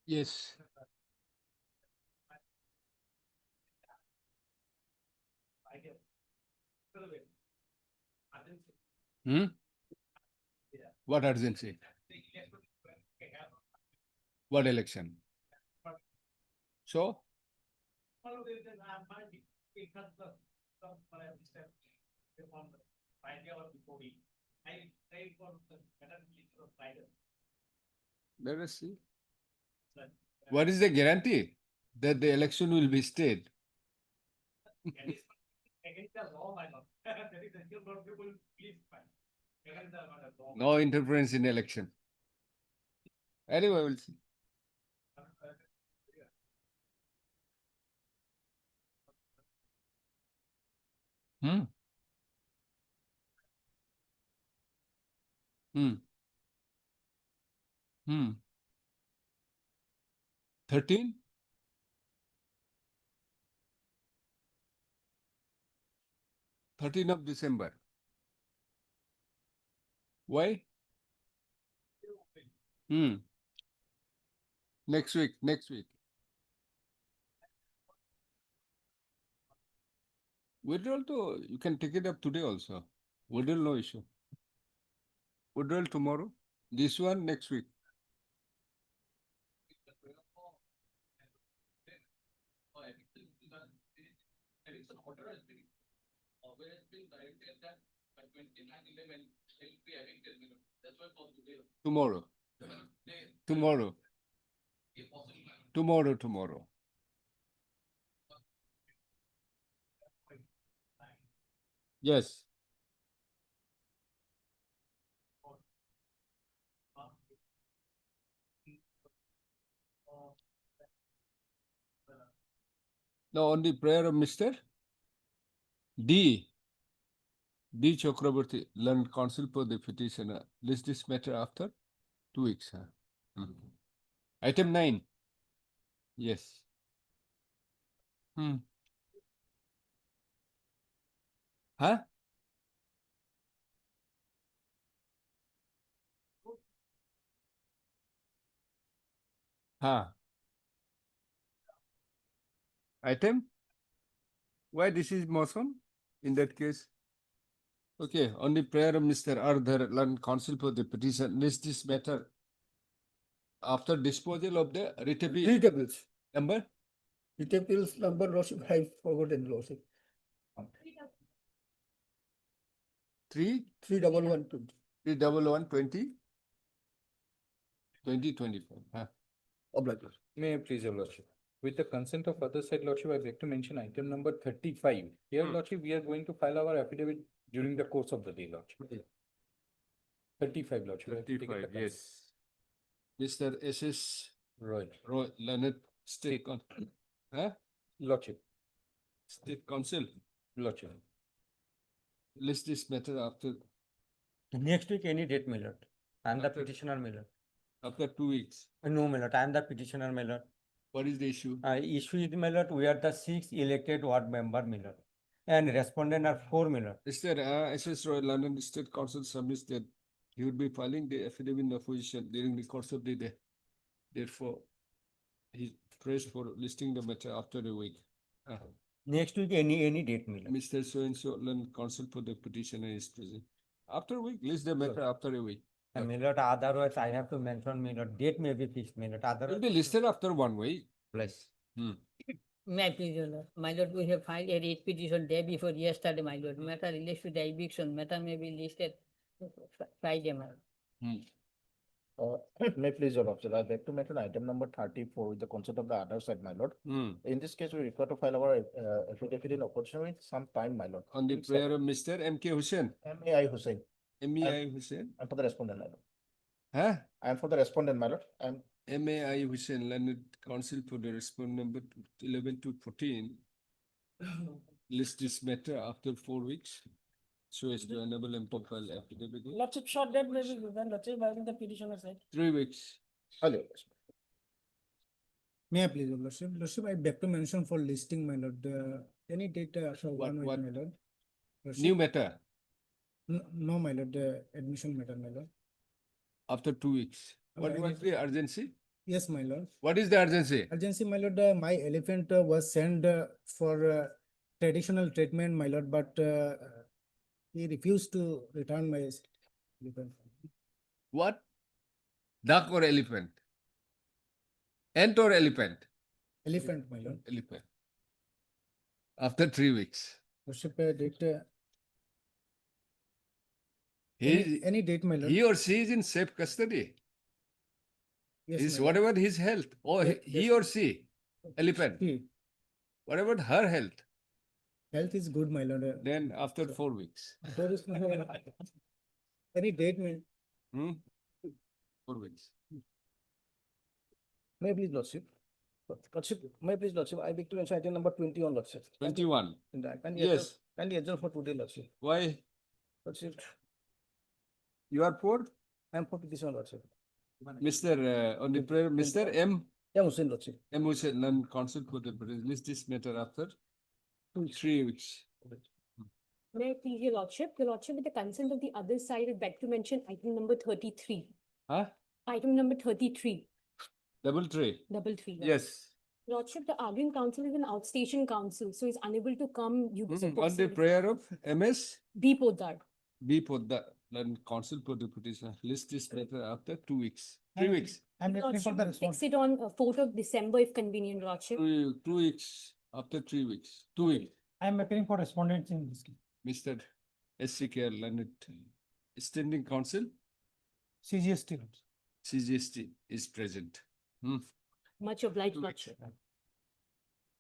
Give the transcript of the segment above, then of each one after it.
Yes. Hmm? What urgency? What election? So, let us see. What is the guarantee that the election will be stayed? No interference in election. Anyway, we'll see. Hmm. Hmm. Hmm. 13? 13 of December. Why? Hmm. Next week. Next week. Withdrawal to, you can take it up today also. Withdrawal, no issue. Withdrawal tomorrow. This one next week. Tomorrow. Tomorrow. Tomorrow, tomorrow. Yes. No, on the prayer of Mr. D. D. Chakraborty, learned counsel for the petitioner. List this matter after 2 weeks. Huh? Hmm. Item 9. Yes. Hmm. Huh? Huh? Item? Why this is motion? In that case. Okay, on the prayer of Mr. Ardhar, learned counsel for the petition. List this matter after disposal of the writ appeal. Three tables. Number? It appeals number, Lordship, I have forgotten, Lordship. 3 31120. 311 20 2025. Huh? Obliged, Lordship. May I please, Your Lordship? With the consent of other side, Lordship, I beg to mention item number 35. Here, Hmm. Lordship, we are going to file our affidavit during the course of the day, Lordship. 35, Lordship. I have to take it 35, the yes. Mr. S.S. Roy. Roy, Leonard State, huh? Lordship, State Council. Lordship. List this matter after Next week, any date, my lord. I am the After- petitioner, my lord. after 2 weeks. No, my lord, I am the petitioner, my lord. What is the issue? Issue is, my lord, we are the 6 elected ward member, my lord. And respondent are 4, my lord. Mr. S.S. Roy, London State Council submits that he would be filing the affidavit in opposition during the course of the day. Therefore, he prays for listing the matter after a week. Next week, any date, my lord. Mr. So-and-so, London Council for the petitioner is present. After a week, list the matter after a week. And my lord, otherwise I have to mention, my lord, date may be fixed, my lord. It will Otherwise, be listed after 1 week. plus. May I please, Your Lord? My lord, we have filed a writ petition day before yesterday, my lord. Matter relates to the eviction. Matter may be listed Friday, my lord. May I please, Your Lordship, I beg to mention item number 34 with the consent of the other side, my lord. Hmm. In this case, we require to file our affidavit in opposition with some time, my lord. On the It's, prayer of Mr. M.K. Hussain. M.A.I. Hussain. M.E.I. Hussain. I'm for the respondent, my lord. Huh? I am for the respondent, my lord. I'm M.A.I. Hussain, Leonard Council for the respondent number 11 to 14. List this matter after 4 weeks. So as to enable him to file affidavit. Lordship, short date may be given, Lordship, by the petitioner side. 3 weeks. earlier. May I please, Your Lordship? Lordship, I beg to mention for listing, my lord, any date for What- 1 week, what? my lord. Lordship, New matter No, my lord, the admission matter, my lord. after 2 weeks. What I was need- the urgency? Yes, my lord. What is the urgency? Urgency, my lord, my elephant was sent for traditional treatment, my lord, but he refused to return my elephant. What? Duck or elephant? Ant or elephant? Elephant, my lord. Elephant. After 3 weeks. Worship date, He, any date, my lord. he or she is in safe custody. Yes, Is my lord. whatever his health, or Yes, he yes. or she, elephant, He- what about her health? Health is good, my lord. Then after 4 weeks. There is no- Any date, may, Hmm? 4 weeks. May I please lordship? Lordship, may I please lordship, I beg to mention item number 20 on lordship. 21. Yes. Yes. Kindly adjourn for today lordship. Why? Lordship, You are poor? I am for petition lordship. Mr. On the prayer, Mr. M. Yeah, Hussein lordship. M. Hussain, non-counsel for the list this matter after 3 weeks. May I please your lordship? Your lordship, with the consent of the other side, I'd beg to mention item number 33. Huh? Item number 33, Double tray? double three. Yes. Lordship, the arguing counsel is an outstation counsel, so he's unable to come. You On the prayer of MS, B Poddar. B for the counsel for the petition, list this matter after 2 weeks. 3 weeks. I'm waiting for Lordship, the response. fix it on 4th of December if convenient, Lordship. 2 weeks, after 3 weeks, 2 weeks. I'm appearing for respondents in this case. Mr. S.C.K. Leonard, standing counsel, CGST. CGST is present. Hmm. Much obliged, 2 weeks. Lordship.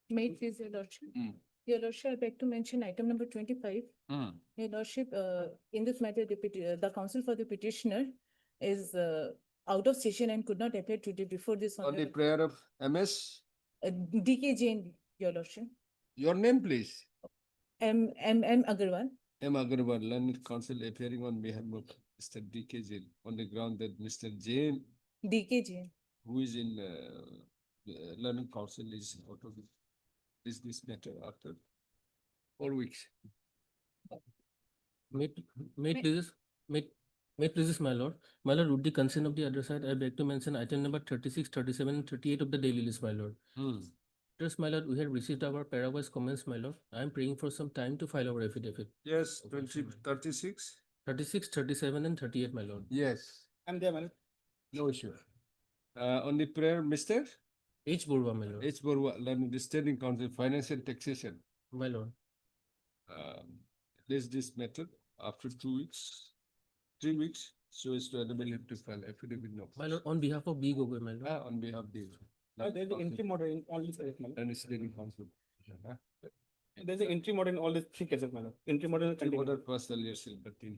May it please your lordship? Hmm. Your lordship, I beg to mention item number 25. Hmm. Your lordship, in this matter, the counsel for the petitioner is out of session and could not appear today before this. On the honorable- prayer of MS, DK Jain, your lordship. your name please. M Agarwal. M. Agarwal, learned counsel appearing on behalf of Mr. D.K. Jain on the ground that Mr. Jain, DK Jain. who is in learning council, is out of this matter after 4 weeks. May, may it please, may it please, my lord. My lord, with the consent of the other side, I beg to mention item number 36, 37, and 38 of the daily list, my lord. Hmm. Yes, my lord, we have received our parawise comments, my lord. I am praying for some time to file our affidavit. Yes, 36. 36, 37, and 38, my lord. Yes, I'm there, man. no issue. On the prayer, Mr. H. Burwa, my lord. H. Borwa, learned standing council, finance and taxation. My lord. List this method after 2 weeks, 3 weeks, so as to enable him to file affidavit. No. My lord, on behalf of B. Gogoi, my lord. On behalf of the. There's an entry model in all these cases, man. And standing council. Huh? There's an entry model in all these 3 cases, man. Entry model. Order personal year Silvertine.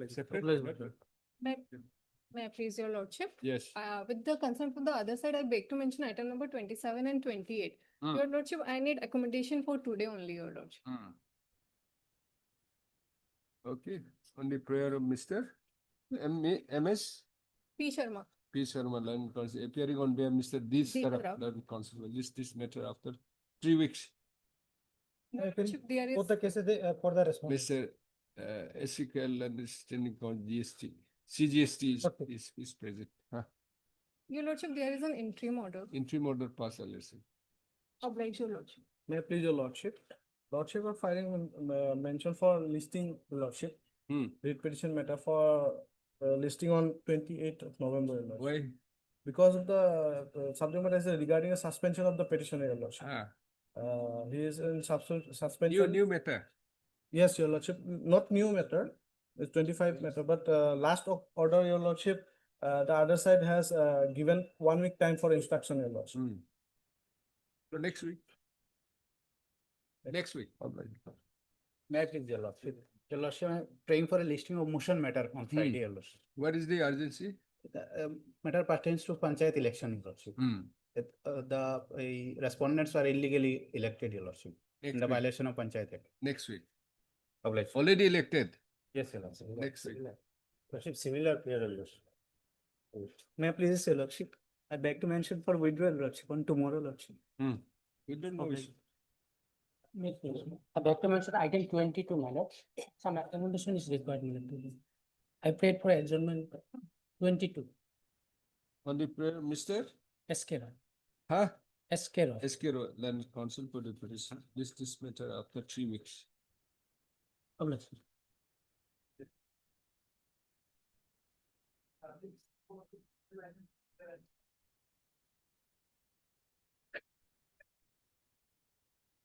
Separate? Obliged, my lord. May I please your lordship? Yes. With the consent from the other side, I beg to mention item number 27 and 28. Hmm. Your lordship, I need accommodation for today only, your lordship. Hmm. Okay, on the prayer of Mr. MS P. Sharma. P. Sharma, learned counsel, appearing on behalf of Mr. D. D. Saraf, Saraf. learned counsel, will list this matter after 3 weeks. Your lordship, there is, Both the cases for the response. Mr. SCL and standing counsel GST, CGST Okay. is present. Huh? your lordship, there is an interim order. Interim order pass alertion. Oblige your lordship. May I please your lordship? Lordship of filing mention for listing lordship. Hmm. Read petition matter for listing on 28th of November. your lordship. Why? Because of the subject matter is regarding a suspension of the petitioner, your lordship. Ah, He is in suspension. new matter. Yes, your lordship, not new matter, it's 25 matter, but last order, your lordship, the other side has given 1 week time for instruction, your lordship. Hmm. So next week. Next week. May I please, your lordship? Your lordship, I'm praying for a listing of motion matter on Friday, your lordship. What is the urgency? The matter pertains to panchayat election, your lordship. Hmm. The respondents were illegally elected, your lordship, Next in the week. violation of panchayat act. Next week. Obliged. Already elected. Yes, your lordship. Next week. Lordship, similar prayer, your lordship. May I please, your lordship? I beg to mention for withdrawal, lordship, on tomorrow, lordship. We don't know. Obliged. May it please. I beg to mention item 22, my lord. Some accommodation is required, my lord. I prayed for adjournment 22. On the prayer, Mr. Esquero. Huh? Esquero. Esquero, Land Council for the petition, list this matter after 3 weeks. Objection.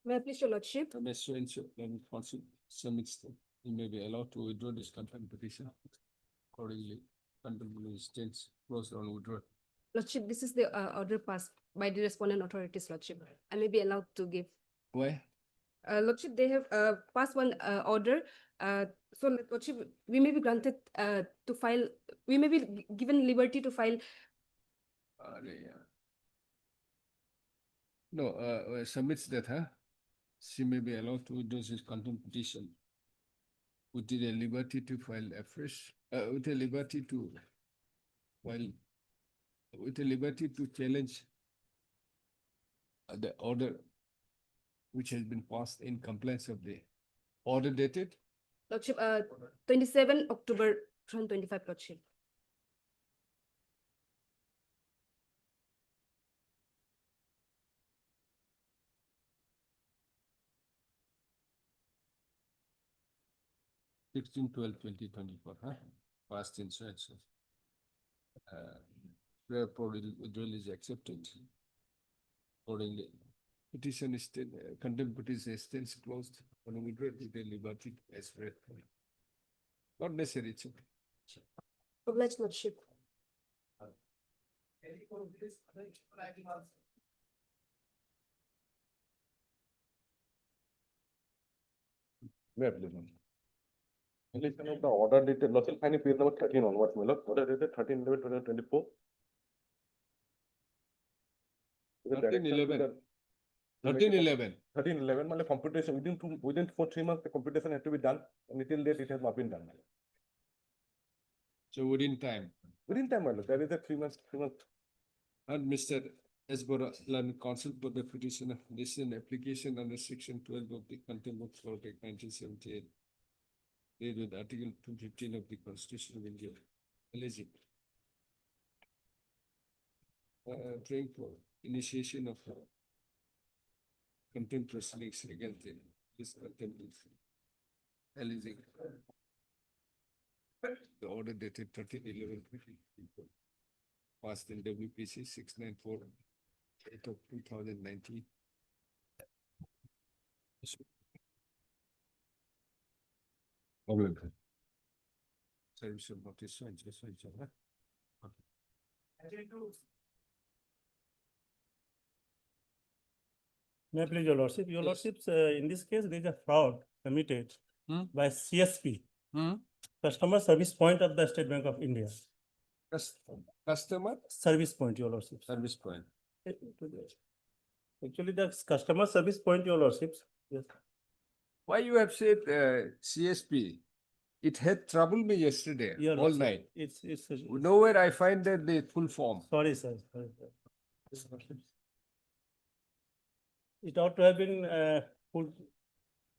May I please your lordship? Mr. Ensure, Land Council submits them. He may be allowed to withdraw this contempt petition. Accordingly, contempt stands closed on withdrawal. Lordship, this is the order passed by the respondent authorities, lordship. I may be allowed to give. Why? Lordship, they have passed one order. So lordship, we may be granted to file, we may be given liberty to file. No, submits that, huh? She may be allowed to withdraw his contempt petition with the liberty to file afresh, with the liberty to file, with the liberty to challenge the order which has been passed in compliance of the order dated Lordship, 27 October 2025, lordship. Sixteen 12/2024, huh? Past in so and so. Therefore, withdrawal is accepted. Accordingly, petition is still, contempt petition is still closed on withdrawal with the liberty as read. Not necessary, it's okay. Obliged, lordship. May I please? Relation of the order dated, lordship, final page number 13 onwards, my lord, order dated 13/11/2024. 13/11. 13/11. 13/11, my lord, computation within 3 months, the computation had to be done, and until date it has not been done. My lord. So within time. Within time, my lord, there is a 3 months, 3 months. And Mr. Esbora, Land Council for the petitioner, this is an application under section 12 of the Contempt of Court Act 1978. Made with Article 215 of the Constitution of India, alleging praying for initiation of contempt proceedings against this contempt is alleging the order dated 13/11/2024, passed in WPC 694 8 of 2019. Service of notice, so and so, huh? May I please your lordship? Your Yes. lordships, in this case, there is a fraud committed Hmm? by CSP, Hmm? Customer Service Point of the State Bank of India. Customer Service Point, your lordships. service point. Actually, the Customer Service Point, your lordships. Yes. Why you have said CSP? It had troubled me yesterday, Your all lordship. night. It's. Nowhere I find that the full form. Sorry, sir. Sorry, sir. Yes, lordships. It ought to have been, full.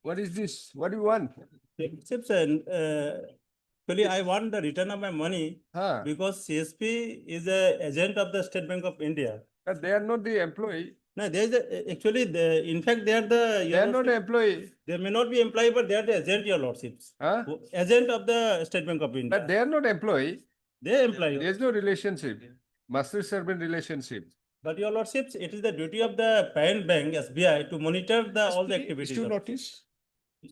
What is this? What do you want? Lordships, actually, I want the return of my money Huh? because CSP is a agent of the State Bank of India. But they are not the employee. No, there is actually, in fact, they are the. They are not the employee. They may not be employee, but they are the agent, your lordships. Huh? Agent of the State Bank of India. But they are not employee. They employ. There is no relationship. Master servant relationship. But your lordships, it is the duty of the parent bank, SBI, to monitor the all the Is activities. to of- notice.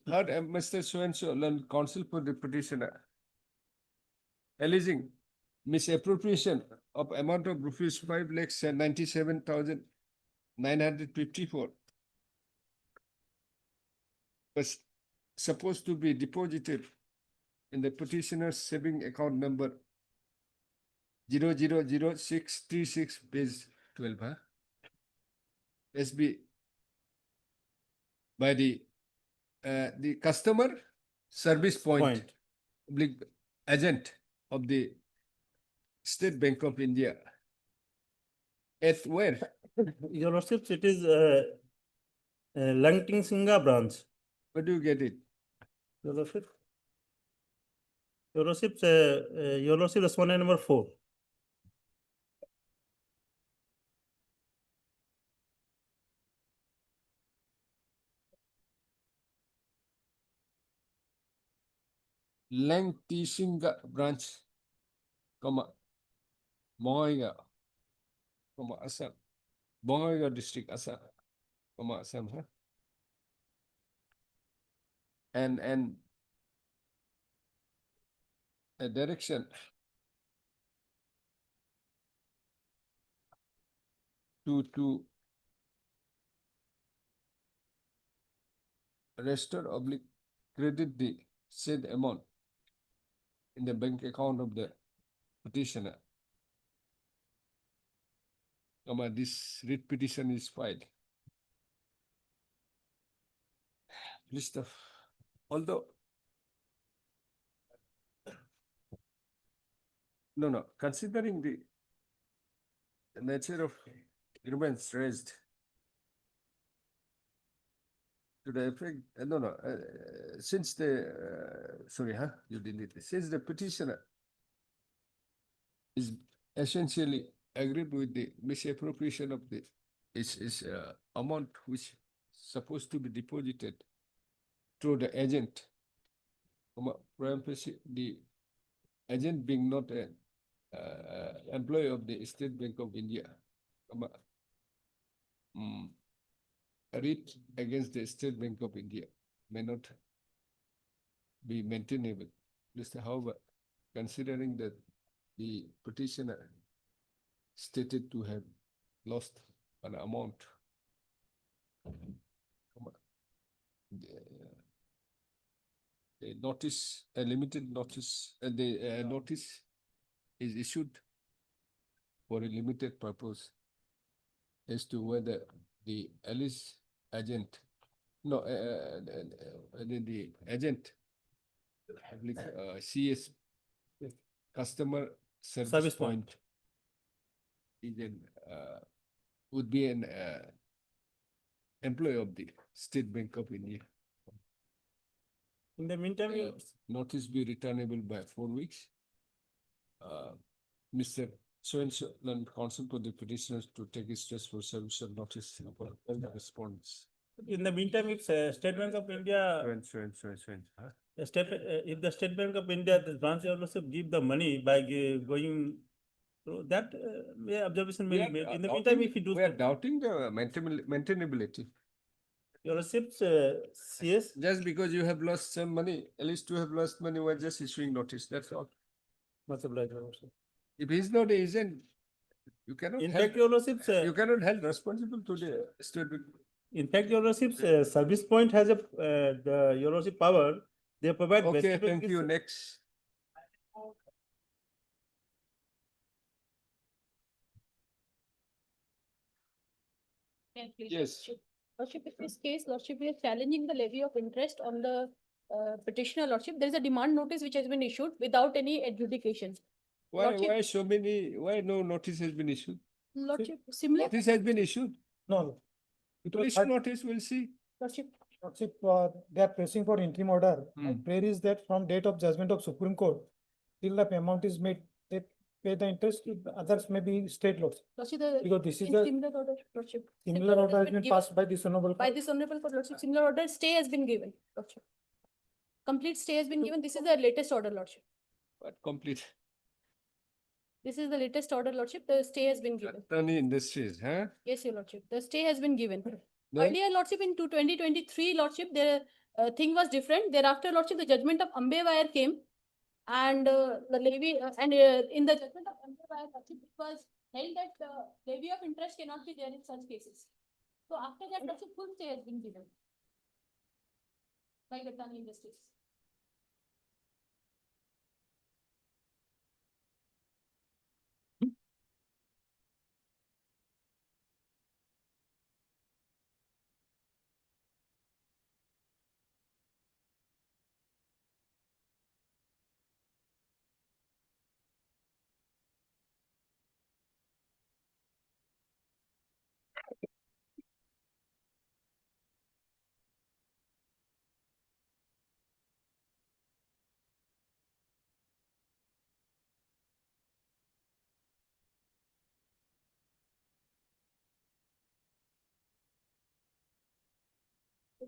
Heard Mr. So-and-so, Land Council for the petitioner, alleging misappropriation of amount of rupees 5,97,954 was supposed to be deposited in the petitioner's saving account number 0000636 page 12, huh? SB by the customer service point, Point. public agent of the State Bank of India. At where? Your lordships, it is Langting Singha branch. Where do you get it? Your lordship. Your lordships, respondent number 4. Lang Tisinga branch, Bongaigaon, Assam, Bongaigaon district, Assam, Assam, huh? And a direction to restore oblique credit the said amount in the bank account of the petitioner. This writ petition is filed. List of, although, no, considering the nature of grievance raised to the effect, since the, sorry, you didn't need this. Since the petitioner is essentially agreed with the misappropriation of the amount which supposed to be deposited through the agent, the agent being not an employee of the State Bank of India, a writ against the State Bank of India may not be maintainable. However, considering that the petitioner stated to have lost an amount, the notice, a limited notice, the notice is issued for a limited purpose as to whether the Alice agent, no, the agent, CS, customer service point, is an, would be an employee of the State Bank of India. In the meantime, Notice be returnable by 4 weeks. Mr. So-and-so, then counsel for the petitioners to take his test for service of notice upon the response. in the meantime, if State Bank of India, if the State Bank of India, the branch also give the money by going through that, observation may be made. In the meantime, if you do. We are doubting the maintainability. Your receipts, CS. Just because you have lost some money, at least you have lost money, we're just issuing notice, that's all. Much obliged, Your Worship. If he's not an agent, you cannot In help, fact, Your Lordship, you cannot help responsible to the State Bank. in fact, Your Lordship, service point has a, Your Lordship power, they provide. Okay, basic thank you, service. next. Yes. Lordship, in this case, Lordship, we are challenging the levy of interest on the petitioner, Lordship. There is a demand notice which has been issued without any adjudication. Why why no notice has been issued? Lordship, similar, Notice has been issued. No. It was, Police notice, we'll see. Lordship, they are pressing for interim order. My Hmm. prayer is that from date of judgment of Supreme Court, till the amount is made, they pay the interest, others may be state laws. Lordship, the Because this is in a similar order, Lordship. similar order has been given passed by this honorable. By this honorable court, Lordship, similar order, stay has been given, Lordship. Complete stay has been given. This is the latest order, Lordship. But complete. This is the latest order, Lordship. The stay has been given. Attorney Industries, huh? Yes, Your Lordship. The stay has been given. Then- Earlier, Lordship, in 2023, Lordship, the thing was different. Thereafter, Lordship, the judgment of Ambe Wire came. And the levy, in the judgment of Ambe Wire, Lordship, it was held that levy of interest cannot be there in such cases. So after that, Lordship, full stay has been given by Gattani Industries. The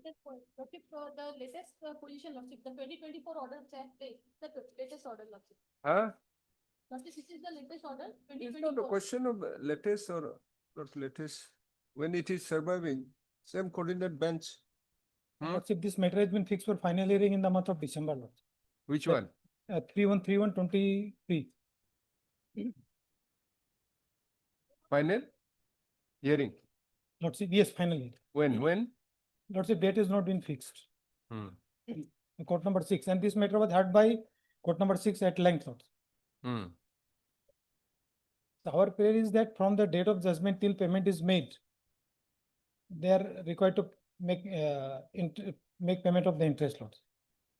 latest position, Lordship, the 2024 order check, the latest order, Lordship. Huh? Lordship, this is the latest order, It's not a 2024. question of latest or not latest. When it is surviving, same coordinate bench. Lordship, this matter has been fixed for final hearing in the month of December, Lordship. Which Yeah. one? 3131/23. Final? Hearing. Lordship, yes, finally. When? Lordship, date has not been fixed. Hmm. Court number 6, and this matter was heard by court number 6 at length, Lordship. Hmm. So our prayer is that from the date of judgment till payment is made, they are required to make payment of the interest, Lordship.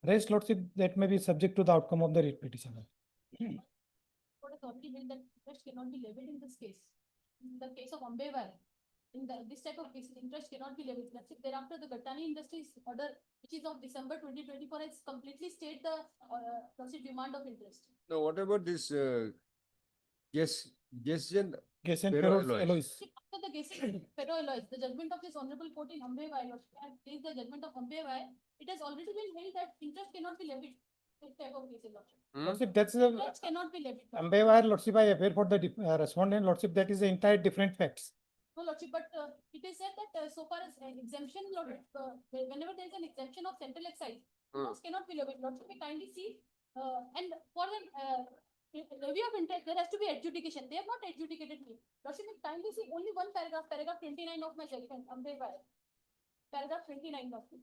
Rest, Lordship, that may be subject to the outcome of the writ petition. Court has already held that interest cannot be levied in this case. In the case of Ambewar, this type of cases, interest cannot be levied. That's it. Thereafter, the Gattani Industries order, which is of December 2024, has completely stayed the demand of interest. Now, what about this Gesian Yes, and Ferro Feroz alloys. Elois. After the case of ferroalloys, the judgment of this honorable court in Ambewar, and is the judgment of Ambewar, it has already been held that interest cannot be levied. This type of cases, Lordship. Lordship, that's a Interest cannot be levied. Ambewar, Lordship, I appear for the respondent, Lordship, that is the entire different facts. No, Lordship, but it is said that so far as exemption, whenever there is an exemption of central excise, interest cannot be levied. Lordship, we kindly see, and for the levy of interest, there has to be adjudication. They have not adjudicated me. Lordship, we kindly see only one paragraph, paragraph 29 of my judgment, Ambewar. Paragraph 29 of it.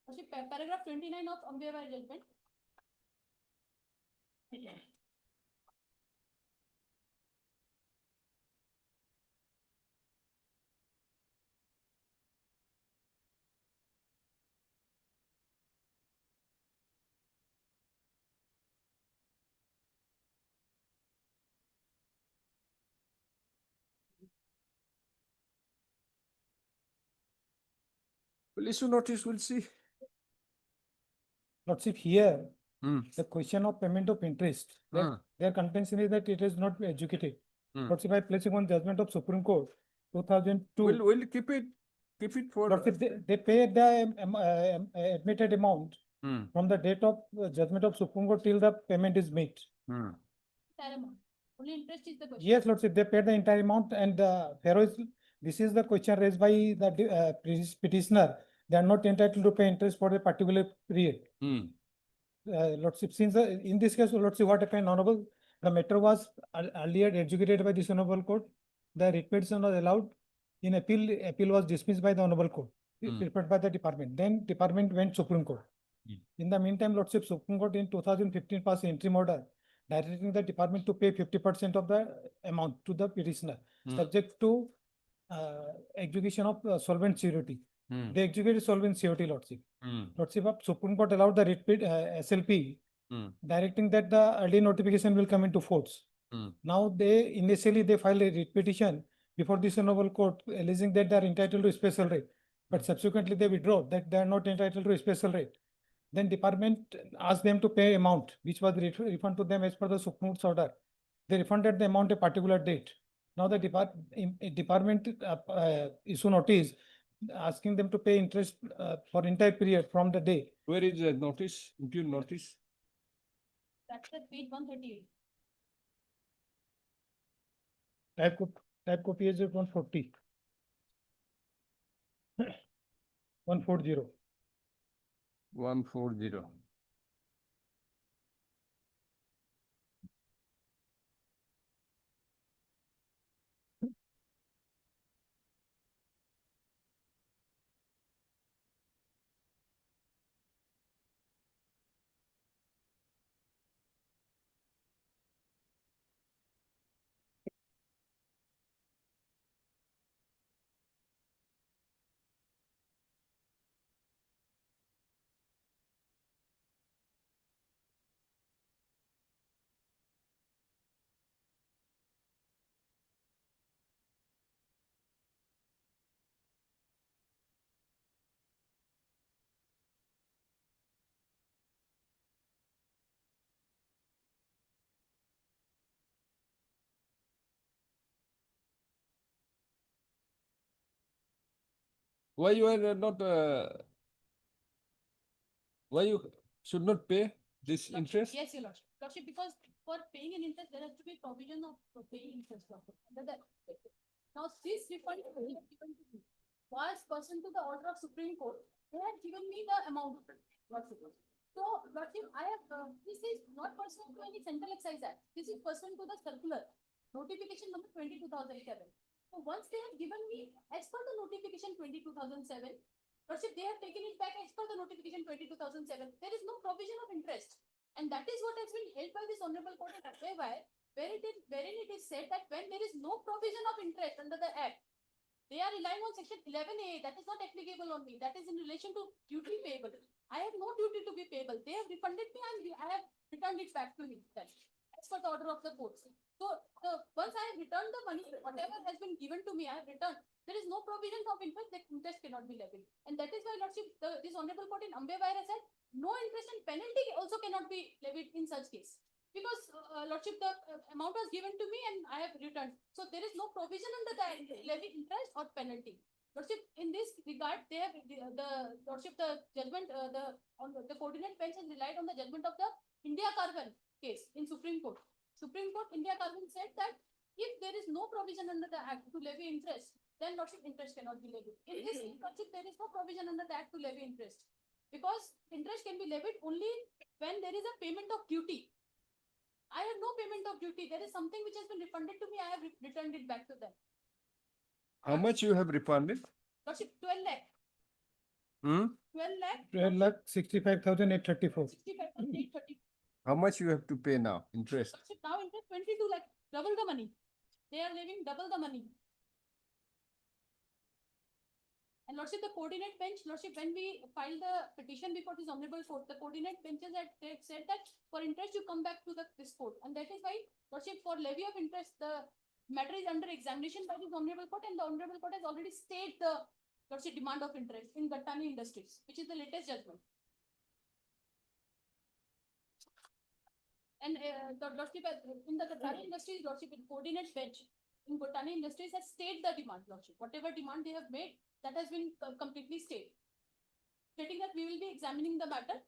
Lordship, paragraph 29 of Ambewar judgment. Well, issue notice, we'll see. Lordship, here, Hmm. the question of payment of interest, their contention is that it is not educated. Hmm. Lordship, by placing on judgment of Supreme Court, 2002. We'll keep it for. Lordship, they pay the admitted amount Hmm. from the date of judgment of Supreme Court till the payment is made. Hmm. Entire amount. Only interest is the question. Yes, Lordship, they paid the entire amount, and this is the question raised by the petitioner. They are not entitled to pay interest for a particular period. Hmm. Lordship, since in this case, Lordship, what happened, Honorable, the matter was earlier educated by this Honorable Court. The writ petition was allowed. In appeal was dismissed by the Honorable Court, prepared by the department. Then department went Supreme Court. In the meantime, Lordship, Supreme Court in 2015 passed interim order directing the department to pay 50% of the amount to the petitioner, subject to execution of solvent surety. They executed solvent surety, Lordship. Lordship, Supreme Court allowed the SLP, directing that the early notification will come into force. Now initially they filed a writ petition before this Honorable Court alleging that they are entitled to special rate, but subsequently they withdraw that they are not entitled to a special rate. Then department asked them to pay amount, which was refunded to them as per the Supreme Court's order. They refunded the amount a particular date. Now the department issue notice asking them to pay interest for entire period from the day. Where is the notice, interim notice? That's at page 138. Type copy is 140. 140. 140. Why you are not, why you should not pay this interest? Yes, your lordship. Lordship, because for paying an interest, there has to be provision of paying interest. Lordship. Under that. Now, this refund we have given to me was pursuant to the order of Supreme Court. They had given me the amount. Lordship. So, Lordship, I have, this is not pursuant to any Central Excise Act. This is pursuant to the circular, notification number 20/2007. So, once they have given me, as per the notification 20/2007, Lordship, they have taken it back as per the notification 20/2007. There is no provision of interest. And that is what has been held by this honorable court at Apply, wherein it is said that when there is no provision of interest under the act, they are relying on section 11A. That is not applicable on me. That is in relation to duty payable. I have no duty to be payable. They have refunded me and I have returned it back to him then, as per the order of the courts. So, once I have returned the money, whatever has been given to me, I have returned. There is no provision of interest, that interest cannot be levied. And that is why, Lordship, this honorable court in Ambe has said, no interest and penalty also cannot be levied in such case. Because, Lordship, the amount was given to me and I have returned. So there is no provision under the levy interest or penalty. Lordship, in this regard, they have, the Lordship, the judgment, the coordinate bench has relied on the judgment of the India Carbon case in Supreme Court. Supreme Court, India Carbon said that if there is no provision under the act to levy interest, then Lordship, interest cannot be levied. In this Lordship, there is no provision under the act to levy interest. Because interest can be levied only when there is a payment of duty. I have no payment of duty. There is something which has been refunded to me. I have returned it back to them. How much you have refunded? Lordship, 12 lakh. 12 lakh. 12,65,834. 65,830. How much you have to pay now? Interest? Lordship, now interest 22 lakh. Double the money. They are leaving double the money. And Lordship, the coordinate bench, Lordship, when we filed the petition before this honorable court, the coordinate benches had said that for interest you come back to this court. And that is why, Lordship, for levy of interest, the matter is under examination by this honorable court, and the honorable court has already stayed the Lordship demand of interest in Gattani Industries, which is the latest judgment. And Lordship, in the Gattani Industries, Lordship, in coordinate bench, in Gattani Industries has stayed the demand, Lordship. Whatever demand they have made, that has been completely stayed. Stating that we will be examining the matter,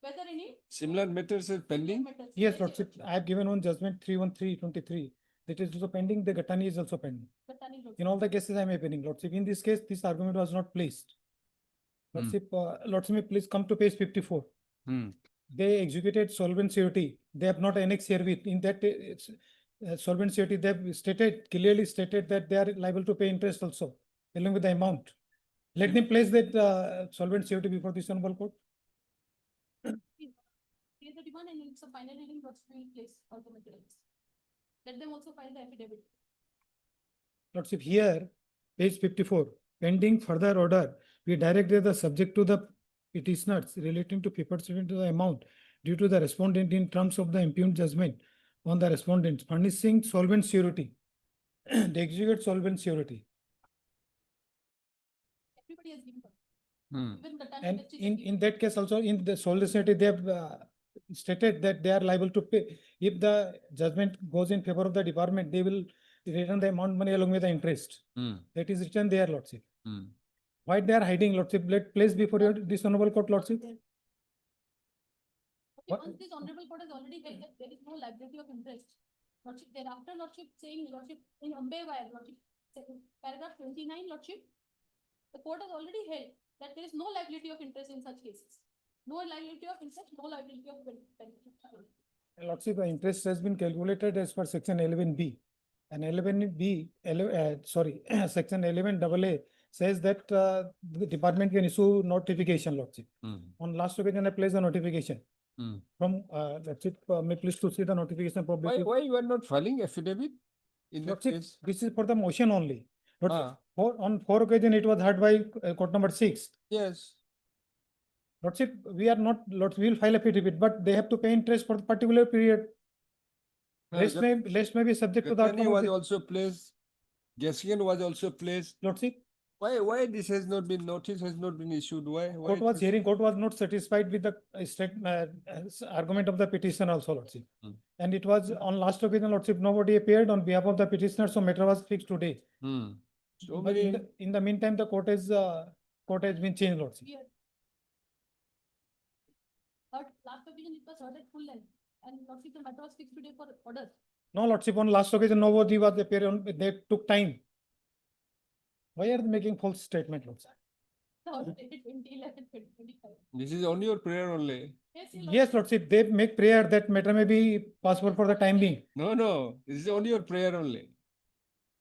whether any Similar matters are pending? matters. Yes, Lordship, I have given one judgment 313/23. That is also pending. The Gattani is also pending. Gattani Lordship. In all the cases I am appealing, Lordship. In this case, this argument was not placed. Lordship, Lordship, may please come to page 54. They executed solvent surety. They have not annexed herewith. In that solvent surety, they have clearly stated that they are liable to pay interest also, along with the amount. Let them place that solvent surety before this honorable court. Clear the demand and it's a final reading, Lordship, we will place all the materials. Let them also file the affidavit. Lordship, here, page 54, pending further order, we directed the subject to the petitioners relating to payment to the amount due to the respondent in terms of the impugned judgment on the respondents furnishing solvent surety. They execute solvent surety. Everybody has given. Hmm. Even Gattani And Industries has given. in that case also, in the solvent surety, they have stated that they are liable to pay. If the judgment goes in favor of the department, they will return the amount money along with the interest. That is written there, Lordship. Why they are hiding, Lordship? Let place before your this honorable court, Lordship. Okay, What- once this honorable court has already held that there is no liability of interest. Lordship, thereafter, Lordship, saying, Lordship, in Ambe Wire, Lordship, paragraph 29, Lordship, the court has already held that there is no liability of interest in such cases. No liability of interest, no liability of benefit. Lordship, the interest has been calculated as per section 11B. And 11B, section 11AA says that the department can issue notification, Lordship. On last occasion, I placed the notification. From, Lordship, may please to see the notification Why, publicly. why you are not filing affidavit in that Lordship, case? this is for the motion only. Lordship, Ah, on 4 occasions, it was heard by court number 6. yes. Lordship, we are not, Lordship, we will file affidavit, but they have to pay interest for the particular period. Rest may be subject to the Gattani outcome of was the- also placed. Gasian was also placed. Lordship, Why this has not been notice, has not been issued? Why? court was hearing, court was not satisfied with the argument of the petitioner also, Lordship. And it was on last occasion, Lordship, nobody appeared on behalf of the petitioner, so matter was fixed today. So But many, in the meantime, the court has court has been changed, Lordship. Here. But last occasion it was heard at full length and lordship the matter was fixed today for order. No, Lordship, on last occasion, nobody was appearing, on, they took time. Why are they making false statement, Lordship? The order dated 2011, 2025. This is only your prayer only. Yes, your Yes, Lordship, they make prayer that matter may be possible for the time being. No, no, this is only your prayer only.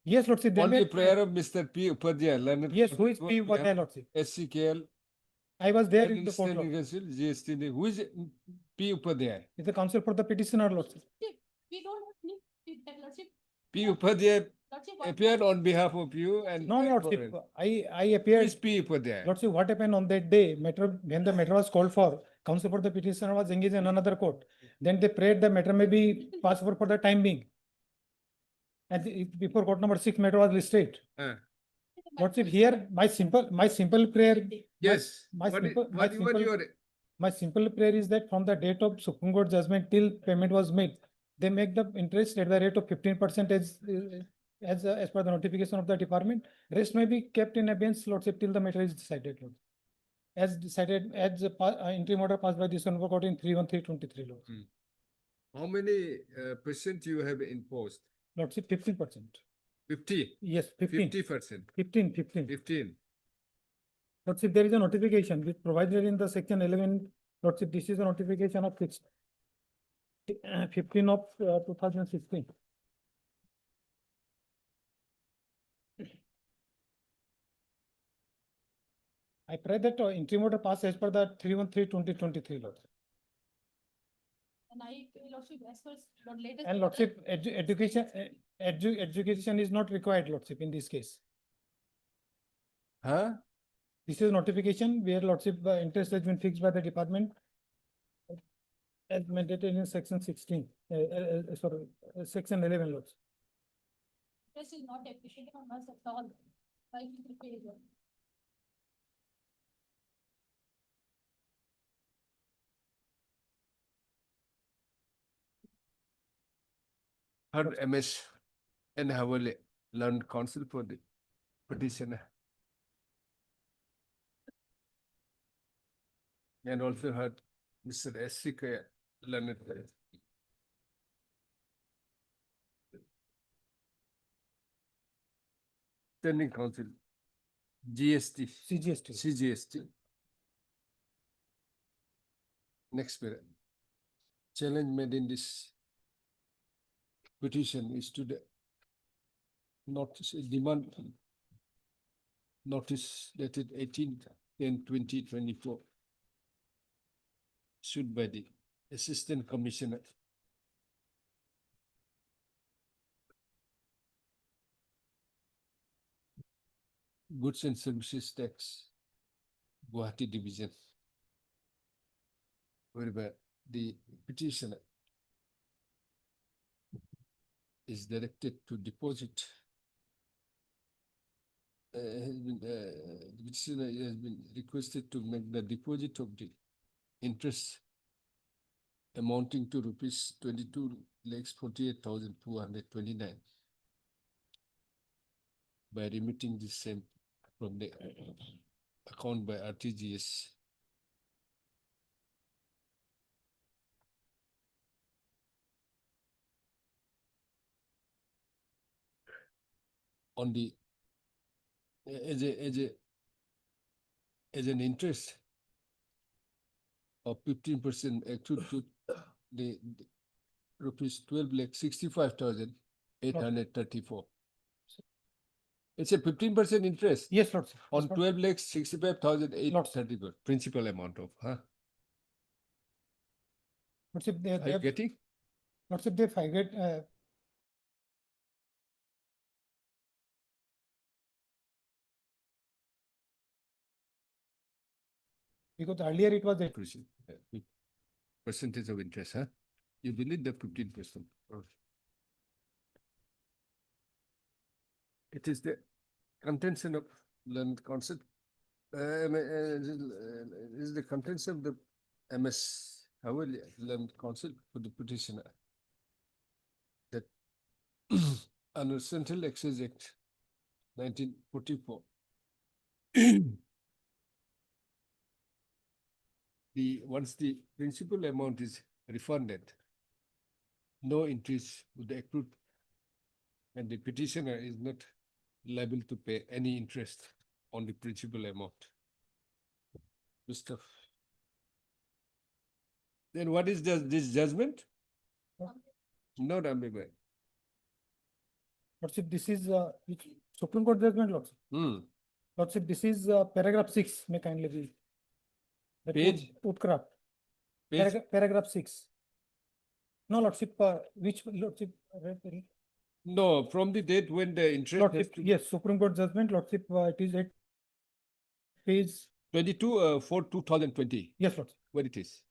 Yes, Lordship, they Only make prayer of Mr. P. Upadhyay, learned. Yes, who is P. Upadhyay, Lordship? SCKL. I was there in the court, Standing Lordship. Council, GST. Who is P. Upadhyay? It's the counsel for the petitioner, Lordship. We don't need that lordship. P. Upadhyay Lordship, what- appeared on behalf of you and. No, Lordship, I appeared. Is P. Upadhyay? Lordship, what happened on that day, matter, when the matter was called for, counsel for the petitioner was engaged in another court. Then they prayed the matter may be possible for the time being. And before court number 6 matter was listed. Lordship, here, my simple prayer. Yes. My What is- simple, what your- my simple prayer is that from the date of Supreme Court judgment till payment was made, they make the interest at the rate of 15% as per the notification of the department. Rest may be kept in abeyance, Lordship, till the matter is decided, Lord. As decided, as the interim order passed by this honorable court in 3/13/23, Lord. How many percent you have imposed? Lordship, 15%. 50, Yes, 15. 50%, 15. 15. Lordship, there is a notification which provided in the section 11, Lordship, this is a notification of 15 of 2016. I pray that interim order pass as per the 3/13/2023, Lord. And I, lordship, as per the latest. And Lordship, education is not required, Lordship, in this case. Huh? This is notification where Lordship, interest has been fixed by the department as mandated in section 16, sorry, section 11, Lordship. Interest is not appreciated on us at all. Why we will pay it? Her MS and Havale learned counsel for the petitioner. And also heard Mr. S.C. Kaya learned. Standing counsel, GST, CGST. CGST. Next period. Challenge made in this petition is to the notice, demand notice dated 18/10/2024 issued by the Assistant Commissioner. Goods and Services Tax, Guwahati Division, whereby the petitioner is directed to deposit. The petitioner has been requested to make the deposit of the interest amounting to rupees 22,48,229 by remitting the same from the account by RTGS. On the as an interest of 15% accrued to the rupees 12,65,834. It's a 15% interest Yes, Lordship. on 12,65,834 principal amount of, huh? Lordship, they Are you have, getting? Lordship, they forget, because earlier it was a Percentage of interest, huh? You believe the 15%. It is the contention of learned concept. Is the contention of the MS Havale learned concept for the petitioner that under Central Excise Act 1944 once the principal amount is refunded, no interest would accrue, and the petitioner is not liable to pay any interest on the principal amount. Mr. Then what is this judgment? Not ambiguous. Lordship, this is which Supreme Court judgment, Lordship. Lordship, this is paragraph 6, may kindly be. That Page? Woodcraft. Page, Paragraph 6. No, Lordship, which Lordship? Read. no, from the date when the interest has Lordship, to yes, Supreme Court judgment, Lordship, it is at page, 22 for 2020, yes, Lordship. where it is.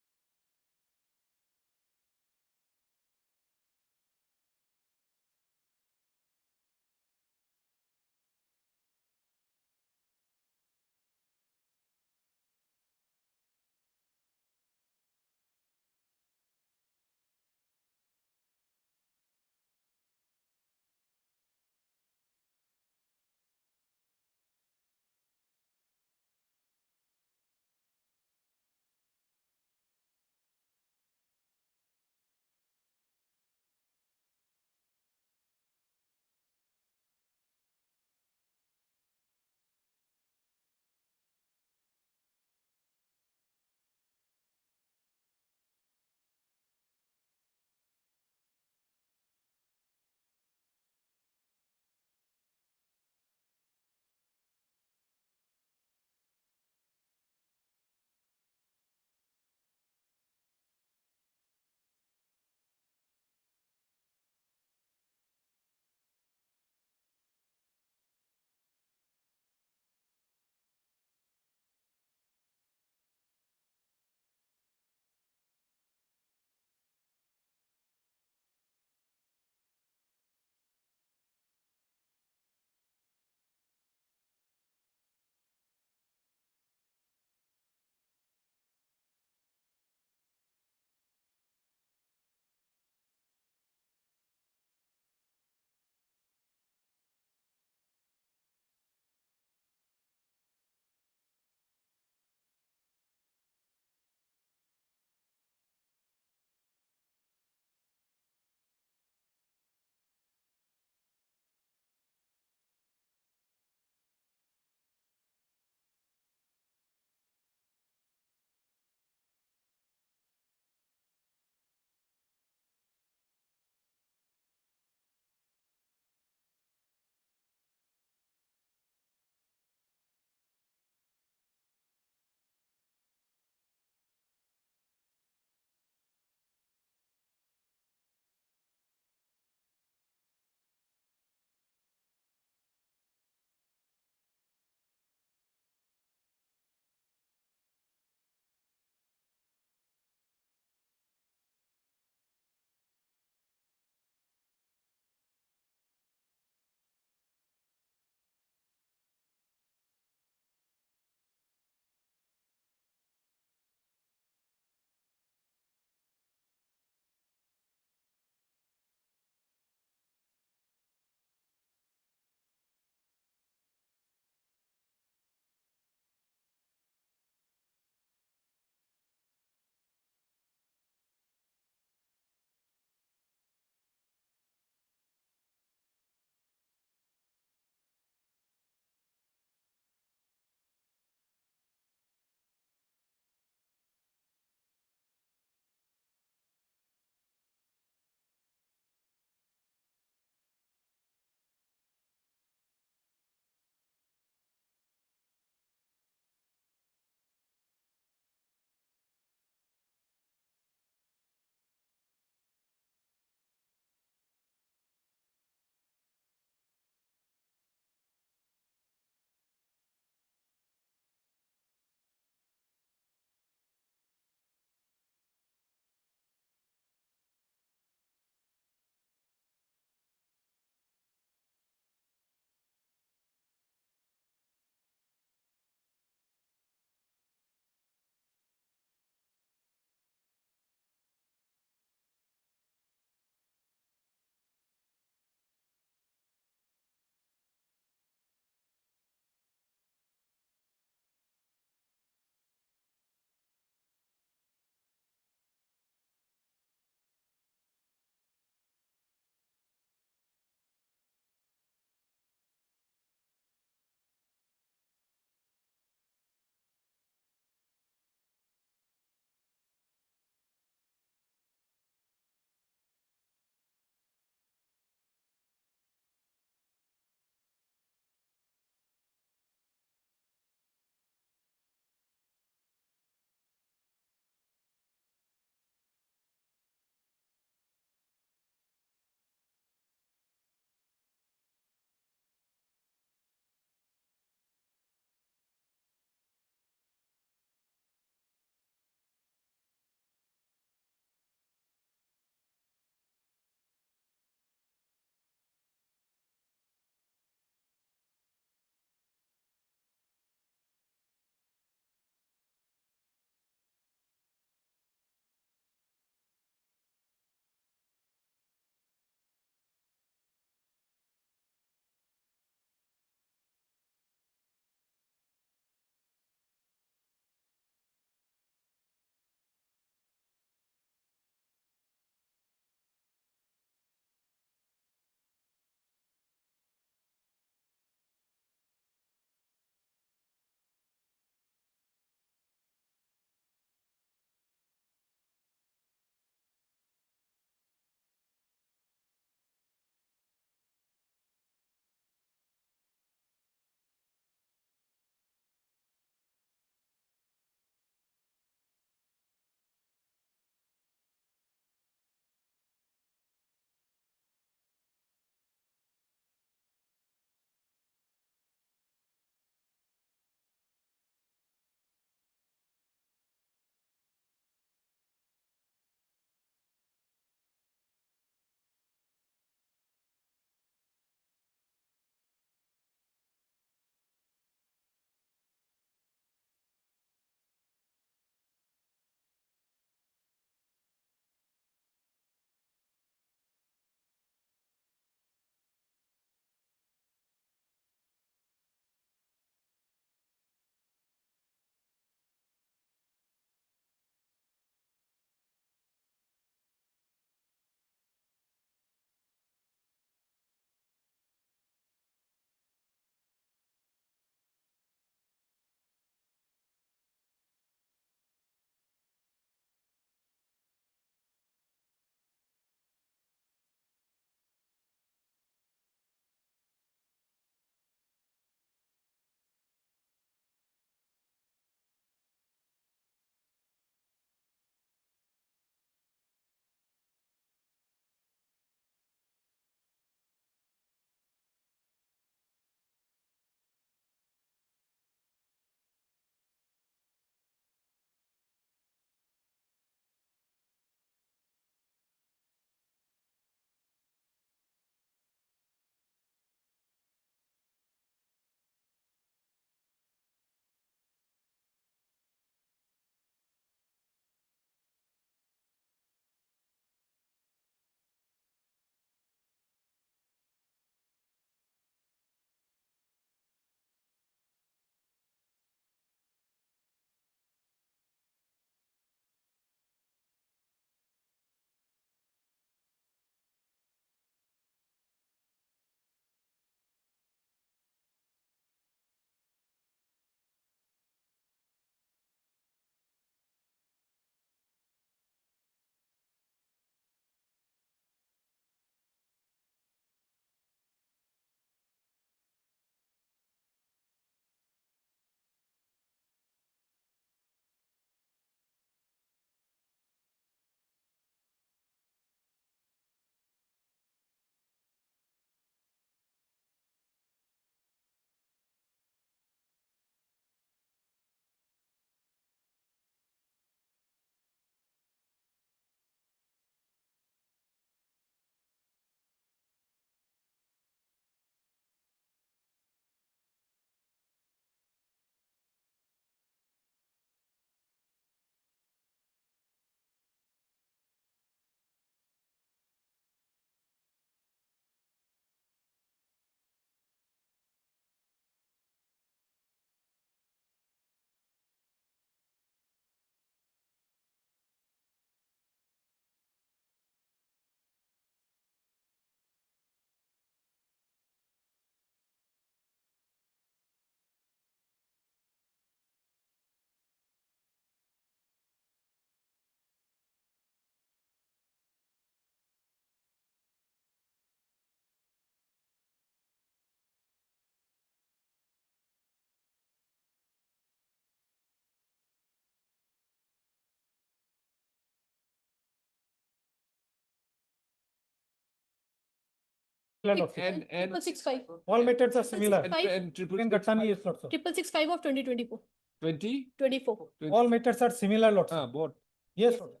similar lordship. And 665. All methods are similar. and triple Even Gattani is lordship. 665 of 2024. 20? 24. All methods are similar lordship. Both. Yes, lordship.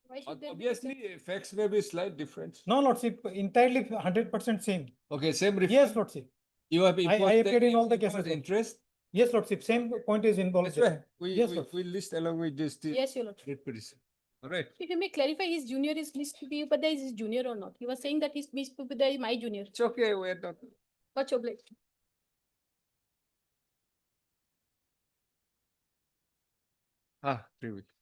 Why should there be Obviously, facts may be slight difference. No, lordship, entirely 100% same. Okay, same reference. Yes, lordship. You have I imposed appeared in all the imposed cases. interest. Yes, lordship, same point is involved. That's there. why Yes, we lord. list along with this the Yes, your lordship. writ petition. All right. If you may clarify, his junior is Mr. P. Upadhyay is his junior or not? He was saying that his Mr. Upadhyay is my junior. It's okay. We're not. What's your blame? Ah, 3 weeks.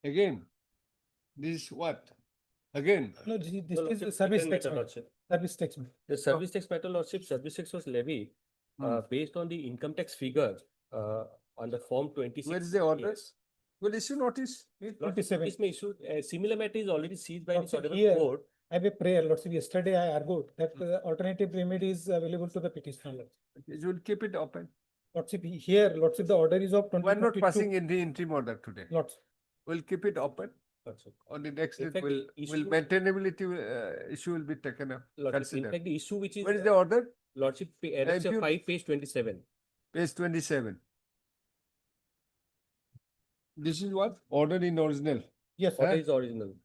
Again, this is what? Again, No, this No, is lordship, the service second tax. matter, matter. lordship. Service tax. matter. The service tax matter, lordship, service tax was levied based on the income tax figure on the form 26. where is the order? Yes. Will issue notice. Lordship, 27. this may issue, similar matter is already seized by the Lordship, Honorable here- Court. I have a prayer, lordship. Yesterday I argued that alternative remedy is available to the petitioner. You will keep it open. Lordship, here, lordship, the order is of We're not 2022. passing in the interim order today. Lordship. We'll keep it open. Lordship. On the next In date, fact, will issue- maintainability issue will be taken up. Lordship, in Consider. fact, the issue which is. Where is the order? Lordship, annexure Impute- 5, page 27. Page 27. This is what? Order in original. Yes, What Huh? is original?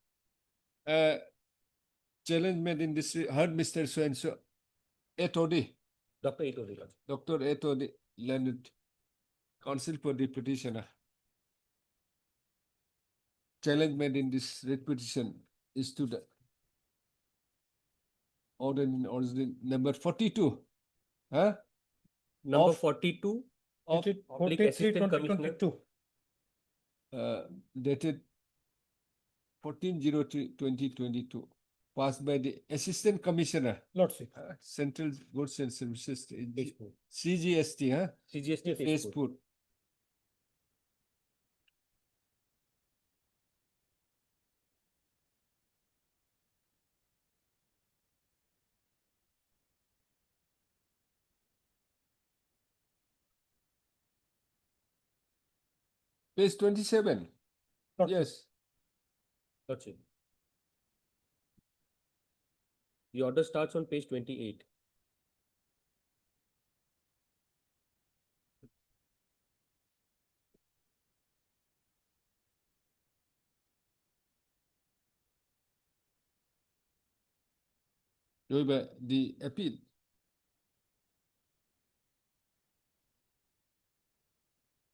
Challenge made in this, heard Mr. So-and-so, HOD, Dr. Itodi, Lordship. Dr. HOD Leonard, counsel for the petitioner. Challenge made in this writ petition is to the order in original number 42. Huh? Number Of- 42 of Dated Public 43, Assistant Commissioner. 2022. Dated 14/03/2022, passed by the Assistant Commissioner, Lordship. Central Goods and Services, Tezpur. CGST, huh? CGST Tezpur. Tezpur. Page 27. Lordship. Yes. Lordship. The order starts on page 28. The appeal.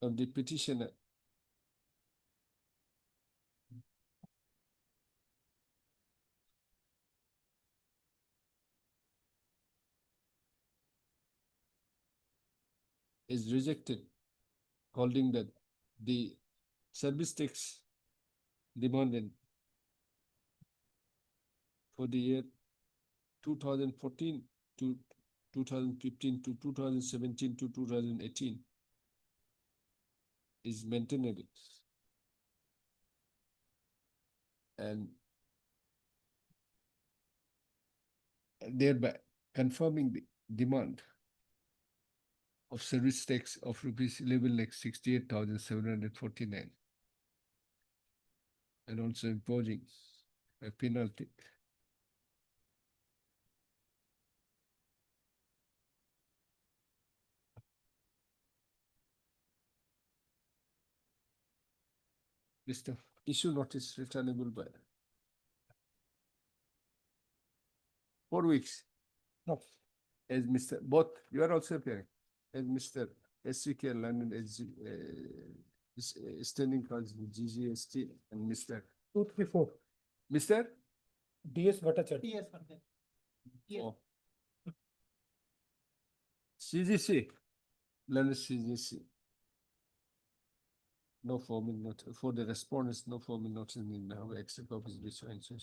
Of the petitioner. Is rejected, holding that the service tax demanded for the year 2014 to 2015 to 2017 to 2018 is maintainable. And thereby confirming the demand of service tax of rupees 11,68,749 and also imposing a penalty. Mr. Issue notice returnable by 4 weeks. No. As Mr. Both, you are also appearing, as Mr. SCK London, as standing counsel GGST and Mr. 234. Mr. DS Bhattacharya. Oh. CGC, London CGC. No formal notice, for the respondents, no formal notice in the extra copies which are and so.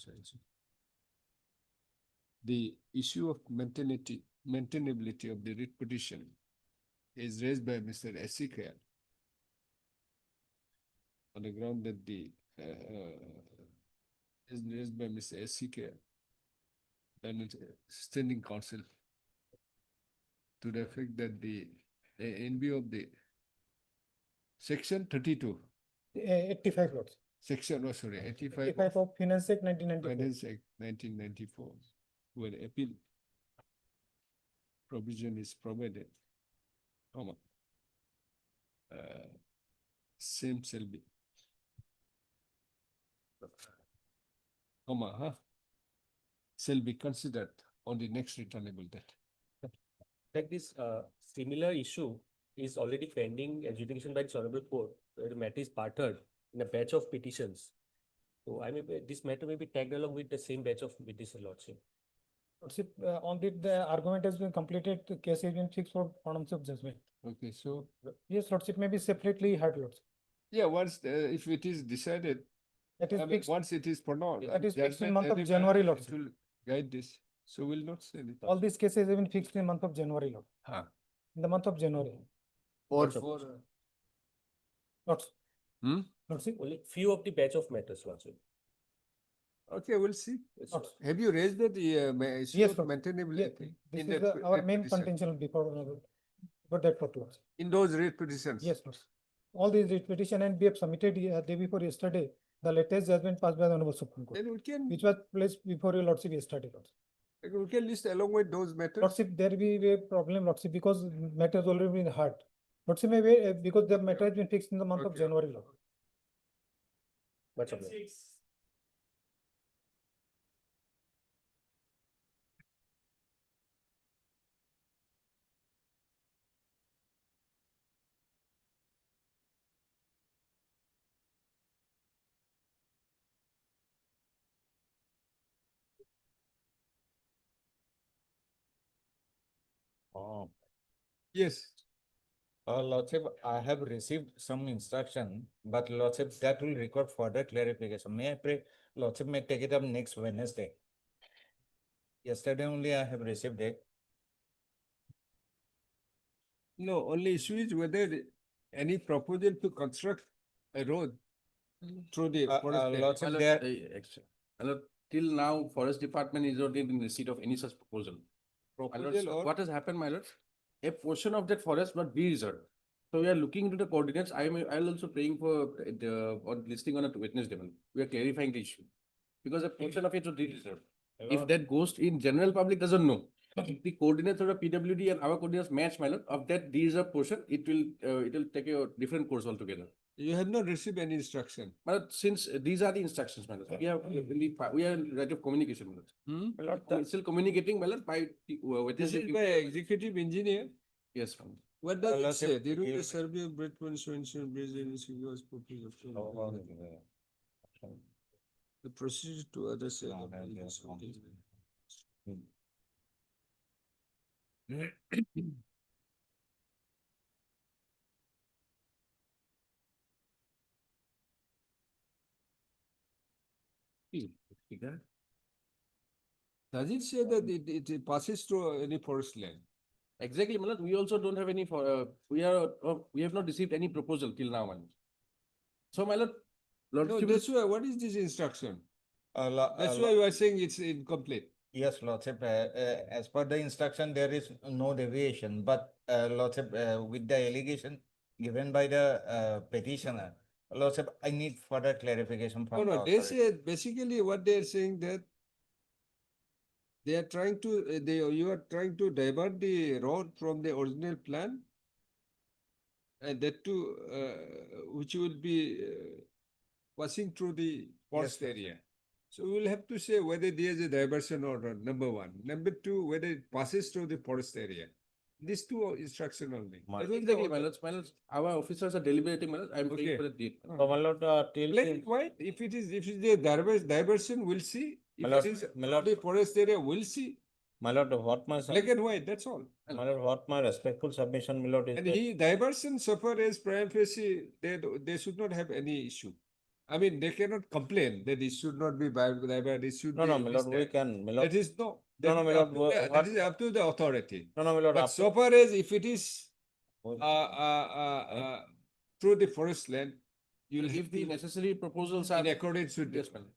The issue of maintainability of the writ petition is raised by Mr. SCK on the ground that the is raised by Mr. SCK and it's standing counsel to the effect that the in view of the section 32, 85 lots. section, oh sorry, 85 85 of of Finance Act 1994. Finance Act 1994, where appeal provision is provided, comma, same shall be, comma, shall be considered on the next returnable debt. Like this similar issue is already pending adjudication by the Honorable Court, where the matter is parted in a batch of petitions. So I may, this matter may be tagged along with the same batch of petition, Lordship. Lordship, on the argument has been completed, the case has been fixed for pronouncement of judgment. Okay, so, Yes, Lordship may be separately heard, Lordship. yeah, once, if it is decided, That is I mean, fixed. once it is pronounced. That is fixed in judgment, month of everybody, January, it Lordship. will guide this, so we'll not say anything. All these cases have been fixed in month of January, Lord. Huh. In the month of January. Or Lordship. for, Lordship. hmm? Lordship. Only few of the batch of matters, Lordship. Okay, we'll see. Lordship. Have you raised that issue Yes, of Lord. Yeah, maintainability? this in is that our rate main petition? contention before that for Lordship. In those rate petitions? Yes, Lord. All these writ petition and we have submitted day before yesterday, the latest judgment passed by the Honorable Supreme Court, Then we can, which was placed before your Lordship yesterday, Lordship. we can list along with those matters. Lordship, there be a problem, Lordship, because matter has already been heard. Lordship may be, because the matter has been fixed in the month of Okay. January, Lord. Much obliged. Yes. Lordship, I have received some instruction, but Lordship, that will require further clarification. May I pray, Lordship may take it up next Wednesday. Yesterday only I have received it. No, only issue is whether any proposal to construct a road through the forest area. Lordship, there, Till now, Forest Department is not in receipt of any such proposal. My lord, Proposal so or- what has happened, my lord? A portion of that forest must be reserved. So we are looking into the coordinates. I'll also praying for on listing on a witness level. We are clarifying the issue. Because a portion of it should be reserved. If that goes in general public doesn't know. If the coordinates of the PWD and our coordinates match, my lord, of that reserved portion, it will take a different course altogether. You have not received any instruction. But since these are the instructions, my lord, we are in right of communication, my lord. Hmm? My lord, we are still communicating, my lord, by This is by executive engineer. Yes, my lord. What does it Lordship, say? During the you- survey of Bridgeman, so bridge and was proposed. The procedure to other side of the Does it say that it passes through any forest land? Exactly, my lord. We also don't have any we have not received any proposal till now, my lord. So, my lord, No, lordship that's why, what is this instruction? Lo- That's lo- why you are saying it's incomplete. Yes, Lordship, as per the instruction, there is no deviation, but Lordship, with the allegation given by the petitioner, Lordship, I need further clarification No, from the no, they authority. say, basically what they are saying that they are trying to, you are trying to divert the road from the original plan. And that too, which will be passing through the forest sir. area. So we will have to say whether there is a diversion or not, number one. Number two, whether it passes through the forest area. These two are instruction only. My- That was the exactly, my order. lord. My lord, our officers are deliberating, my lord. I'm Okay. praying for the date. So, my lord, till Black and white, if it is a diversion, we'll see. If My it lord, is my lord. the forest area, we'll see. my lord, what my, Black and white, that's all. my lord, what my respectful submission, my lord, is And that he diversion so far as prima facie, they should not have any issue. I mean, they cannot complain that it should not be diverted, it should no, be. no, my lord, we this, can, my that. lord. That is no. No, no, my lord, That what- is up to the authority. No, no, my lord, But after- so far as if it is Well, through the forest land, you'll If have the the necessary proposals are. in accordance with Yes, this. my lord.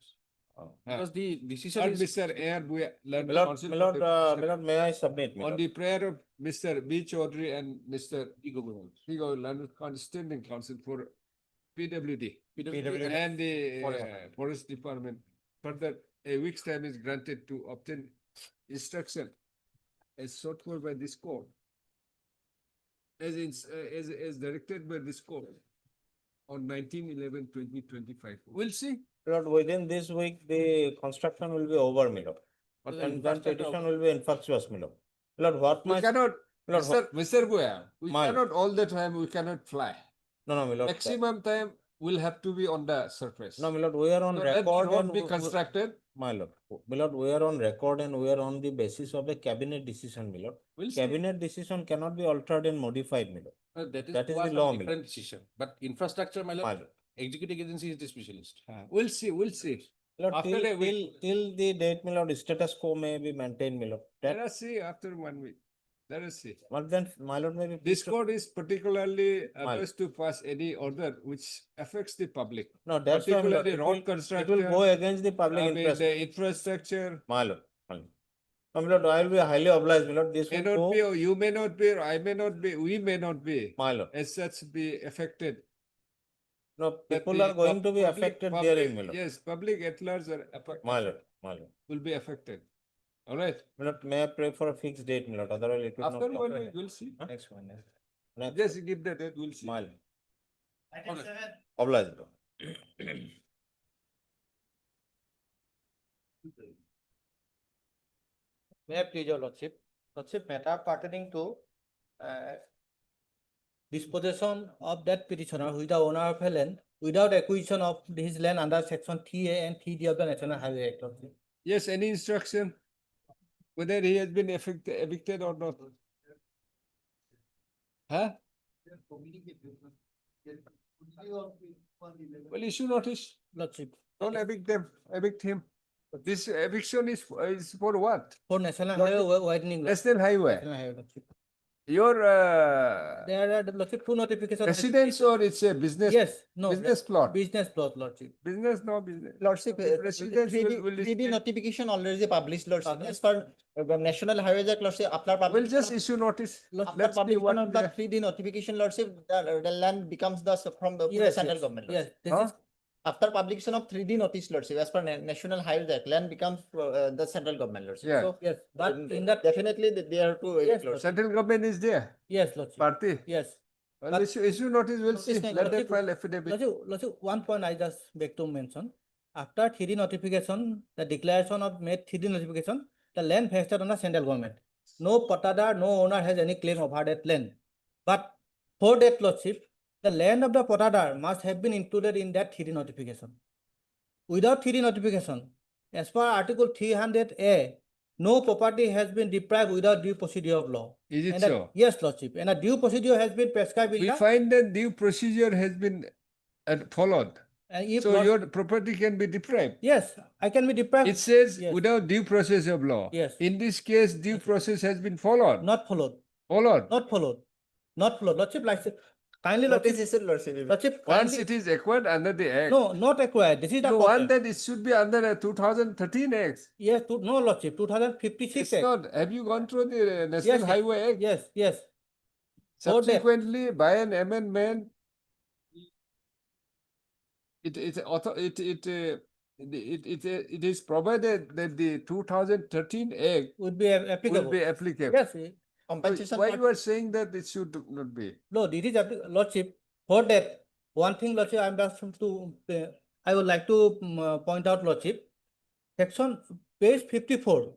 Oh. Because the decision And is. Mr. Air, we learned. My lord, counsel my for lord, the my petitioner lord, may I submit, my on lord? the prayer of Mr. B. Chaudhary and Mr. Ego government. Higo, learned standing counsel for PWD. PWD. And the Forest. Forest Department. Further, a week's time is granted to obtain instruction as sought for by this court. As directed by this court on 19/11/2025. We'll see. Lord, within this week, the construction will be over, my lord. But the And then infrastructure- petition will be infructuous, my lord. Lord, what We my, cannot, Lord, Mr. Goya, we My- cannot all the time, we cannot fly. no, no, my lord. Maximum time will have to be on the surface. No, my lord, we are on So that record road and be constructed. my lord, my lord, we are on record and we are on the basis of a cabinet decision, my lord. We'll see. Cabinet decision cannot be altered and modified, my lord. That That is was the a law, my different decision, but infrastructure, my My lord, lord. executive agency is the specialist. We'll see, we'll see. Lord, After till, a week. till the date, my lord, status quo may be maintained, my lord. Let That, us see after 1 week. Let us see. but then, my lord, maybe. This court is particularly My- averse to pass any order which affects the public. No, that's why, my lord, Particularly it road will, it construction. will go against the public I mean, interest. the infrastructure My lord, my lord. No, my lord, I will be highly obliged, my lord, this may will not go, be, or you may not be, or I may not be, we may not be, my lord. as such be affected. No, But people the are going to be public- affected public- therein, my lord. Yes, public at large are My lord, my lord. will be affected. All right, My lord, may I pray for a fixed date, my lord, otherwise it will not. after come. 1 week, we'll see. Huh? Next one. Next, Just give the date, we'll see. my lord. Alright. Obliged, lord. May I please your lordship? Lordship, matter pertaining to dispossession of that petitioner who is the owner of a land without acquisition of his land under section 3A and 3D of the National Highway Act. Lordship. Yes, any instruction? Whether he has been evicted or not? Huh? Well, issue notice. Lordship, Don't evict them, evict him. This eviction is for what? for National Lordship, Highway widening. National Highway. National Highway, Lordship. Your There are, Lordship, two notifications. residence or it's a business? Yes, no. Business plot. Business plot, Lordship. Business, no business. Lordship, If residents will 3D stay- notification already published, Lordship. Okay. As per National Highways Act, Lordship, after We'll publication just of- issue notice. after Let's see publication what of the the- 3D notification, Lordship, the land becomes the from the Yes, central yes, government. yes, Lordship. this Huh? is, After publication of 3D notice, Lordship, as per National Highways Act, land becomes the central government, Lordship. Yeah. So yes, but in that, definitely they are to Yes, Lordship. Central government is there, yes, Lordship, party. yes. Well, But- issue notice, we'll Notice see. nahi, Let them Lordship, file affidavit. Lordship, one point I just beg to mention. After 3D notification, the declaration of made 3D notification, the land vested on the central government. No patadar, no owner has any claim over that land. But for that, Lordship, the land of the patadar must have been included in that 3D notification. Without 3D notification, as per Article 300A, no property has been deprived without due procedure of law. Is it And that- so? Yes, Lordship, and a due procedure has been prescribed in We the, find that due procedure has been followed. and if So Lord- your property can be deprived. Yes, I can be deprived. It says Yes. without due process of law. Yes. In this case, due process has been followed. Not followed, Followed. not followed, not followed. Lordship, like, kindly, Notice Lordship, issued, Lordship. Lordship, Once kindly, it is acquired under the act. no, not acquired. This is the You want problem. that it should be under a 2013 act. Yes, no, Lordship, 2056 It's Act. not. Have you gone through the National Yes, Highway Act? Yes, yes. For that- Subsequently, by an amendment, it is provided that the 2013 Act Would be will applicable. be applicable. Yes, So Compensation. why for- you are saying that it should not be? no, it is, Lordship, for that, one thing, Lordship, I'm just to, I would like to point out, Lordship, section, page 54,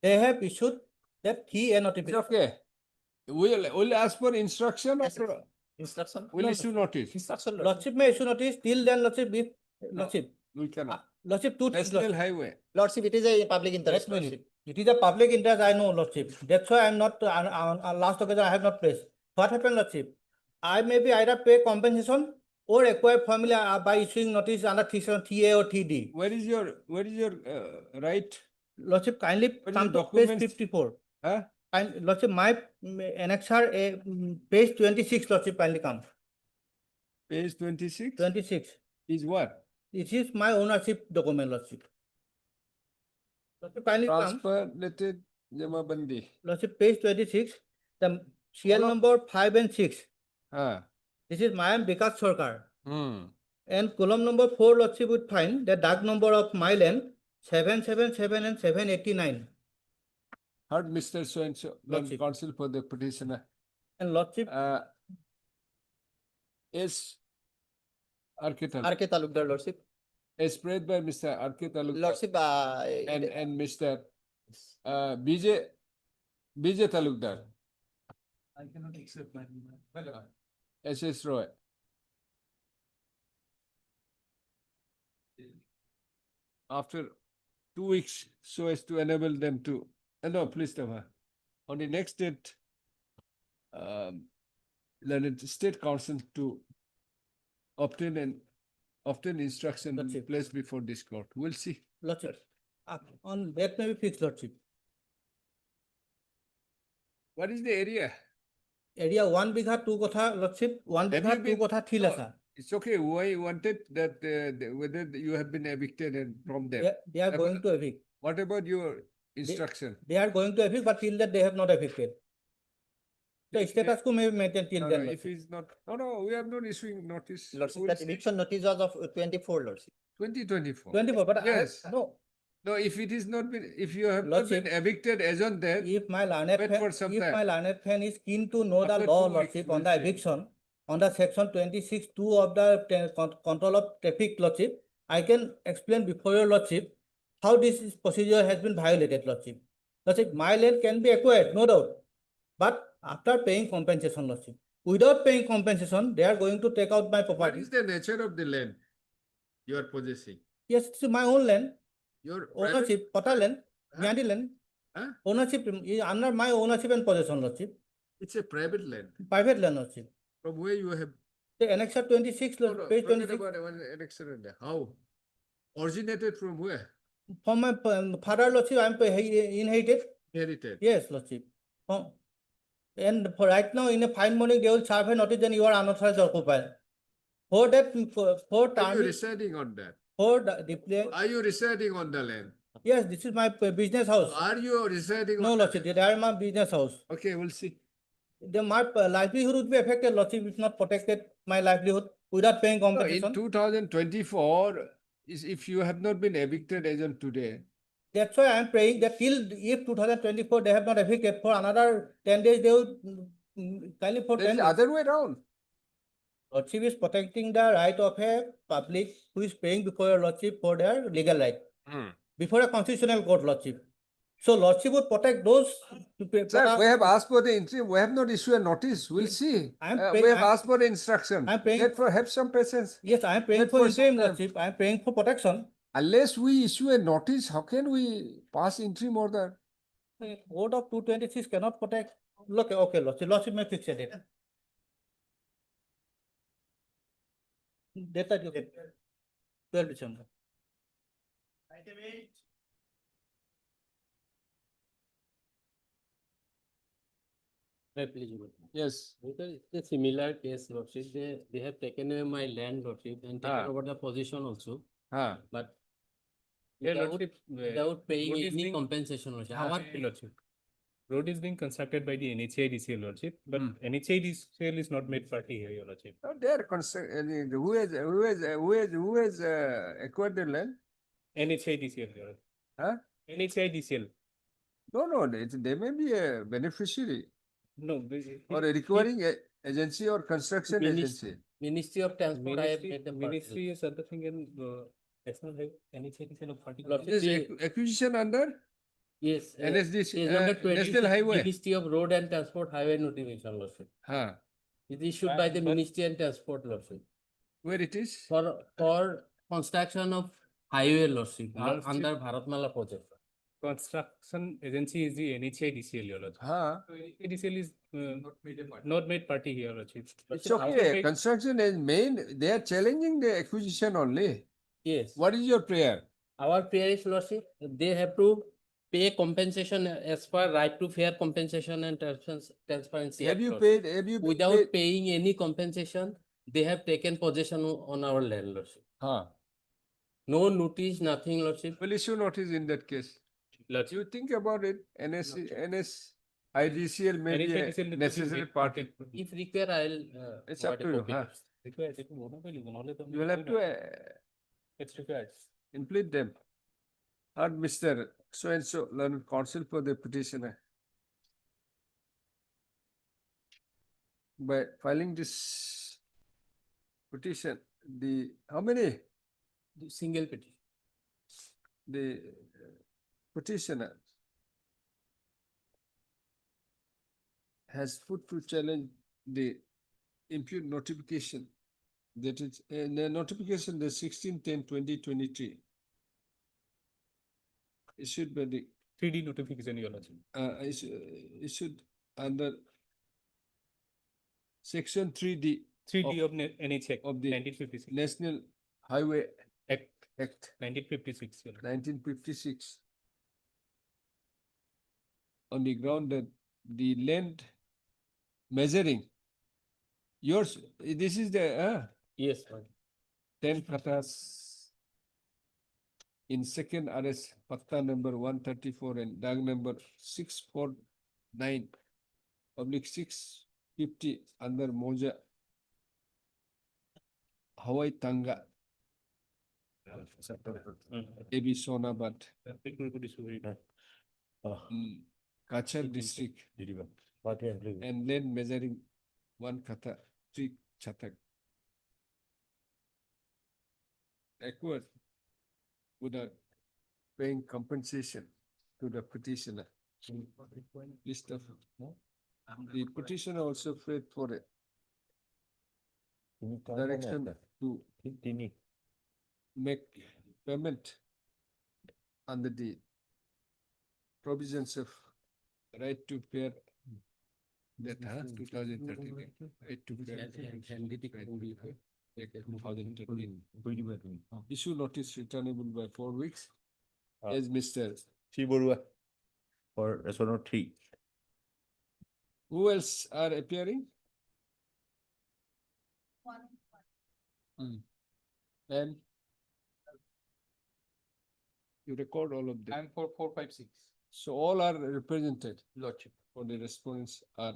they have issued that 3A It's notification. okay. We'll ask for instruction Yes, or Instruction. we'll No, issue notice. Instruction. Lordship. Lordship may issue notice, till then, Lordship, if, Lordship, We cannot. Lordship, two things, National Lordship. Highway. Lordship, it is a public interest. Wait a minute. Lordship. It is a public interest, I know, Lordship. That's why I'm not, last occasion I have not placed. What happened, Lordship? I may be either pay compensation or acquire formula by issuing notice under section 3A or 3D. Where is your right? Lordship, kindly What is come the to page documents? 54. Huh? And Lordship, my annexure, page 26, Lordship, kindly come. Page 26 26. is what? This is my ownership document, Lordship. Lordship, kindly come. Transfer lettered Jamabandi. Lordship, page 26, the CL Hold on. number 5 and 6. Ah, This is Mayam Vikas Sarkar. And column number 4, Lordship would find the dark number of my land 777 and 789. Heard Mr. So and so, land Lordship. counsel for the petitioner. And Lordship, Is R.K. R.K. Talukdar, Lordship. As spread by Mr. R.K. Talukdar Lordship, and Mr. B.J. Talukdar. I cannot accept my. S.S. Roy. After 2 weeks, so as to enable them to, no, please, Tama. On the next date, learned state council to obtain instruction That's it. placed before this court. We'll see. Lordship, on that may be fixed, Lordship. What is the area? Area 1 bigha 2 kotha, Lordship, 1 Have bigha you 2 been- kotha 3 No, lasa. It's okay. Why wanted that, whether you have been evicted and from them? They are going to evict. What about your instruction? They are going to evict, but till that they have not evicted. The status quo may be maintained till No, then. no, if Lordship. he's not, no, we are not issuing notice. Lordship, We'll that see. eviction notice was of 24, Lordship. 2024. 24, but Yes. no, No, if it is not been, if you have not Lordship, been evicted as on that, if my learned Wait friend, for some if time. my learned friend is keen to know the After law, 2 weeks, Lordship, on we'll the see. eviction, on the section 26(2) of the control of traffic, Lordship, I can explain before your Lordship how this procedure has been violated, Lordship. Lordship, my land can be acquired, no doubt, but after paying compensation, Lordship. Without paying compensation, they are going to take out my what property. is the nature of the land you are possessing? Yes, it's my own land, Your private, ownership, Pata land, Huh? Myadi land, Huh? ownership is under my ownership and possession, Lordship, It's a private land. private land, Lordship. From where you have, The annexure 26, no, no, page forget 26, about one annexure. How? Originated from where? from my father, Lordship, I am inherited. Inherited. Yes, Lordship. And for right now, in a fine morning, they will serve a notice and you are unauthorized occupier. For that, for Are you time, residing on that? for the, Are you residing on the land? yes, this is my business house. Are you residing No, on the Lordship, land? they are my business house. Okay, we'll see. My livelihood would be affected, Lordship, if not protected my livelihood without paying No, in compensation. 2024, is if you have not been evicted as on today, That's why I am praying that till if 2024 they have not evicted for another 10 days, they will kindly for there 10 is the days. other way around. Lordship is protecting the right of a public who is paying before your Lordship for their legal right, before a constitutional court, Lordship. So Lordship would protect those. Sir, we have asked for the interim, we have not issued a notice, we'll see. I am We praying- have asked for the instruction. I am praying- Therefore, have some patience. Yes, I am praying Wait for for some interim, time. Lordship. I am praying for protection. Unless we issue a notice, how can we pass interim order? Code of 226 cannot protect. Look, okay, Lordship may fix a date. Date that you get. 12 December. Yes. Because it's a similar case, Lordship, they have taken away my land, Lordship, and taken Ah. over the position also, Ah. but Yeah, without, Lordship, without paying road is any being- compensation, Lordship. Our Our, Lordship. Road is being constructed by the NHADCL, Lordship, but Hmm. NHADCL is not made party here, Your Lordship. No, they are who has acquired the land? NHADCL, Your Lordship. Huh? NHADCL. No, they may be a beneficiary No. or a requiring agency or construction Minis- agency. Ministry of Transport, I have Ministry, made them party. Ministry is other thing in National Highway, NHADCL of party. Lordship, This they- acquisition under Yes. NSDC, is number 20, National Highway. Ministry of Road and Transport Highway Notification, Lordship. Huh. It is issued by the Ministry and Transport, Lordship, Where it is? for construction of highway, Lordship, Lordship. under Bharatmala project. Construction agency is the NHADCL, Your Lordship. Huh. So NHADCL is not made party here, Lordship. It's okay. Construction is main, they are challenging the acquisition only. Yes. What is your prayer? Our prayer is, Lordship, they have to pay compensation as per right to fair compensation and transparency. Have Act, you Lordship. paid, have you Without paid? paying any compensation, they have taken possession on our land, Lordship. Huh. No notice, nothing, Lordship. Will issue notice in that case. You think about it, NSIDCL may be a NHADCL necessary party. If required, I'll. It's up provide a to you, copy, huh? Lordship. You will have to implement them. Or Mr. So-and-so learned counsel for the petitioner. By filing this petition, how many? The single petition. The petitioner has put to challenge the impute notification, that is, the notification, the 16/10/2023 issued by the 3D notification, Your Lordship. issued under section 3D 3D of NHAC of the 1956 National Highway Act Act 1956. Your Lordship. 1956 on the ground that the land measuring yours, this is the Yes, Lord. 10 katas in second RS Patta number 134 and DAG number 649/650 under Moja Hawaii Tanga AB Sonabad Kachar district and land measuring 1 kata 3 chatak. Acquired without paying compensation to the petitioner. List of the petitioner also paid for it. Direction to make payment under the provisions of right to fair that 2013 right to fair 2013 issue notice returnable by 4 weeks as Mr. For respondent 3. Who else are appearing? And you record all of them. I'm for 456. So all are represented, Lordship. or the respondents are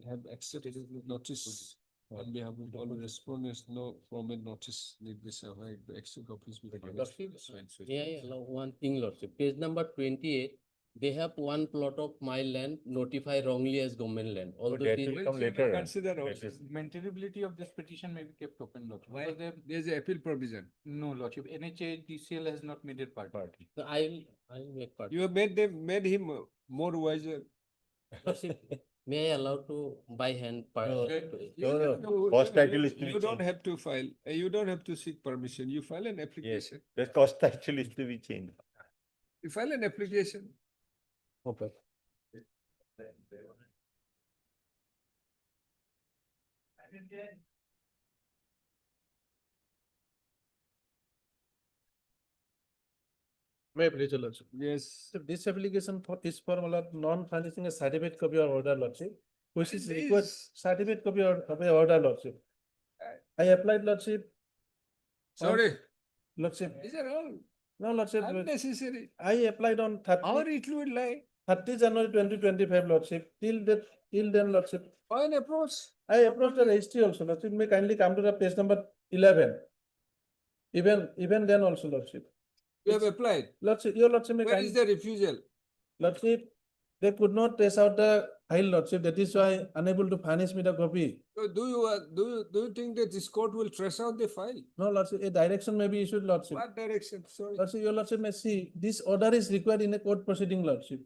have accepted notice on behalf of all the respondents, no formal notice need be survived, the extra copies be Lordship. One thing, Lordship. Page number 28, they have one plot of my land notified wrongly as government land. Although that it will is- come later. Consider also. Maintainability of this petition may be kept open, Lordship. Why? Because they have- There's a appeal provision. No, Lordship, NHA DCL has not made it part. Party. So I'll make part. You have made him more wiser. Lordship, may I allow to by hand part? Cost title is to be You don't changed. have to file, you don't have to seek permission, you file an Yes, application. the cost title is to be changed. You file an application. Okay. May I please, Your Lordship? Yes. So this application is for non-furnishing a certificate copy or order, Lordship, which is required certificate copy or order, Lordship. I applied, Lordship. Sorry, Lordship, these are all no, Lordship, unnecessary. I applied on How it will lie? 30 January 2025, Lordship. Till then, Lordship, Fine approach. I approached the registry also, Lordship. May kindly come to the page number 11. Even then also, Lordship. You have applied. Lordship, your Lordship, may Where kindly. is the refusal? Lordship, they could not trace out the file, Lordship. That is why unable to furnish me the copy. So do you think that this court will trace out the file? No, Lordship, a direction may be issued, Lordship. What direction? Sorry. Lordship, your Lordship may see, this order is required in a court proceeding, Lordship.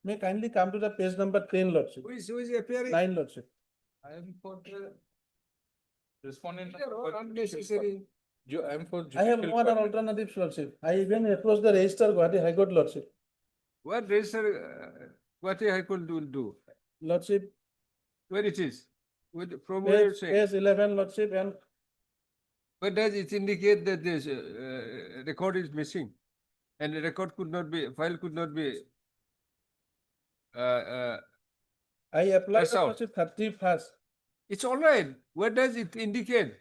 May kindly come to the page number 10, Lordship. Who is appearing? 9, Lordship. I am for the respondent. These are all unnecessary. I am for. I have no other alternatives, Lordship. I even approached the registrar, Guwahati High Court, Lordship. What register, Guwahati High Court will do? Lordship, Where it is? From where you say? page 11, Lordship, and But does it indicate that this record is missing? And the record could not be, file could not be I applied, Press out. Lordship, 31st. it's all right. What does it indicate?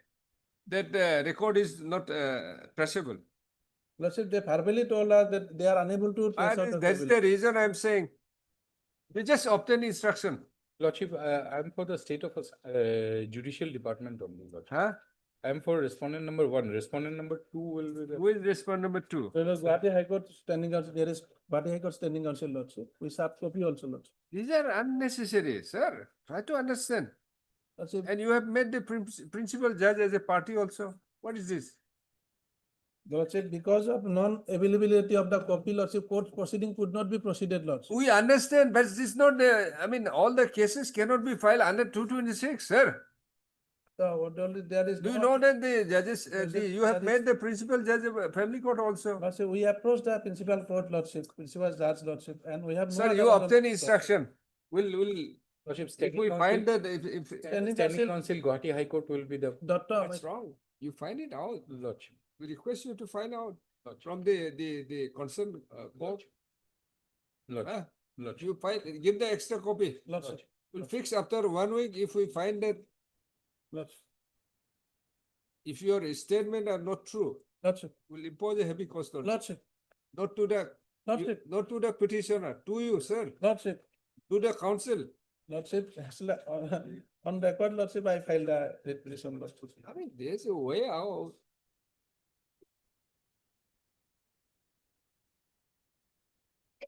That the record is not traceable. Lordship, they verbally told us that they are unable to trace out the That's copy. the reason I'm saying. You just obtain instruction. Lordship, I'm for the state of judicial department only, Lordship. Huh? I'm for respondent number 1. Respondent number 2 will be the. Who is respond number 2? There is Guwahati High Court standing counsel, there is Guwahati High Court standing counsel, Lordship. We sub copy also, Lordship. These are unnecessary, sir. Try to understand. Lordship, And you have made the principal judge as a party also. What is this? Lordship, because of non-availability of the copy, Lordship, court proceeding could not be proceeded, Lordship. We understand, but this is not, I mean, all the cases cannot be filed under 226, sir. So what only there is. Do you no- know that the judges, Lordship, you have that is- made the principal judge of family court also? Lordship, we approached the principal court, Lordship, principal judge, Lordship, and we have. no Sir, other you option, obtain Lordship. instruction. We'll, Lordship, if standing we find counsel, that, if, Standing standing counsel, counsel Guwahati High Court will be the. Doctor, that's wrong, you find it out. Lordship. We request you to find out from the concerned court. Lordship. Huh? Lordship. You find, give the extra copy. Lordship, We'll fix after 1 week if we find that Lordship, if your statement are not true, Lordship, we'll impose a heavy cost on Lordship, not to the Lordship, not to the petitioner, to you, sir, Lordship, to the council. Lordship, on record, Lordship, I filed a writ petition, Lordship. I mean, there's a way out.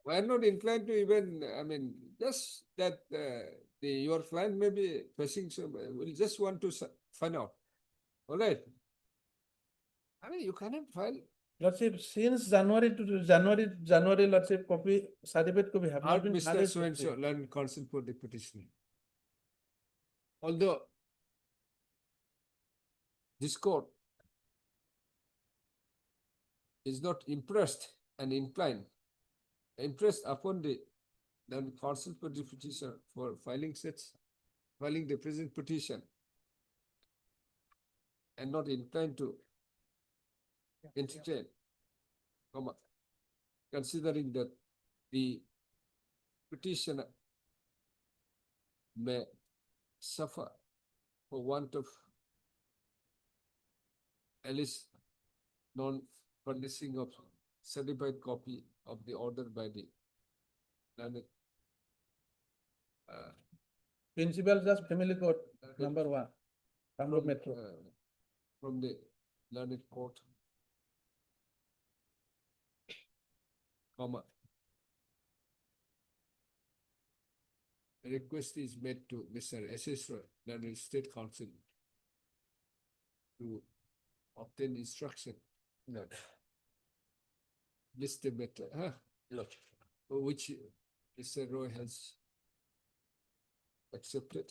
We're not inclined to even, I mean, just that your client may be facing some, we'll just want to find out. All right. I mean, you cannot file. Lordship, since January, Lordship, copy, certificate copy have not Art been. Mr. handed So and so, learned counsel for the petitioner. Although this court is not impressed and impressed upon the then counsel for the petitioner for filing the present petition and not inclined to entertain, considering that the petitioner may suffer for want of at least non-furnishing of certified copy of the order by the learned Principal Judge Family Court, number 1, Kamrup Metro. from the learned court, comma. A request is made to Mr. Assessor, Learned State Council to obtain instruction. List the matter, which Mr. Roy has accepted.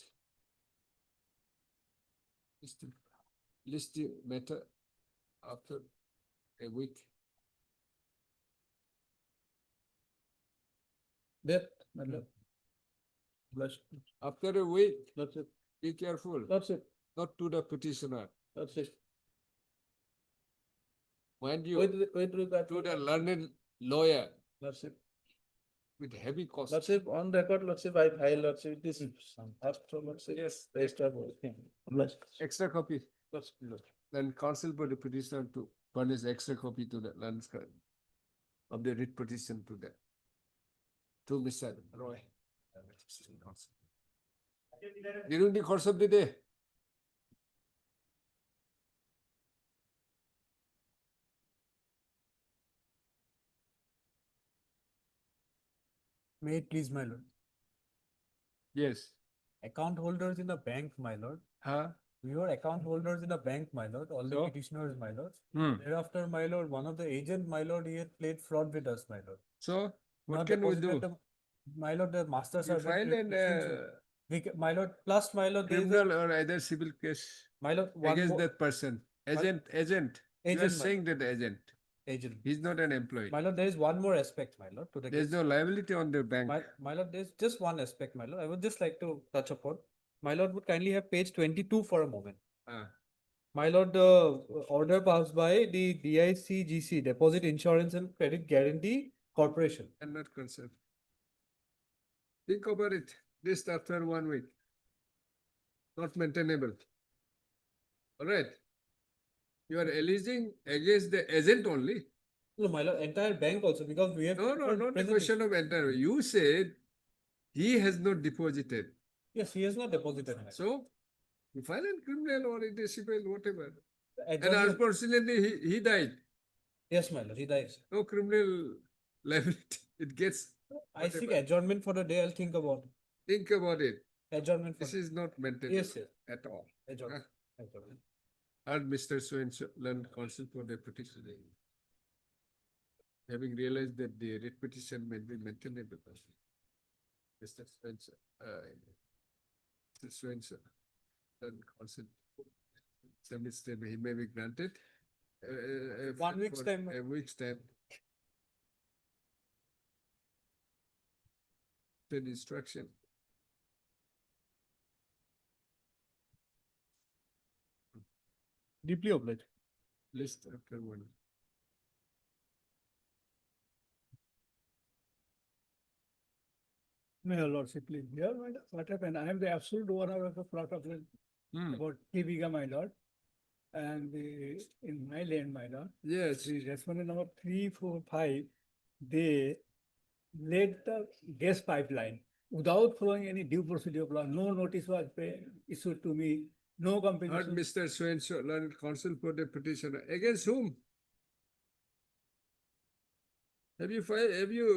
List the matter after a week. That, my lord. Lordship, After a week, Lordship, be careful, Lordship, not to the petitioner. Lordship. Mind you, Wait, regard to the learned lawyer Lordship. with heavy cost. Lordship, on record, Lordship, I file, Lordship, this is after, Lordship. Yes. Register of everything. Lordship. Extra copy. Lordship. Then counsel for the petitioner to furnish extra copy to the learned of the writ petition to Mr. Roy. During the course of the day. May it please, my lord. Yes. Account holders in the bank, my lord. Huh? We were account holders in the bank, my lord, all the So? petitioners, my lord. Hmm. Thereafter, my lord, one of the agent, my lord, he had played fraud with us, my lord. So what Not can we deposited do? My lord, the master You servant. file an My lord, plus my lord, there is a- criminal or either civil case my lord, one against more that person. Agent. You are Agent, my- saying that agent. agent. He's not an employee. My lord, there is one more aspect, my lord, to the There's case. no liability on the bank. My lord, there's just one aspect, my lord. I would just like to touch upon. My lord would kindly have page 22 for a moment. Ah. My lord, the order passed by the DICGC, Deposit Insurance and Credit Guarantee Corporation. I'm not concerned. Think about it. This after 1 week. Not maintainable. All right. You are alleging against the agent only. No, my lord, entire bank also, because we have. No, different not the present- question of entire. You said He has not deposited. Yes, he has not deposited. So, you file in criminal or in civil, whatever. And Adjournment- unfortunately, he died. Yes, my lord, he dies. No criminal liability. It gets. I seek whatever. adjournment for the day, I'll think about it. Think about it. Adjournment for. This is not maintained Yes, yes. at all. Adjournment. Adjournment. And Mr. So-and-so learned counsel for the petition. Having realized that the writ petition may be maintainable. Mr. So-and-so, Mr. So-and-so learned counsel. Submits that he may be granted. 1 week's for time. A week's time. Then instruction. Deeply obliged. List after one. May your lordship please hear what happened. I am the absolute owner of a plot of land, about 3 biga, my lord. And in my land, my lord, Yes. the respondent number 3, 4, 5, they laid the gas pipeline without following any due procedure of law. No notice was issued to me, no Heard compensation. Mr. So-and-so learned counsel for the petitioner. Against whom? Have you filed, have you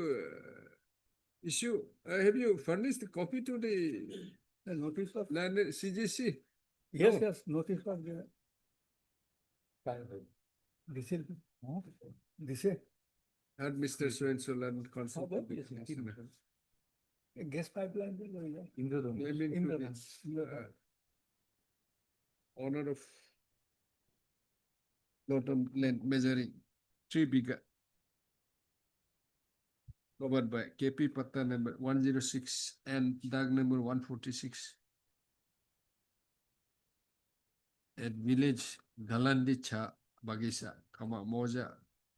have you furnished the copy to the The notice was, landed CGC? yes, No. yes, notice was given. This is, this is, Heard Mr. So-and-so learned counsel for the Yes, yes, petitioner. a gas pipeline. There was a- Naming to Indradhanush. the Indradhanush. owner of lot of land measuring 3 biga. Covered by KP Patta number 106 and DAG number 146. At village Galandi Cha Bagisa, Moja,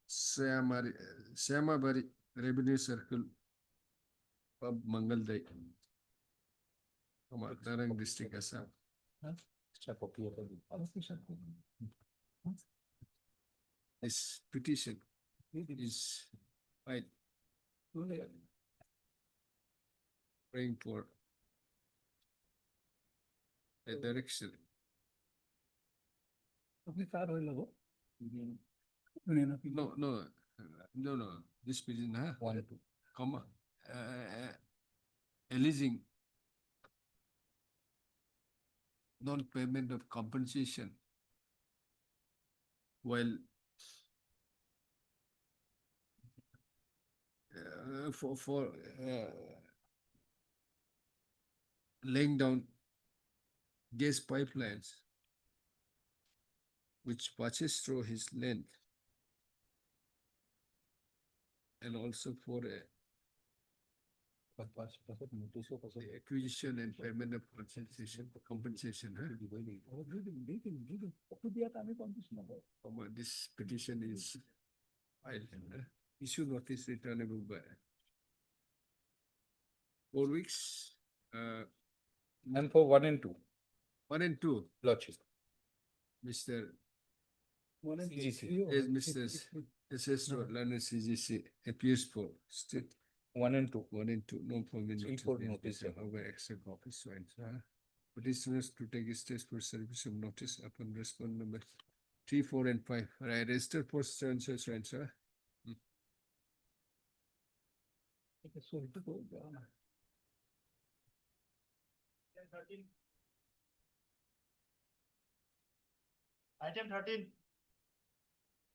Siamabari Revenue Circle, Pub Mangal Day. Darang District Assam. This petition is right. Praying for a direction. আপনি কার হইল গো? No, this petition, huh? 1, 2. Comma, alleging non-payment of compensation while for laying down gas pipelines which passes through his land, and also for the acquisition and payment of compensation. Huh? This petition is filed, issue notice returnable by 4 weeks. And for 1 and 2. 1 and 2, Lordship. Mr. CGC. As Mr. Assessor, Learner CGC appears for state 1 and 2. 1 and 2, no permit. 3, 4 notice. However, accept office so and so. Petitioners to take steps for service of notice upon respond number 3, 4 and 5. I register for so and so, so and so. Item 13.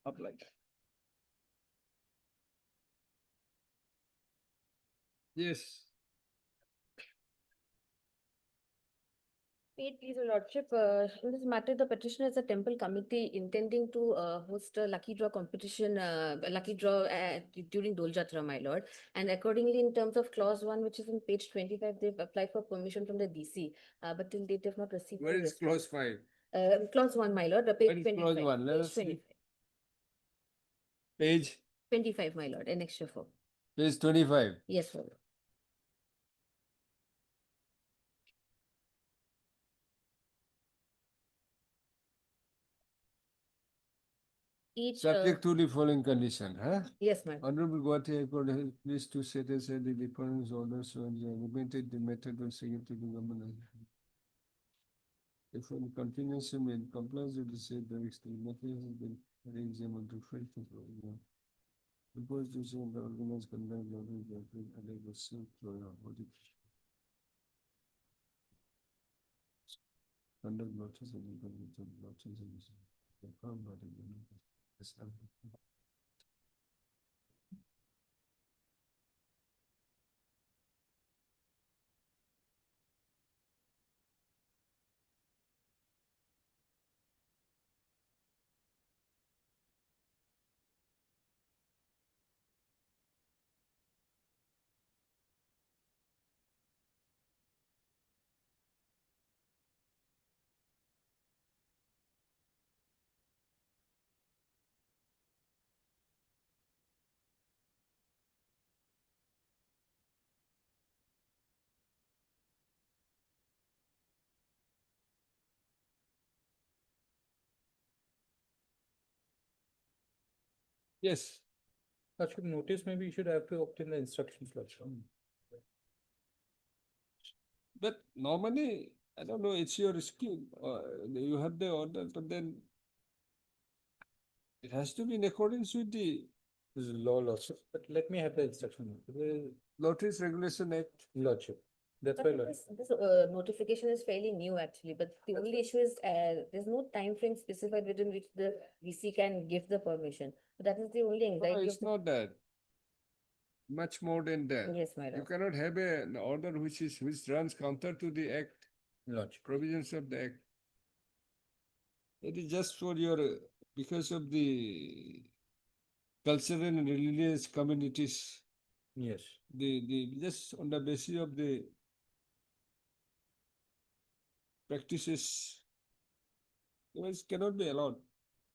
Applied. Yes. Wait, please, Your Lordship, in this matter, the petitioner is a temple committee intending to host a lucky draw competition, lucky draw during Dol Jatra, my lord. And accordingly, in terms of clause 1, which is on page 25, they've applied for permission from the DC, but till date they've not received. Where the is clause 5? Clause 1, my lord, page Where is 25. clause 1? Let Page us see. 25. Page, 25, my lord, and extra 4. page 25. Yes, my lord. each. Subject to the following condition, huh? Yes, my lord. Honorable Guwahati High Court has pleased to set aside the department's orders and limited the method of secretary to government. If one continuation in compliance with the said direction, nothing has been re-examined to fail to program. The post to say the organized conduct of the judgment and it was sent to your audit. Conduct notice and implemented notice and confirmed by the government. Yes. Lordship, notice maybe you should have to obtain the instructions, Lordship. But normally, I don't know, it's your skill, you have the order, but then it has to be in accordance with the This is law, Lordship, but let me have the instruction. Lotteries Regulation Act. Lordship, that's But why, Lordship. this notification is fairly new actually, but the only issue is there's no time frame specified within which the VC can give the permission. That is the only No, anxiety. it's not that. Much more than that. Yes, my You lord. cannot have an order which runs counter to the act, Lordship. provisions of the act. It is just for your, because of the cultural and religious communities, Yes. the just on the basis of the practices, it cannot be allowed.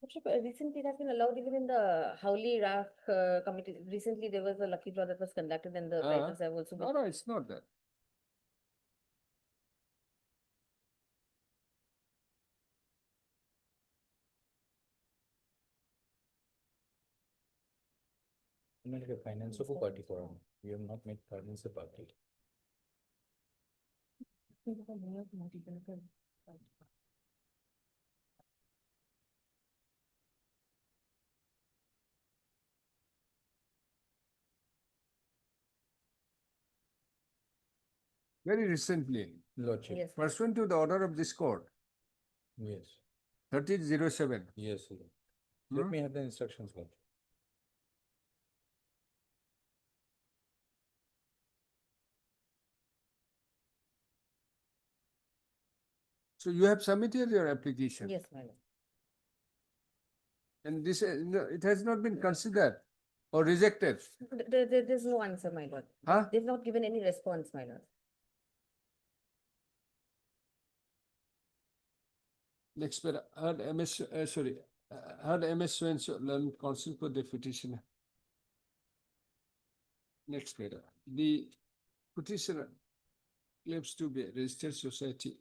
Lordship, recently it has been allowed even in the Howley RAF committee. Recently there was a lucky draw that was conducted and the writers have also been. No, it's not that. I'm like a finance of a party forum. We have not made finance a party. Very recently, Lordship. Yes. pursuant to the order of this court, Yes. 3007. Yes, Lord. Let Hmm? me have the instructions, Lordship. So you have submitted your application. Yes, my lord. And this, no, it has not been considered or rejected. There's no answer, my lord. Huh? They've not given any response, my lord. Next para, heard MS, sorry, heard MS so and so learned counsel for the petitioner. Next para, the petitioner claims to be a registered society.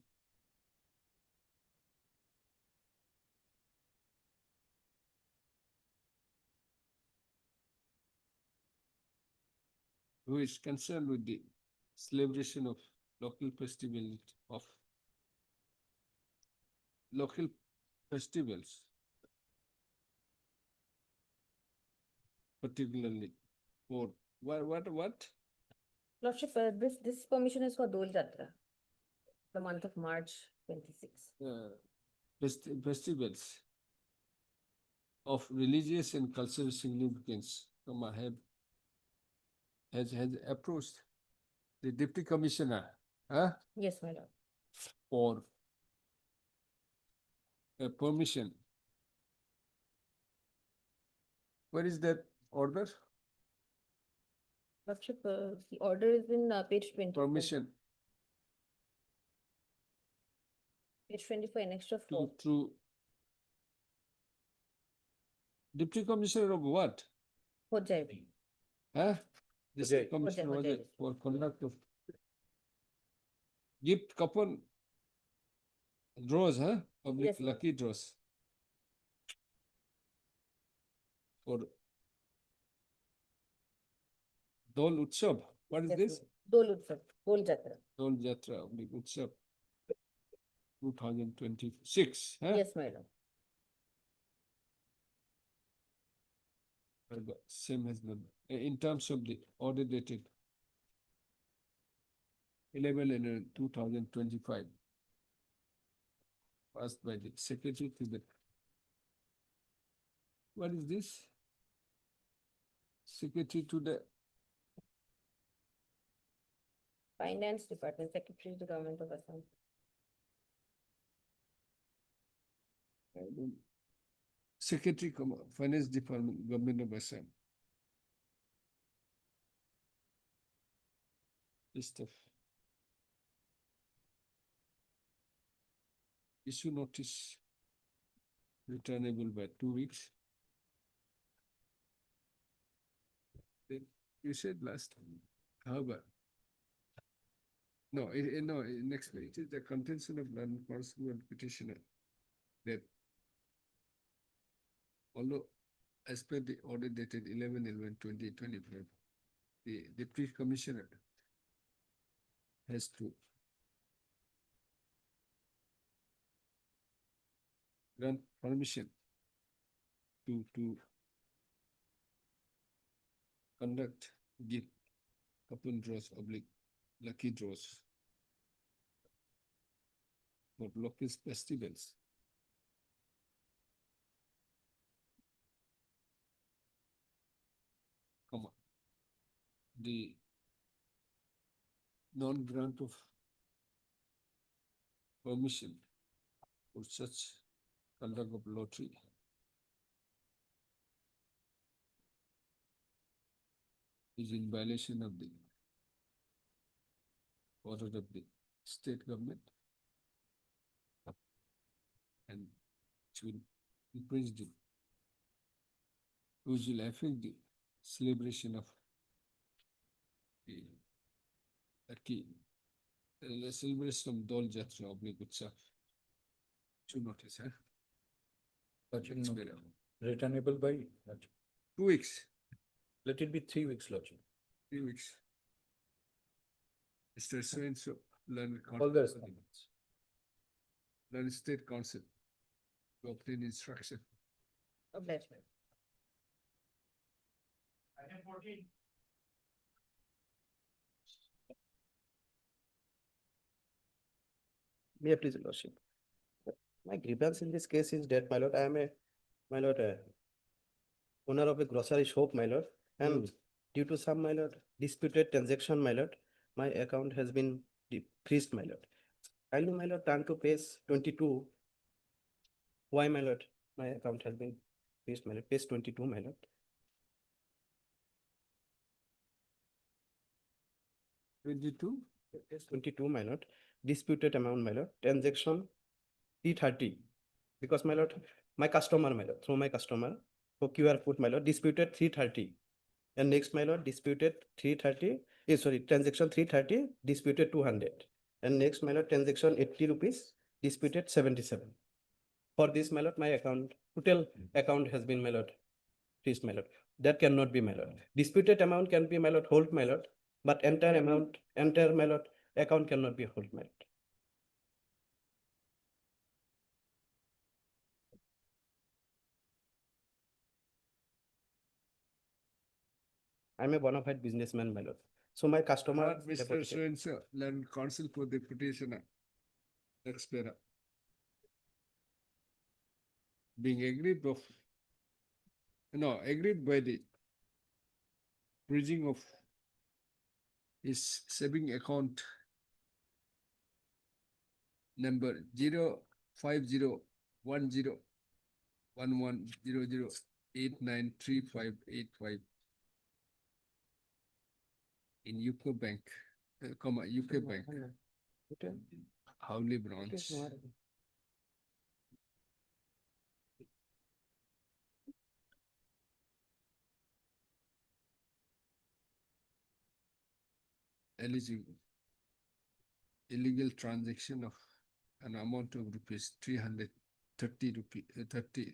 Who is concerned with the celebration of local festival of local festivals, particularly for what? Lordship, this permission is for Dol Jatra, the month of March 26. Festivals of religious and cultural significance, has approached the deputy commissioner, huh, Yes, my lord. for a permission. Where is that order? Lordship, the order is in page 20. Permission Page 25, an extra to four. deputy commissioner of what? Hojai. Huh? This Hojai. commissioner was Hojai. it for conduct of gift coupon draws, huh? Public Yes, ma'am. lucky draws. for Dol Utsav. What is Yes, this? Dol Utsav, Dol Jatra. Dol Jatra oblique Utsav 2026. Huh? Yes, my lord. Same as the, in terms of the order dated 11/11/2025, passed by the secretary to the, what is this? Secretary to the, Finance Department, Secretary to Government of Assam. I don't- Secretary, Finance Department, Government of Assam. List of issue notice returnable by 2 weeks. Then you said last time, however. No, no, next page is the contention of land parcel and petitioner that although as per the order dated 11/11/2025, the deputy commissioner has to grant permission to conduct, give open draws oblique lucky draws for local festivals. Comma. The non-grant of permission for such conduct of lottery is in violation of the order of the state government and it will infringe the, which will affect the celebration of the celebration of Dol Jatra oblique Utsav. To notice, huh? Lordship, It's no. better. Returnable by, Lordship. 2 weeks, Let it be 3 weeks, Lordship. 3 weeks. Mr. So-and-so, learn. All the respondents. Learn state council to obtain instruction. Obliged. May I please, your lordship? My grievance in this case is that, my lord, I am a, my lord, owner of a grocery shop, my lord, and due to some, my lord, disputed transaction, my lord, my account has been freezed, my lord. Kindly, my lord, turn to page 22. Why, my lord, my account has been freezed, my lord, page 22, my lord. 22? Page 22, my lord, disputed amount, my lord, transaction 330. Because, my lord, my customer, my lord, through my customer, for QR code, my lord, disputed 330. And next, my lord, disputed 330, sorry, transaction 330, disputed 200. And next, my lord, transaction 80 rupees, disputed 77. For this, my lord, my account, total account has been, my lord, freezed, my lord. That cannot be, my lord. Disputed amount can be, my lord, hold, my lord, but entire amount, entire, my lord, account cannot be hold, my lord. I'm a bona fide businessman, my lord. So my customer. Not Mr. So-and-so, learn counsel for the petitioner. Taxpayer. Being agreed of, no, agreed by the freezing of his saving account number 050101100893585 in UCO Bank, UK Bank, Howley branch. Eligible. Illegal transaction of an amount of rupees 330 30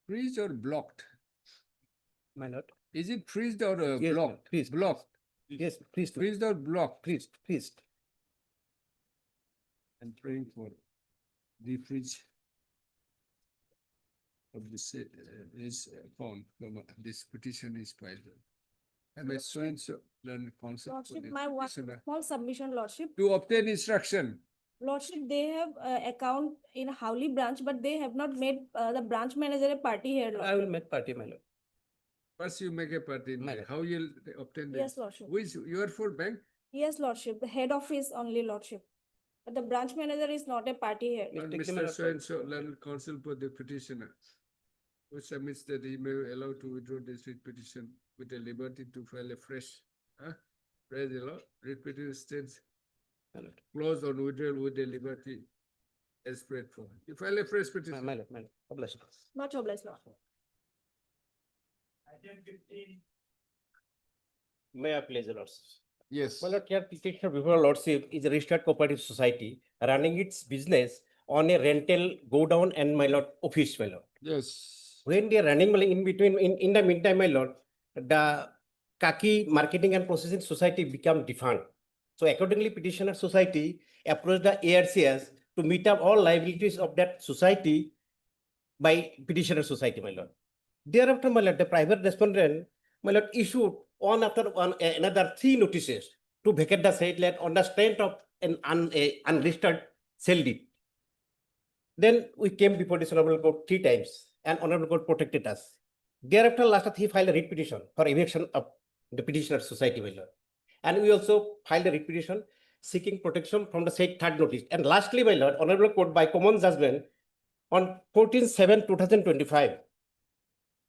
freezed or blocked? My lord. Is it freezed or Yes, blocked? freezed. Blocked. Yes, freezed. Freezed or blocked? Freezed. I'm praying for the freeze of this is found from this petition is filed. And I so and so learned concept. for Lordship, the my one petitioner small submission, Lordship. to obtain instruction. Lordship, they have account in Howley branch, but they have not made the branch manager a party here, I will Lordship. make party, my lord. First you make a party. My lord. How you'll obtain the Yes, Lordship. Which your full bank? Yes, Lordship, the head office only, Lordship. But the branch manager is not a party here. And Take them Mr. out. So and so learned counsel for the petitioner, who submits that he may be allowed to withdraw this writ petition with a liberty to file a fresh, praise the Lord, writ petition states My lord. clause on withdrawal with a liberty as spread for. You file a fresh petition. My lord, my lord. Obliged. Much obliged, Lord. May I please, Lord? Yes. My lord, here petitioner before lordship is a registered cooperative society running its business on a rental go down and my lord office, my lord. Yes. When they are running my lord, in between, in the meantime, my lord, the Kaki Marketing and Processing Society become defunct. So accordingly, petitioner society approached the ARCS to meet up all liabilities of that society by petitioner society, my lord. Thereafter, my lord, the private respondent, my lord, issued one after one another 3 notices to vacate the site land on the strength of an unregistered sale deed. Then we came before this honorable court 3 times, and honorable court protected us. Thereafter, last he filed a writ petition for eviction of the petitioner society, my lord. And we also filed a writ petition seeking protection from the said 3rd notice. And lastly, my lord, honorable court by common judgment on 14/7/2025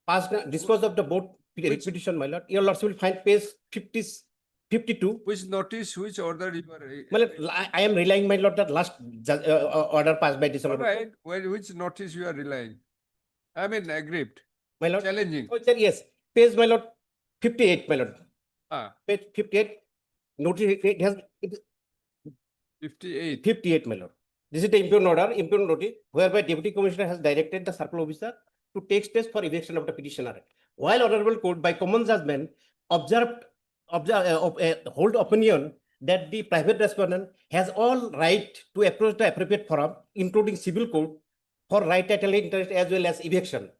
passed disposed of the both petition, my lord. Your lordship will find page 52. Which notice, which order you are? My lord, I am relying, my lord, that last order passed by this All honorable right, well, which notice you are relying? I mean, aggrieved, my lord. challenging. Oh, sir, yes, page, my lord, 58, my lord. Page 58, notice, it has, it is 58. 58, my lord. This is the impugn order, impugn notice, whereby deputy commissioner has directed the circle officer to take steps for eviction of the petitioner. While honorable court by common judgment hold opinion that the private respondent has all right to approach the appropriate forum, including civil court, for right title interest as well as eviction.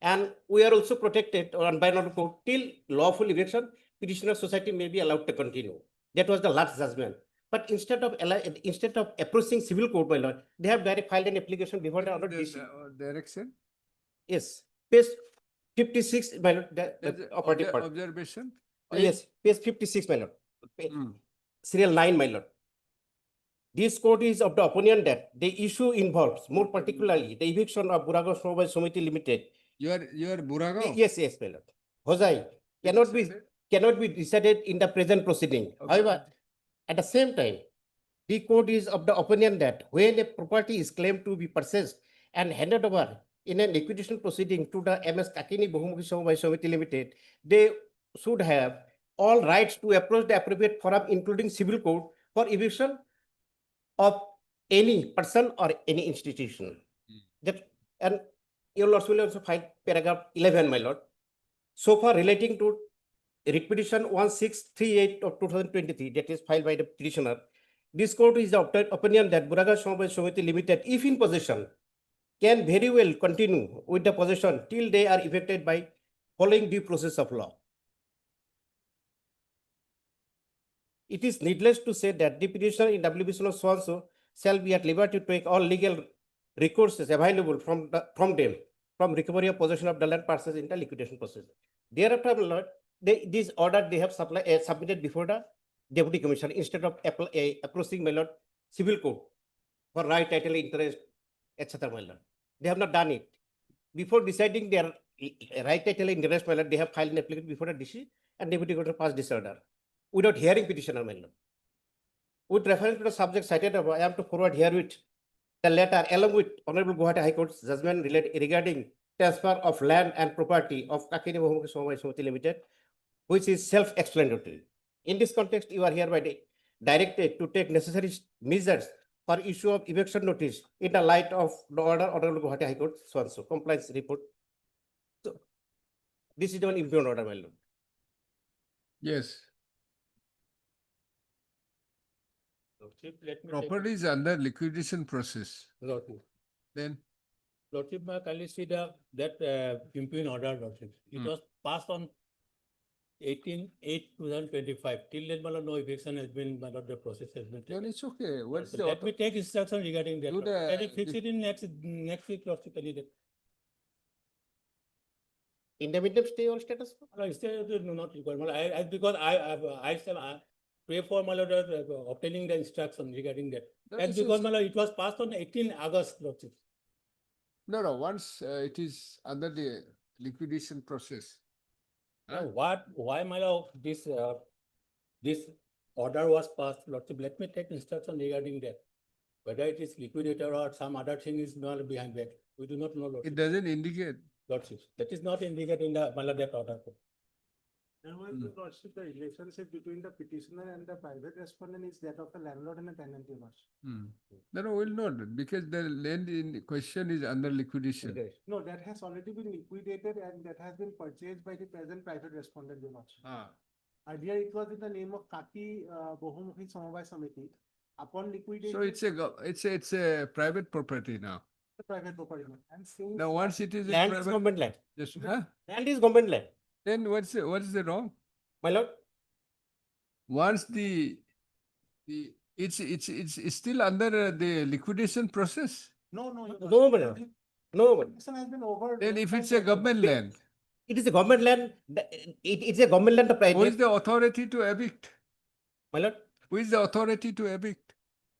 And we are also protected on by honorable court till lawful eviction, petitioner society may be allowed to continue. That was the last judgment. But instead of approaching civil court, my lord, they have direct filed an application before the order. Direction? Yes, page 56, my lord, the operative part. Observation? Yes, page 56, my lord. Serial 9, my lord. This court is of the opinion that the issue involves more particularly the eviction of Buragaon Samabay Samiti Limited. Your Buragaon? Yes, my lord. Hosai cannot be decided in the present proceeding. Okay. However, at the same time, the court is of the opinion that when a property is claimed to be purchased and handed over in an liquidation proceeding to the MS Kakini Bahumukhi Samabay Samiti Limited, they should have all rights to approach the appropriate forum, including civil court, for eviction of any person or any institution. That, and your lords will also find paragraph 11, my lord. So far relating to writ petition 1638 of 2023 that is filed by the petitioner, this court is of the opinion that Buragaon Samabay Samiti Limited, if in possession, can very well continue with the possession till they are effected by following due process of law. It is needless to say that the petitioner in WBC so-and-so shall be at liberty to take all legal recourses available from them from recovery of possession of the land parcels in the liquidation process. Thereafter, my lord, this order they have submitted before the deputy commissioner instead of approaching, my lord, civil court for right title interest, etc. my lord. They have not done it. Before deciding their right title interest, my lord, they have filed an application before the DC and deputy commissioner passed this order without hearing petitioner, my lord. With reference to the subject cited above, I am to forward herewith the letter along with Honorable Guwahati High Court's judgment regarding transfer of land and property of Kakini Bahumukhi Samabay Samiti Limited, which is self-explanatory. In this context, you are hereby directed to take necessary measures for issue of eviction notice in the light of the order Honorable Guwahati High Court so-and-so compliance report This is an impugned order, my lord. Yes, Lordship, let me take property is under liquidation process. Lordship. Then, Lordship, may I kindly see that impugned order, Lordship. It Hmm. was passed on 18/8/2025. Till then, my lord, no eviction has been, my lord, the process has been then taken. it's okay. What's So the let me take instruction regarding that. Do Lordship. the- Can you fix it in next week, Lordship, any day? Intermittent stay or status? No, stay, not required. My lord, because I pray for, my lord, obtaining the instruction regarding that. No, And it's because, just- my lord, it was passed on 18 August, Lordship. No, once it is under the liquidation process. Now, why, my lord, this order was passed, Lordship, let me take instruction regarding that. Whether it is liquidator or some other thing is not behind that, we do not know, It Lordship. doesn't indicate. Lordship, that is not indicated in the, my lord, that order. And when the lordship, the relationship between the petitioner and the private respondent is that of a landlord and a tenant, your lordship. No, will not, because the land in question is under liquidation. No, that has already been liquidated and that has been purchased by the present private respondent, your lordship. Earlier, it was in the name of Kaki Bahumukhi Samavai Samiti. Upon liquidation. So it's a private property now. The private property. And since. Now, once it is a Land is private, government land. just, huh? Land is government land. Then what's the wrong? My lord, Once it's still under the liquidation process. No, no. your no, my lordship, lord. No, my lord. Liquidation has been over. Then if it's a government land, It is a government land, it's a government land, the who is private, the authority to evict? my lord. Who is the authority to evict?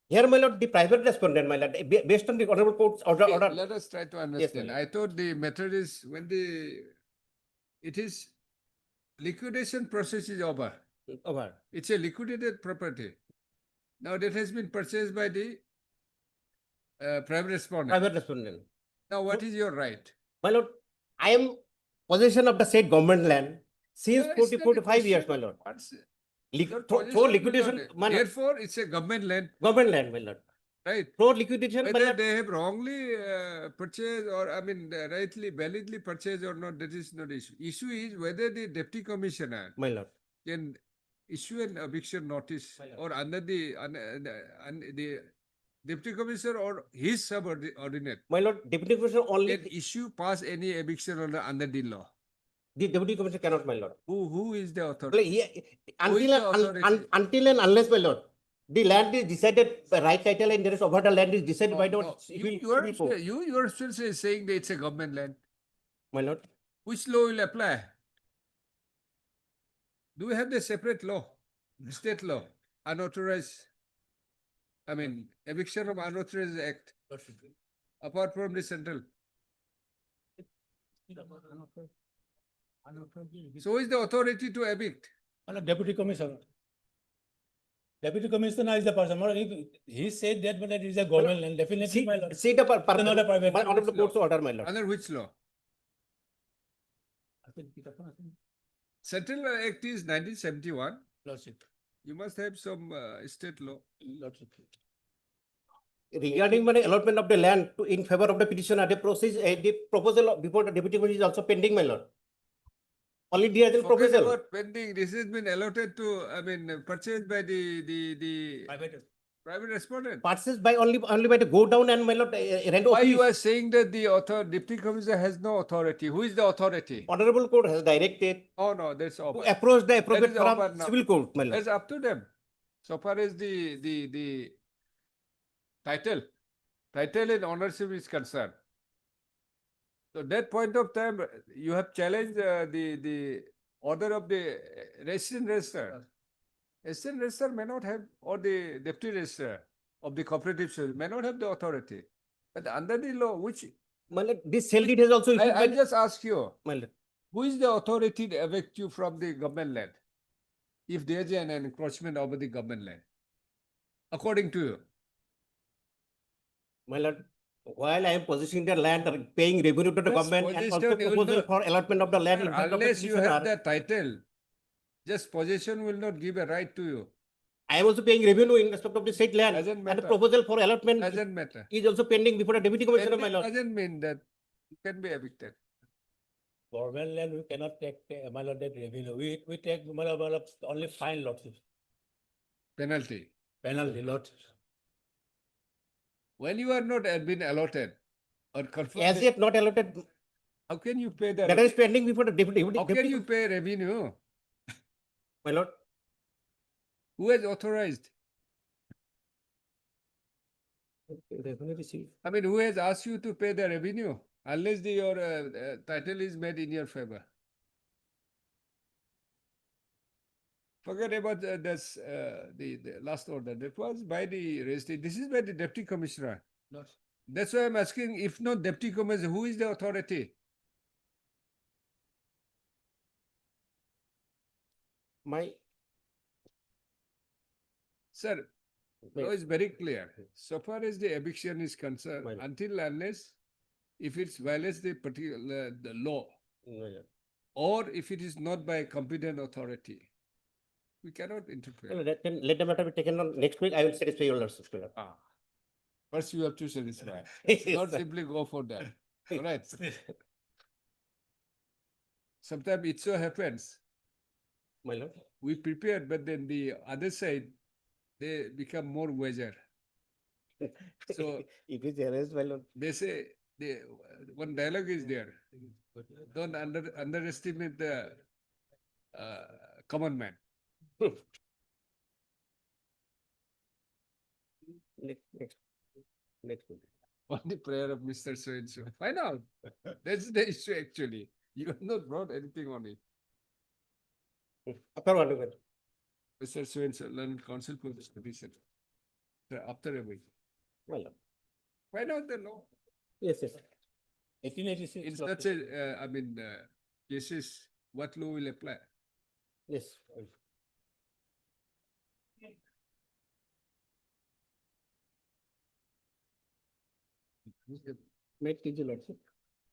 Here, my lord, the private respondent, my lord, based on the honorable court's order, Okay, let us try to understand. lord. I thought the matter is when it is liquidation process is over. Over. It's a liquidated property. Now that has been purchased by the private respondent. Private respondent. Now what is your right? My lord, I am possession of the said government land since No, it's 40, not a 45 years, my question. lord. What's- Through Possession will liquidation, not- my lord, Therefore, it's a government land, government land, my lord. right? Through liquidation, my Whether lord, they have wrongly purchased or, I mean, rightly, validly purchased or not, that is not issue. Issue is whether the deputy commissioner my lord. can issue an eviction notice or under the deputy commissioner or his subordinate My lord, deputy commissioner can only, issue, pass any eviction order under the law. the deputy commissioner cannot, my lord. Who is the Well, authority? Who is until, the authority? until and unless, my lord, the land is decided by right title and there is over the land is decided by the No, you yourself is saying that it's a government land. my lord. Which law will apply? Do we have the separate law, state law, unauthorized? I mean, eviction of unauthorized act, apart from the central. So who is the authority to evict? Deputy Commissioner. Deputy Commissioner is the person, my lord, if he said that, but it is a government land, definitely, my lord. See the Not a private. by honorable court's order, my lord. Under which law? Central Act is 1971. Lordship. You must have some state law. Lordship. Regarding my allotment of the land to in favor of the petitioner, the process, the proposal before the deputy commissioner is also pending, my lord. Only the other Forget proposal. about pending, this has been allotted to, I mean, purchased by the private respondent. Purchased by only by the go down and my lord, rent Why you office. are saying that the deputy commissioner has no authority? Who is the authority? Honorable court has directed Oh, no, that's to over. approach the That appropriate is over forum, now. civil court, my lord. That's up to them. So far as the title and ownership is concerned. So that point of time, you have challenged the order of the resident register. Resident register may not have, or the deputy register of the cooperative service may not have the authority. But under the law, which My lord, this cell deed has also issued I by, just ask you, my lord. who is the authority to evict you from the government land? If there is an encroachment over the government land, according to you. My lord, while I am possessing the land, or paying revenue to the Yes, government and also possession, you will proposal not- for allotment of the land. in Sir, front of the unless you have petitioner, the title, just possession will not give a right to you. I am also paying revenue in respect of the said land. Doesn't And the matter. proposal for allotment Doesn't matter. is also pending before the deputy commissioner, my Pending lord. doesn't mean that you can be evicted. government land, we cannot take, my lord, that revenue. We take, my lord, only fine lordship, Penalty. penalty lordship. When you are not been allotted or confirmed, As yet not allotted, how can you pay the? that is pending before the deputy. How can you pay revenue? My lord, Who has authorized? revenue received. I mean, who has asked you to pay the revenue unless your title is made in your favor? Forget about this, the last order. That was by the registry. This is by the deputy commissioner. That's why I'm asking, if not deputy commissioner, who is the authority? My, Sir, law is very clear. So far as the eviction is concerned, Right. until unless if it violates the particular the law, my lord. or if it is not by a competent authority, we cannot interfere. Well, let the matter be taken on next week. I will satisfy your lordship, my lord. First, you have to satisfy. Yes, Not sir. simply go for that. All right. Sometimes it so happens My lord. we prepared, but then the other side they become more wager. So If it's arranged, my lord. they say the one dialogue is there. Don't underestimate the common man. Next week. On the prayer of Mr. So and so. Find out. That's the issue actually. You have not brought anything on it. After one week. Mr. So and so, learned counsel for this petition. After a week. My lord. Find out the law. Yes, yes. 1886. In such a, cases, what law will apply? Yes. Made TG lordship.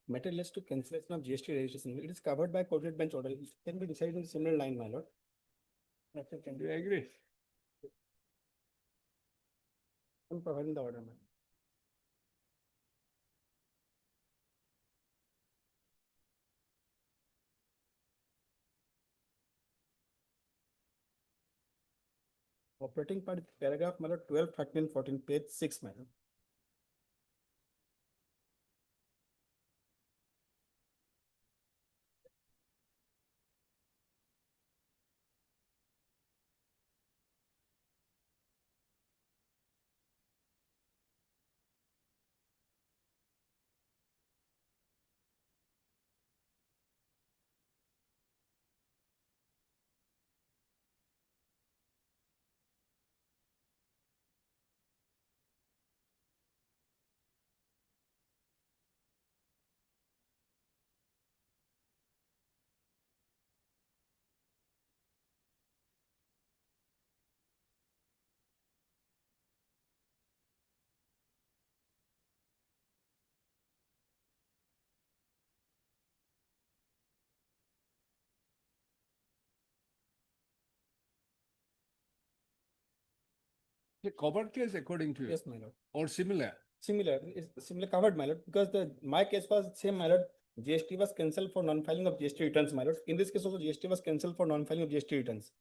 Matter relates to cancellation of GST registration. It is covered by courted bench order. It can be decided in similar line, my lord. Do you agree? I'm providing the order, man. Operating part, paragraph, my lord, 12, 13, 14, page 6, my lord. The covered case according to you? Yes, my lord. Or similar? Similar, it's similar covered, my lord, because my case was same, my lord. GST was cancelled for non-filing of GST returns, my lord. In this case also, GST was cancelled for non-filing of GST returns.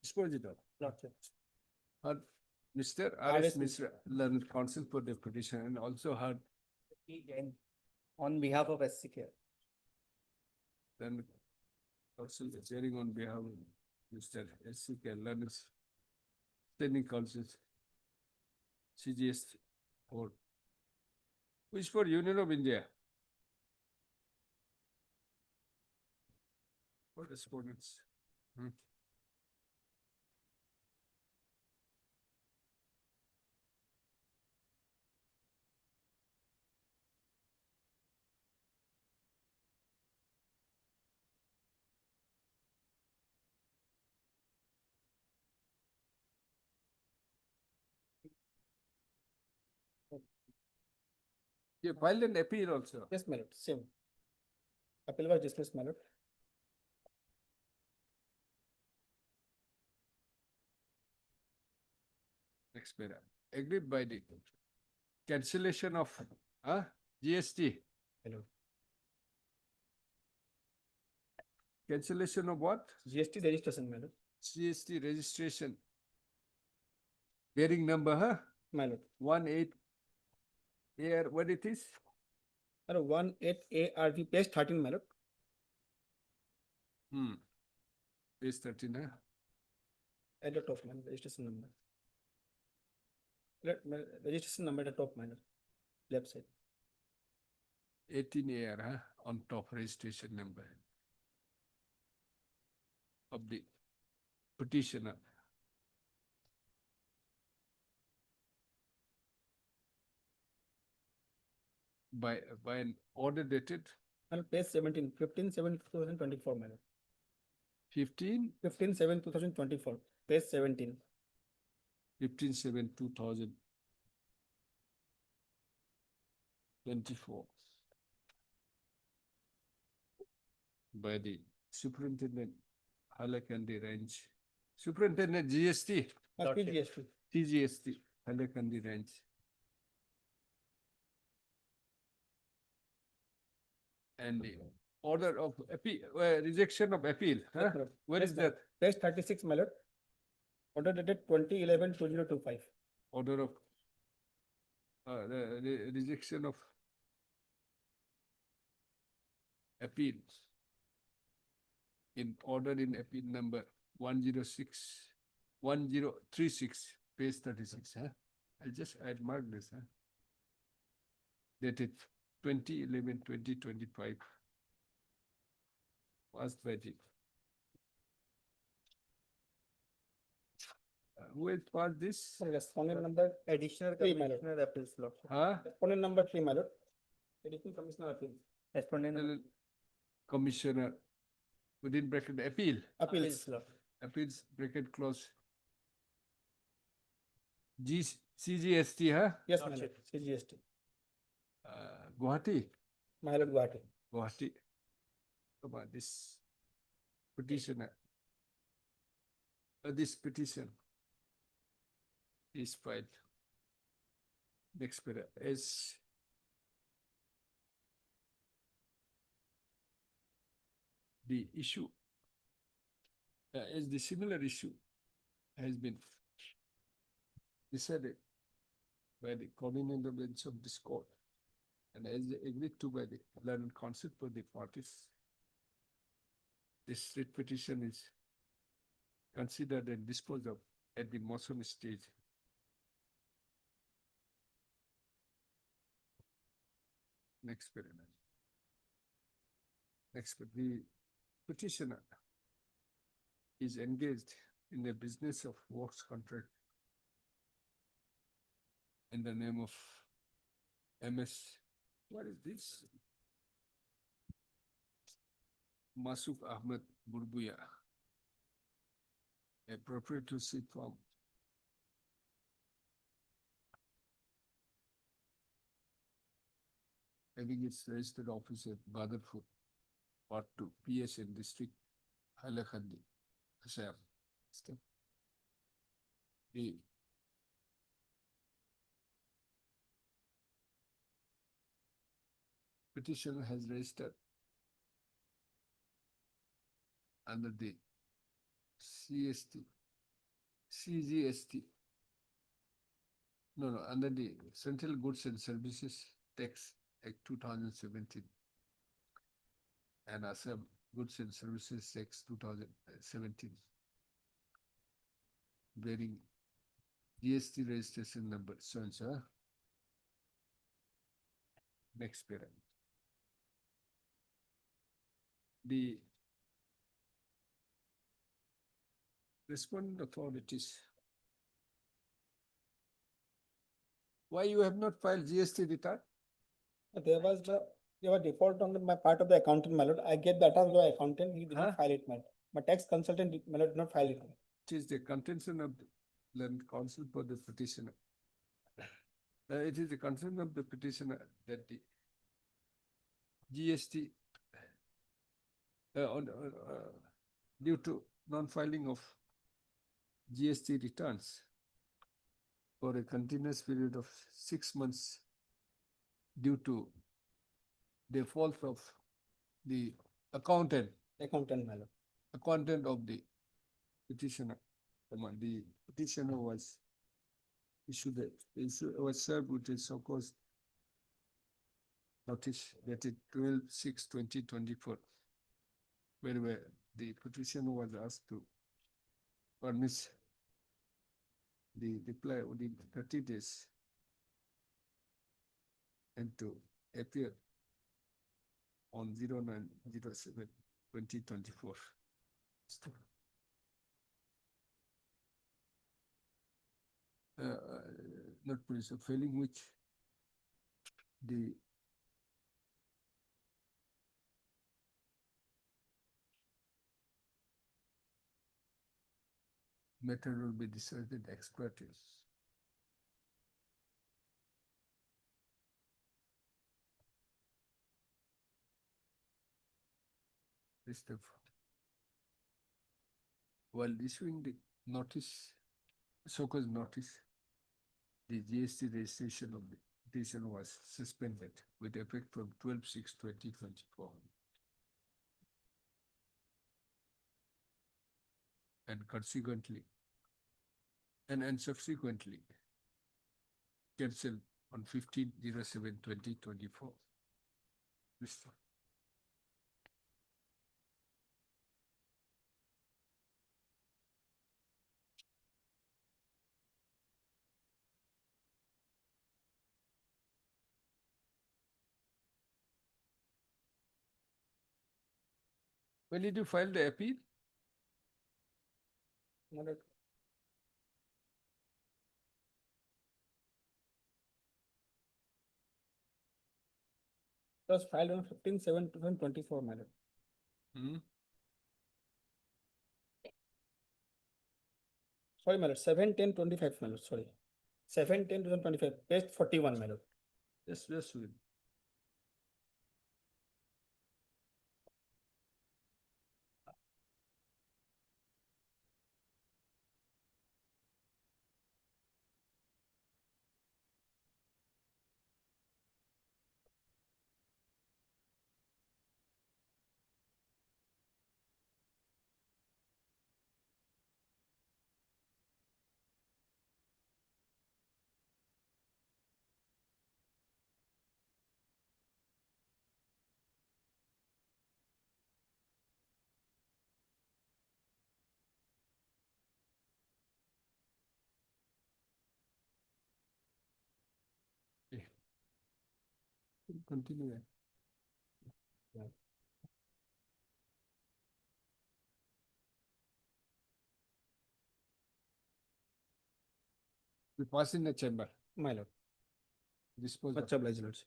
Dispositor. Not yet. Mr. R.S. R.S. Mishra, learned counsel for the petition and also heard On behalf of SCK. then counsel chairing on behalf of Mr. S.C.K. learned standing counsels CGS board. Which for Union of India? For respondents. You filed an appeal also. Yes, my lord, same. Appeal was dismissed, my lord. Next para. Agreed by the cancellation of GST. Hello. cancellation of what? GST registration, my lord. GST registration. Bearing number, huh? My lord. 18 AR, what it is? 18 ARV page 13, my lord. Page 13, huh? At the top, my lord, registration number. Registration number at the top, my lord. Left side. 18 AR, huh? On top registration number of the petitioner. By an order dated And page 17, 15/7/2024, my lord. 15, 15/7/2024, page 17. 15/7/2024 by the Superintendent Hailakandi Range, Superintendent GST, TGST. TGST, Hailakandi Range. And the order of rejection of appeal, huh? Where is that? Page 36, my lord. Order dated 2011/2025. Order of the rejection of appeal in order in appeal number 1036, page 36, huh? I'd mark this, huh? Dated 2011/2025. Passed by the who has passed this? Respondent number Additional 3, my lord. Commissioner appeals, Lord. Huh? Respondent number 3, my lord. Additional Commissioner appeals. Respondent number Commissioner within bracket appeal. Appeals. Lord. Appeals bracket close. CGST, huh? Yes, my lord. CGST. Guwahati. My lord, Guwahati. Guwahati. Come on, this petitioner. This petition is filed. Next para is the issue, as the similar issue has been decided by the coordinating bench of this court and as agreed to by the learned counsel for the parties, this writ petition is considered and disposed of at the motion stage. Next paragraph. Next, the petitioner is engaged in the business of works contract in the name of MS. What is this? Masuk Ahmed Burbuya, a proprietorship firm. Having its registered office at Badarpur, Part 2, PSN District, Hailakandi, Assam. The petitioner has registered under the CGST. No, under the Central Goods and Services Tax Act 2017 and Assam Goods and Services Tax 2017, bearing GST registration number so and so. Next paragraph. The respondent authorities. Why you have not filed GST return? There was default on my part of the accountant, my lord. I get that as the accountant, he did not file it, my lord. My tax consultant, my lord, did not file it. It is the contention of the learned counsel for the petitioner. It is the concern of the petitioner that the GST due to non-filing of GST returns for a continuous period of 6 months due to the fault of the accountant Accountant, my lord. The content of the petitioner. The petitioner was was served with a so-called notice dated 12/6/2024, where the petitioner was asked to furnish the reply within 30 days and to appear on 09/07/2024. Not police, failing which the matter will be decided ex parte. While issuing the notice, so-called notice, the GST registration of the petition was suspended with effect from 12/6/2024. And consequently, and subsequently cancelled on 15/07/2024. Mr. When did you file the appeal? It was filed on 15/7/2024, my lord. Hmm? Sorry, my lord, 7/10/25, my lord, sorry. 7/10/2025, page 41, my lord. Yes, wait. Okay. Continue. We pass in the chamber. My lord. Dispose Much of. obliged, lords.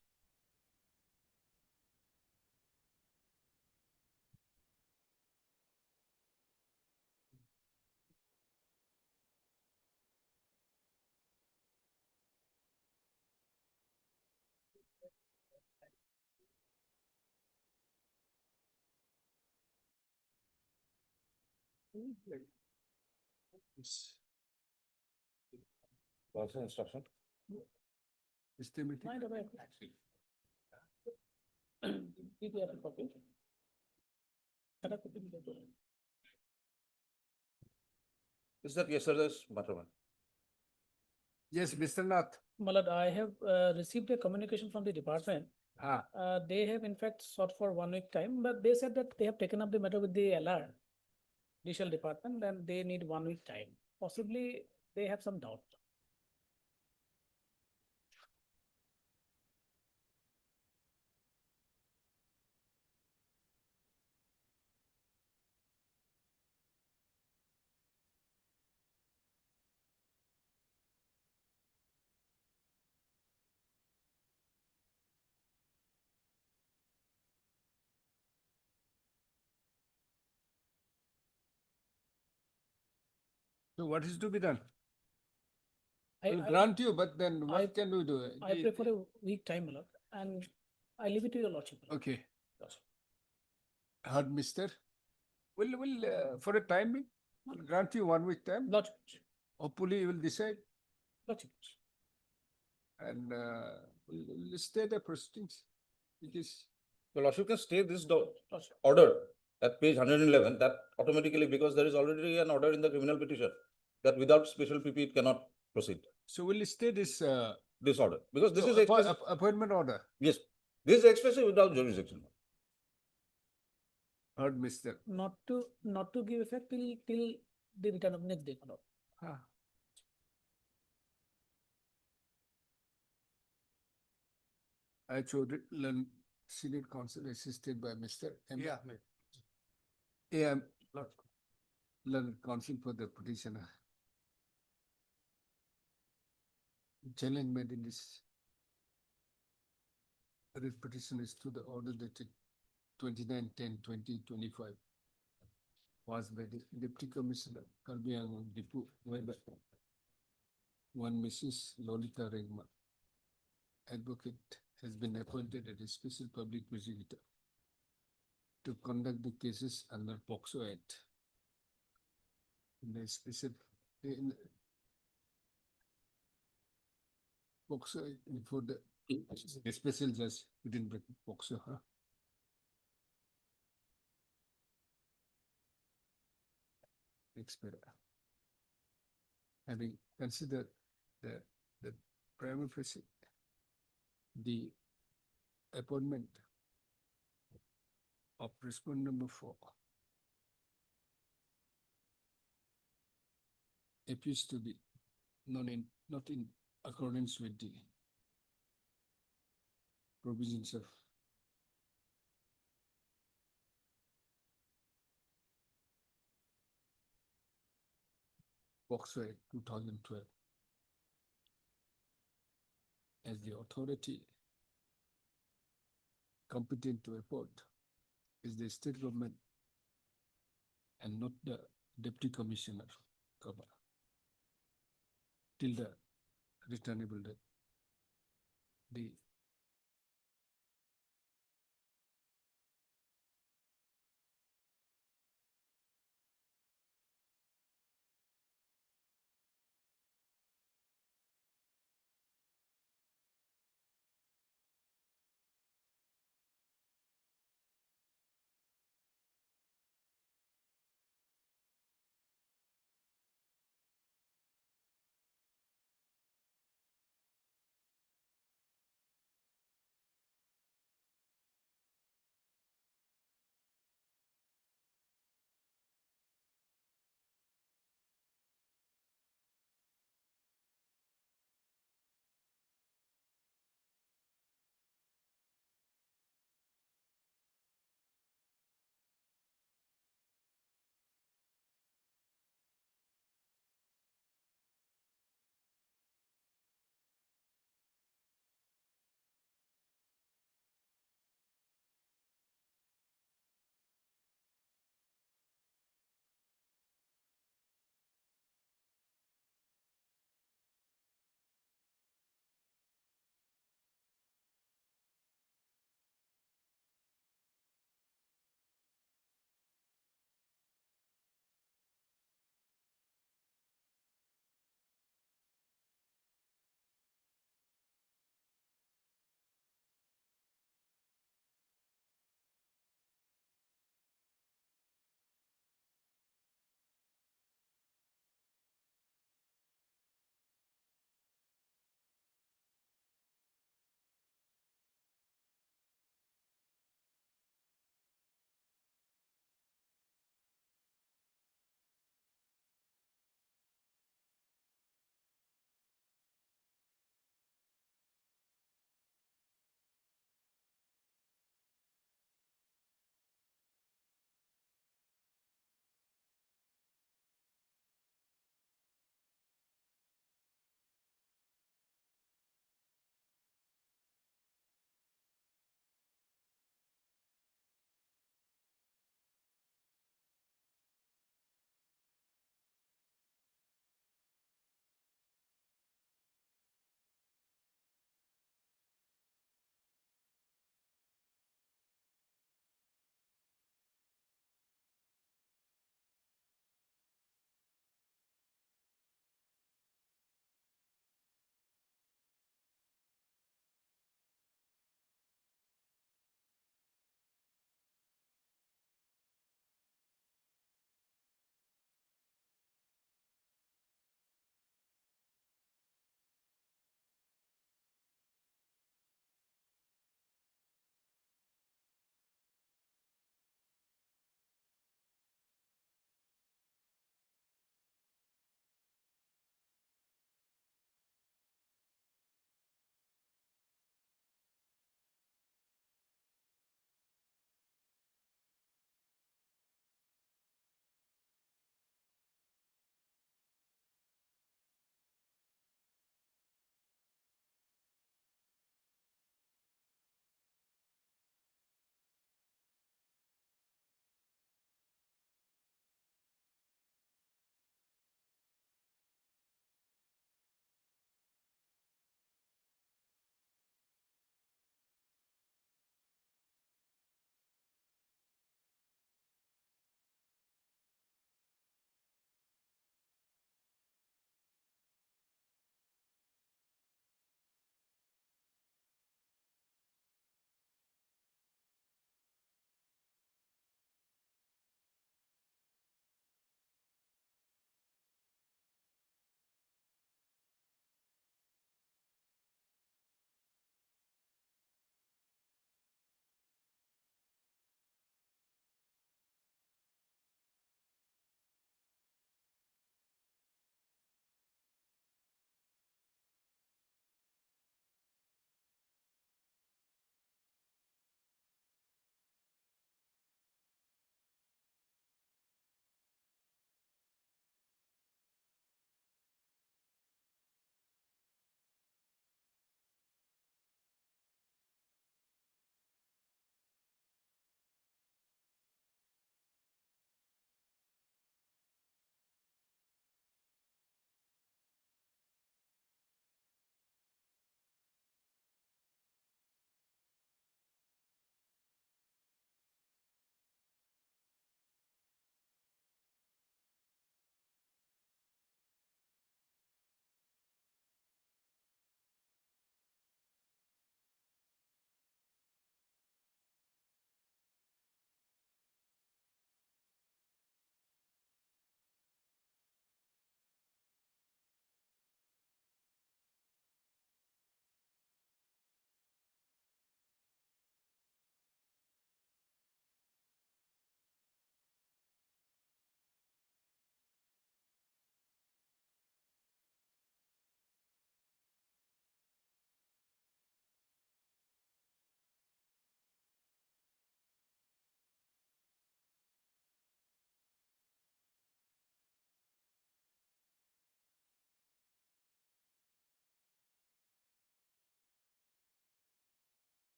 Also instruction. Estimated. Is that yesterday's matter, man? Yes, Mr. Nath. Malad, I have received a communication from the department. They have in fact sought for 1 week time, but they said that they have taken up the matter with the LR, judicial department, and they need 1 week time. Possibly they have some doubt. So what is to be done? I- We'll I- grant you, but then I- what can we do? I prefer a week time, Malad, and I leave it to your lordship. Malad. Okay. Yes. Heard, mister? Will for a time being, we'll grant you 1 week time. Lordship. Hopefully you will decide Lordship. and we'll stay the proceedings. It is. The lordship can stay this Lordship. order at page 111, that automatically, because there is already an order in the criminal petition, that without special PP it cannot proceed. So we'll stay this, This order, because this so is express, appointment order. yes, this is expressive without jurisdiction. Heard, Mr. Not to give effect till the return of next day. No. I showed learn senior counsel assisted by Mr. M. Yeah. AM learned counsel for the petitioner. Challenge made in this writ petition is to the order dated 29/10/2025 was by the Deputy Commissioner Karbiangon Dipu, whereby one Mrs. Lolita Regma, advocate, has been appointed as a special public prosecutor to conduct the cases under POXO Act. In the special POXO Act before the special judge within POXO, huh? Having considered the prima facie, the appointment of respondent number 4 appears to be not in accordance with the provisions of POXO Act 2012, as the authority competent to report is the state government and not the deputy commissioner till the returnable date. The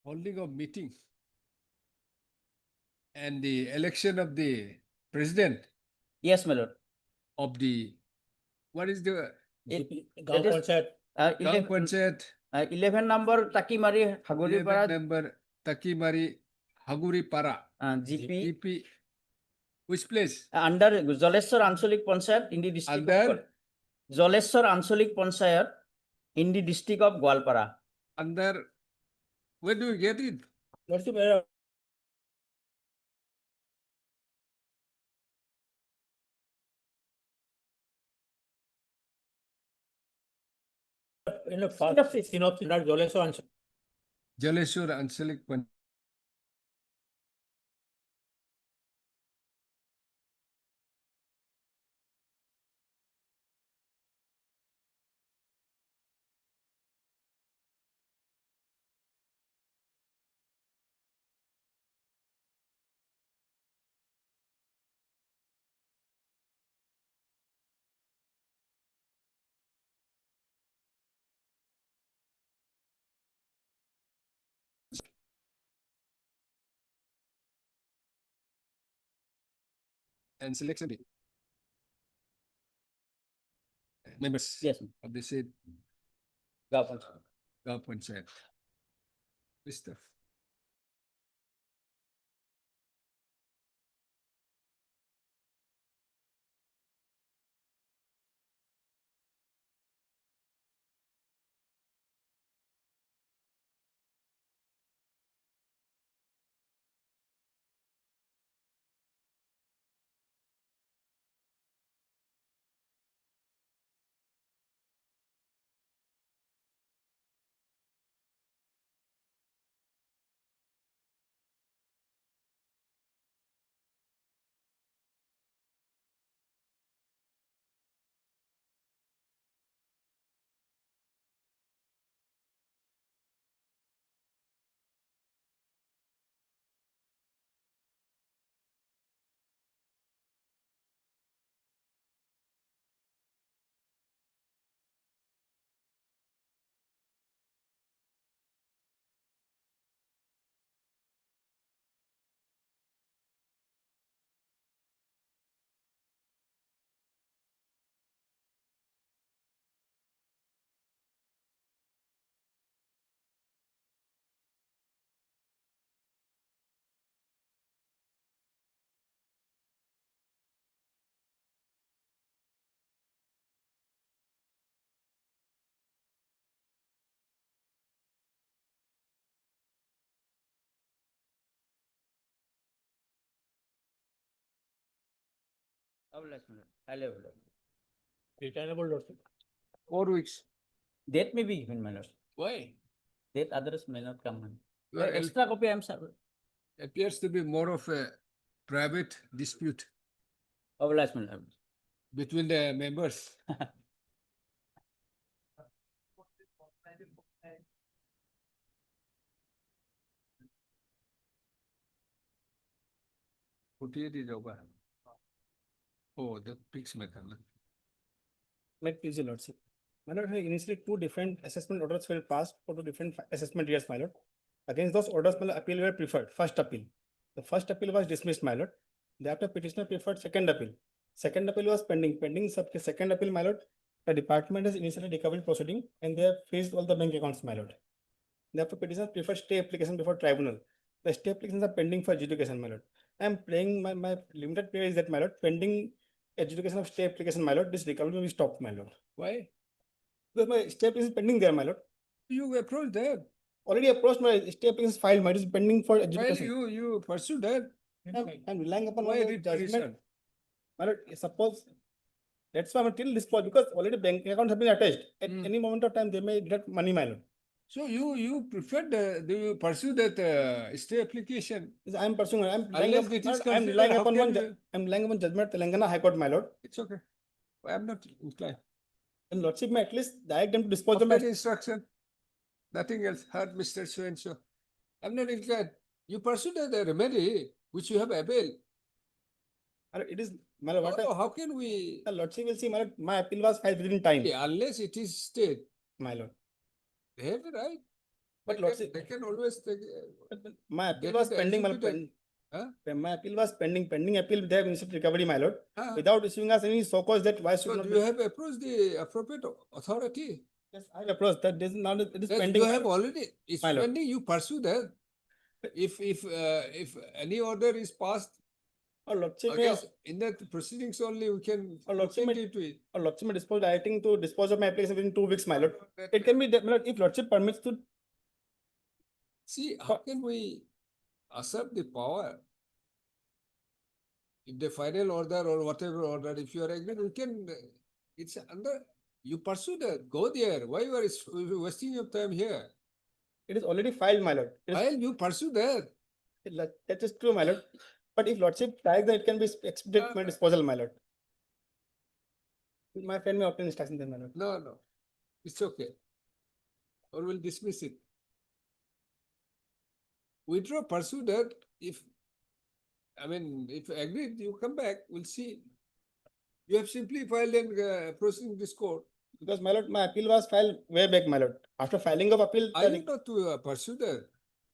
holding of meeting and the election of the president Yes, my lord. of the, what is the Gaon is- Panchayat. Gaon Panchayat 11 number Takimari Haguri 11 number Takimari Haguri Para GP GP, which place? under Joleshwar Ancholik Panchayat in the district Under? of Joleshwar Ancholik Panchayat in the district of Gwalpara. Under, where do you get it? Lordship, in the first synopsis, not Joleshwar answer. Jaleshwar Anchalik Panchayat. And selection day. Members. Yes. Of the said Gaon Panchayat. Gaon Panchayat. Mr. High level. Retainable lordship. 4 weeks. Date may be given, my lord. Why? Date others may not come on. Well, Extra copy I am sorry. Appears to be more of a private dispute Obliged, my lord. between the members. Forty-eight is over. Oh, the fixed method. no? Let please, your lordship. My lord, initially two different assessment orders were passed for two different assessment years, my lord. Against those orders, my lord, appeal were preferred, first appeal. The first appeal was dismissed, my lord. Thereafter petitioner preferred second appeal. Second appeal was pending second appeal, my lord. The department has initially recovered proceeding and they have freezed all the bank accounts, my lord. Therefore, petitioner preferred stay application before tribunal. The stay applications are pending for adjudication, my lord. I am playing my limited prayer is that, my lord, pending adjudication of stay application, my lord, this recovery will be stopped, my lord. Why? Because my stay application is pending there, my lord. You approached them. Already approached my stay application is filed, my lord, is pending for Why adjudication. you pursue that? I'm relying upon Why my did judgment. petition? My lord, suppose that's why I'm till this point because already bank accounts have been attached. At any moment of time, they may deduct money, my lord. So you preferred, do you pursue that stay application? Yes, I'm pursuing. I'm relying Unless upon, it is I'm considered, relying how upon can one. you- I'm relying upon judgment of Telangana High Court, my lord. It's okay. I'm not inclined. And lordship may at least direct them to dispose of After my. instruction, nothing else. Heard Mr. So and so. I'm not inclined. You pursue the remedy which you have availed. It is, my lord. What Oh, how can we? lordship will see, my lord. My appeal was filed within time, Unless it is state, my lord. they have the right. But They lordship, can- They can always take. my appeal Get was it pending, my lord. executed. Huh? My appeal was pending appeal, they have initiated recovery, my lord. Ah. Without issuing us any so cause that why should So not. do you have approached the appropriate authority? Yes, I have approached that this is now, it is That pending. you my have lord. already, it's My lord. pending, you pursue that. If any order is passed Or lordship, against, in that proceedings only, we can Or look lordship, into it. or lordship may dispose, directing to dispose of my application within 2 weeks, my lord. It can be, my lord, if lordship permits to. See, how can we usurp the power? If the final order or whatever order, if you are agreed, we can, it's under, you pursue that, go there. Why you are wasting your time here? It is already filed, my lord. It is- While you pursue that, That is true, my lord. But if lordship tries, then it can be expected my disposal, my lord. My friend may obtain instruction then, my lord. no, it's okay. Or we'll dismiss it. Withdraw, pursue that. If, I mean, if agreed, you come back, we'll see. You have simply filed and proceeding this court. Because, my lord, my appeal was filed way back, my lord. After filing of appeal, Are you not to pursue that?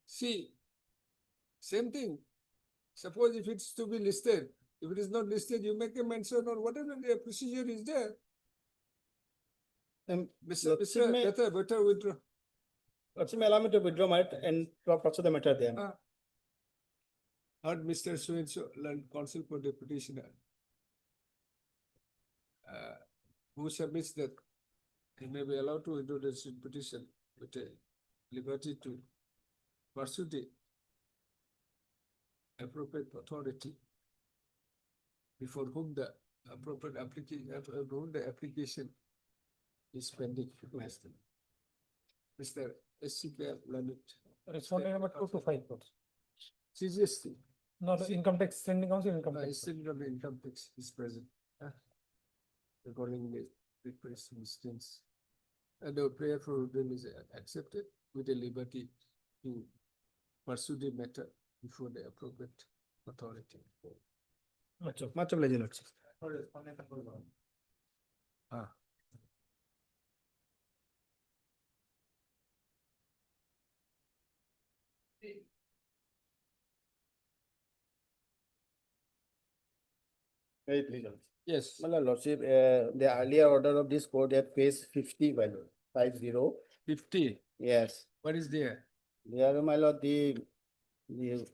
See, same thing. Suppose if it's to be listed, if it is not listed, you make a mention or whatever the procedure is there. Mr. lordship may- Better withdraw. lordship may allow me to withdraw my and pursue the matter there. Heard Mr. So-and-so, land counsel for the petitioner. Who submits that he may be allowed to withdraw the petition with a liberty to pursue the appropriate authority before whom the appropriate application, whom the application is pending. Mr. SCK Lalit. Respondent number 2 to 5 crores. CGST. No, the income tax, sending council income tax. Still on the income tax is present. According to the request instance. And the prayer for them is accepted with the liberty to pursue the matter before the appropriate authority. Much obliged, lordship. Ah. Very pleased, lordship. Yes. My lordship, the earlier order of this court at page 50, my lord, 50. 50. Yes. What is there? There, my lord, the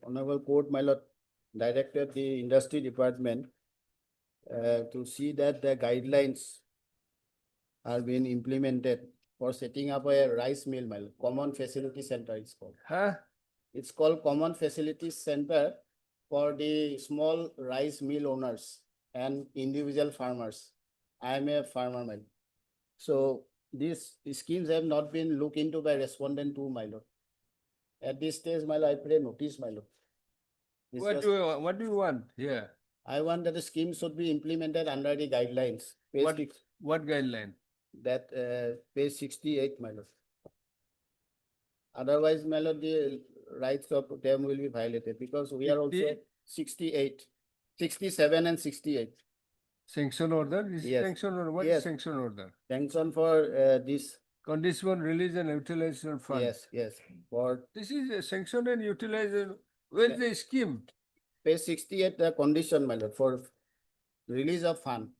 honorable court, my lord, directed the industry department to see that the guidelines are being implemented for setting up a rice mill, my lord, common facility center it's called. Huh? It's called Common Facilities Center for the small rice mill owners and individual farmers. I am a farmer, my lord. So these schemes have not been looked into by respondent to, my lord. At this stage, my lord, I pray notice, my lord. This was- What do you want here? I want that the scheme should be implemented under the guidelines. Page What, six- what guideline? That page 68, my lord. Otherwise, my lord, the rights of them will be violated because we are also 58? 68, 67 and 68. Sanction order? Is Yes. sanction order? What is Yes. sanction order? Sanction for this, Conditional release and utilization fund. yes, for This is a sanction and utilization. Where's the scheme? page 68, the condition, my lord, for release of fund.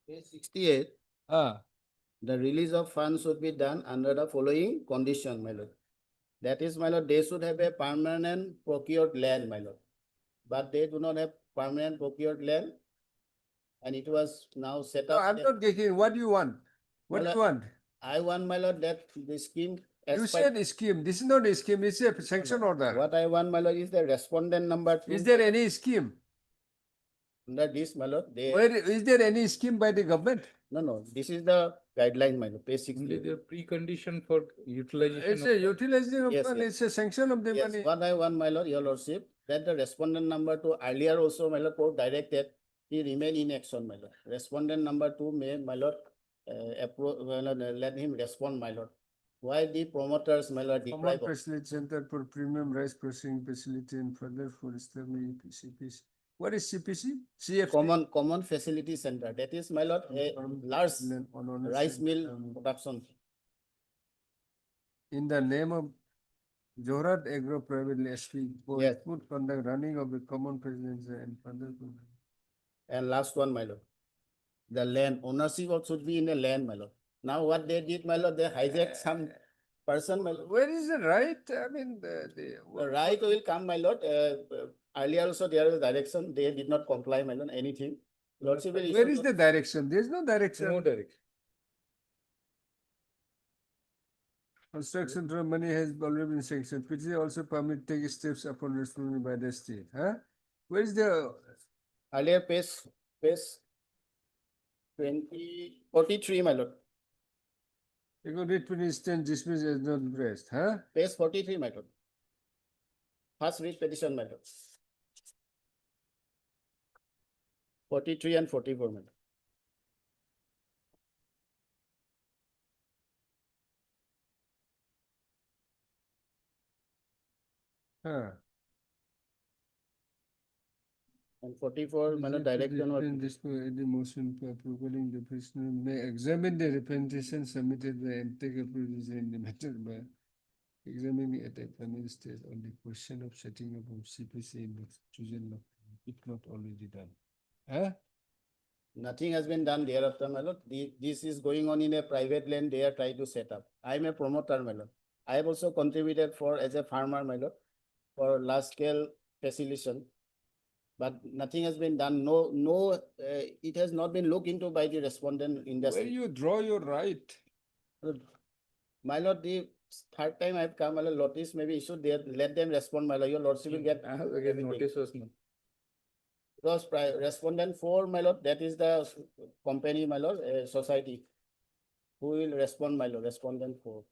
Page 68, the release of funds should be done under the following condition, my lord. That is, my lord, they should have a permanent procured land, my lord. But they do not have permanent procured land. And it was now set No, up. I'm not getting, what do you want? What do you want? I want, my lord, that the scheme. as You per- said scheme. This is not a scheme, it's a sanction order. What I want, my lord, is the respondent number. Is there any scheme? Under this, my lord, they. Where, is there any scheme by the government? No, this is the guideline, my lord, page 68. The precondition for utilization. It's a utilization of Yes, money, yes. it's a sanction of the Yes, money. what I want, my lord, your lordship, that the respondent number 2 earlier also, my lord, court directed, he remain in action, my lord. Respondent number 2 may, my lord, let him respond, my lord. Why the promoters, my lord, Common deprive of. facility center for premium rice processing facility and further for establishing CPC. What is CPC? CF. Common facility center, that is, my lord, a large rice mill production. in the name of Jorat Agro Private SP for Yes. smooth conduct running of the common presidency and further. And last one, my lord. The land ownership of should be in a land, my lord. Now what they did, my lord, they hijacked some person, my lord. Where is the right? I mean, The right will come, my lord. Earlier also there was direction, they did not comply, my lord, anything. Lordship will Where issue is the direction? There is no direction. No direction. Construction draw money has already been sanctioned. PTC also permit take steps upon responding by the state. Huh? Where is the earlier page 43, my lord. you go read to instant dismiss as not raised? Huh? Page 43, my lord. First read petition, my lord. 43 and 44, my lord. Huh. And 44, my lord, direction was. The motion for approving the prisoner may examine the representation submitted by and take a position in the matter by examining at a final stage on the question of setting up of CPC in the chosen law, if not already done. Huh? Nothing has been done thereafter, my lord. This is going on in a private land they are trying to set up. I am a promoter, my lord. I have also contributed for as a farmer, my lord, for large scale facilitation. But nothing has been done. It has not been looked into by the respondent Where industry. you draw your right? My lord, the third time I have come, my lord, notice maybe issued there, let them respond, my lord. Your lordship will get. I have again notice was no. Because respondent 4, my lord, that is the company, my lord, society. Who will respond, my lord, respondent 4.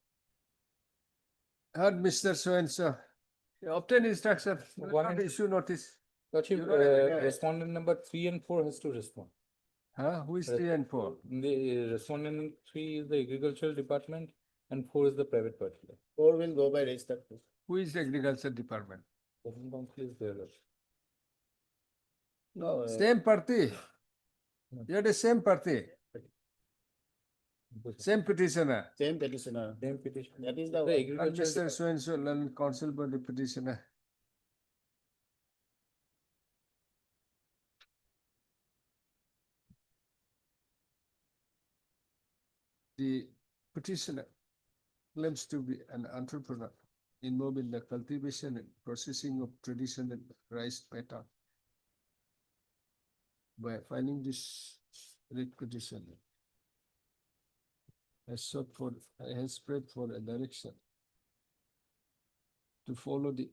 Heard Mr. So-and-so. Obtain instruction, One not is- issue notice. Lordship, You know, like, respondent number 3 and 4 has to respond. Huh? Who is 3 and 4? The respondent 3 is the agricultural department and 4 is the private party. 4 will go by register. Who is the agriculture department? Open council is there. Lordship. No, Same party. No. You're the same party. Same petitioner. same petitioner. Same petition. That is The the. And agricultural. Mr. So-and-so, learned counsel by the petitioner. The petitioner claims to be an entrepreneur involved in the cultivation and processing of traditional rice pattern. By filing this writ petition, has spread for a direction to follow the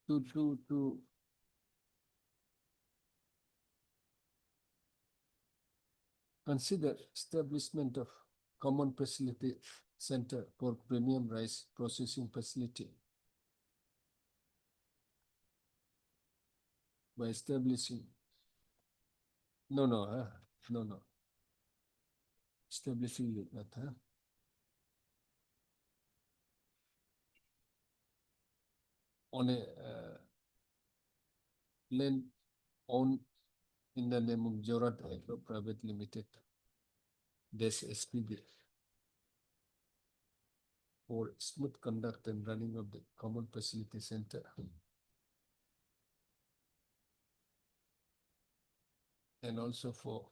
to consider establishment of common facility center for premium rice processing facility by establishing no, establishing it not, huh? On a land owned in the name of Jorat Agro Private Limited, this SPV, for smooth conduct and running of the common facility center. And also for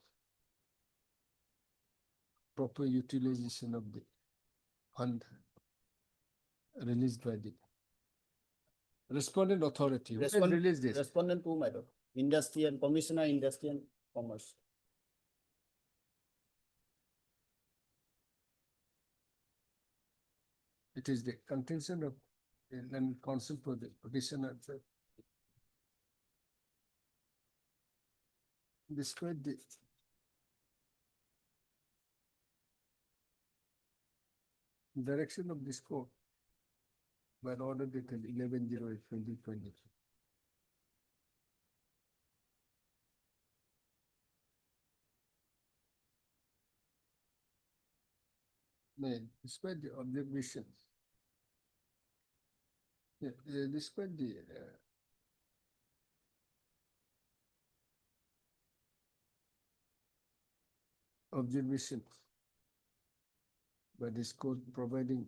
proper utilization of the fund released by the respondent authority. Who can release this? Respondent 2, my lord. Industry and Commissioner, Industry and Commerce. It is the contention of and counsel for the petitioner. Despite the direction of this court by an order dated 11/08/2020. Despite the observations, despite the observation by this court providing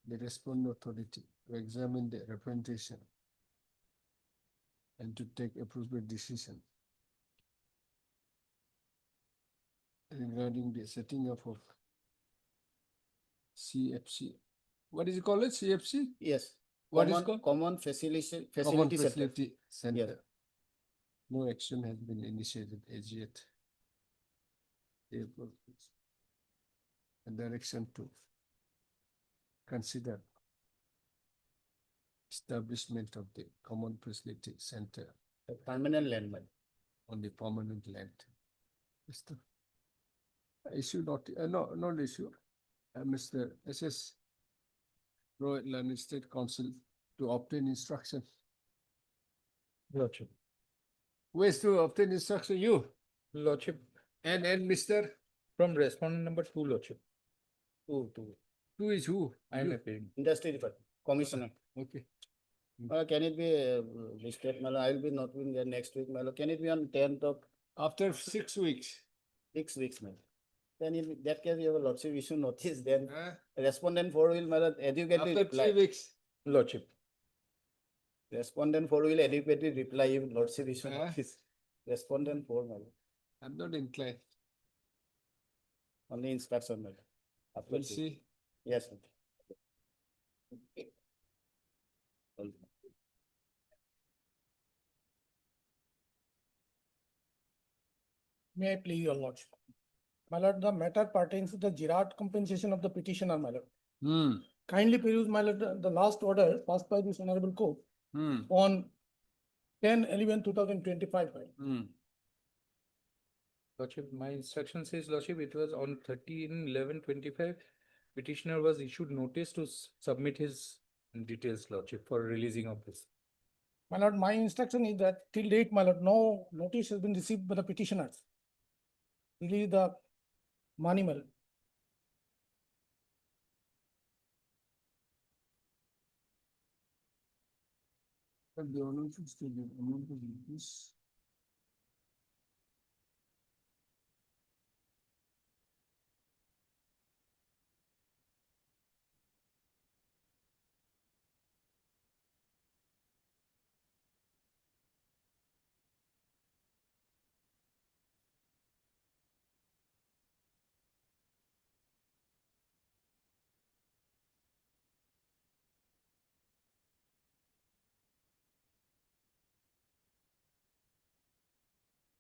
the respondent authority to examine the representation and to take appropriate decision regarding the setting up of CFC. What is it called? CFC? Yes. What is called? Common Facility Common Center. Facility Center. No action has been initiated as yet. Therefore, a direction to consider establishment of the Common Facility Center A permanent landmark. on the permanent land. Mr. Issue not, not issue. Mr. SS Roy Land State Council to obtain instruction. Lordship. Who is to obtain instruction? You Lordship, and Mr. from respondent number 2, Lordship. Two. Who is who? I am You. appearing. Industry Department, Commissioner. Okay. Can it be listed, Malo? I will be not being there next week, Malo. Can it be on 10th of After 6 weeks. 6 weeks, Malo? Then in that case, you have a lots of issue notice, then Huh? respondent 4 will, Malo, adequately After reply. 3 weeks. Lordship. Respondent 4 will adequately reply if lots of issue Huh? notice. Respondent 4, Malo. I'm not inclined. Only instruction, Malo. After We'll three. see. Yes. Malo. May I please your lordship? My lord, the matter pertains to the Girard compensation of the petitioner, my lord. Hmm. Kindly peruse, my lord, the last order passed by this honorable court Hmm. on 10/11/2025. Hmm. Lordship, my instruction says, Lordship, it was on 13/11/25. Petitioner was issued notice to submit his details, Lordship, for releasing of this. My lord, my instruction is that till date, my lord, no notice has been received by the petitioners. Release the money, my lord. But the honor should still be amount of this.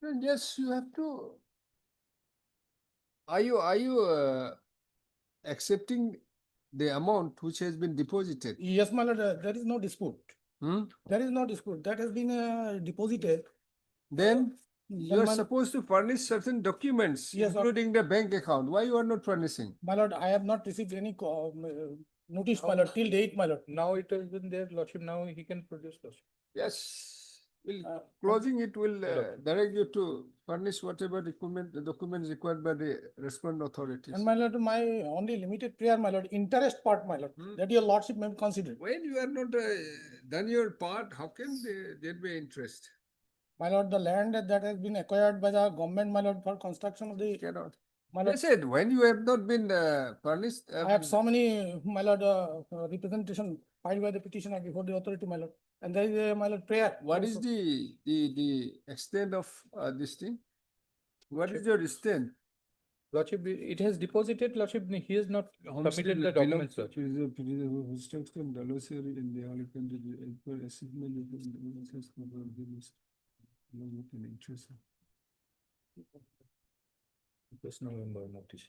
And yes, you have to. Are you accepting the amount which has been deposited? Yes, my lord, there is no dispute. Hmm? There is no dispute. That has been deposited. Then you are my- supposed to furnish certain documents, Yes, sir. including the bank account. Why you are not furnishing? My lord, I have not received any notice, my lord, till date, my lord. Now it has been there, Lordship, now he can produce, Lordship. Yes, closing it will Look. direct you to furnish whatever the documents required by the respondent authorities. And my lord, my only limited prayer, my lord, interest part, my lord, that your lordship may consider. When you are not done your part, how can there be interest? My lord, the land that has been acquired by the government, my lord, for construction of the. Cannot. My I lord, said, when you have not been furnished. I have so many, my lord, representation filed by the petitioner before the authority, my lord. And there is a, my lord, prayer. What is also. the extent of this thing? What is your extent? Lordship, it has deposited, Lordship, he has not submitted the documents, Lordship. First November notice.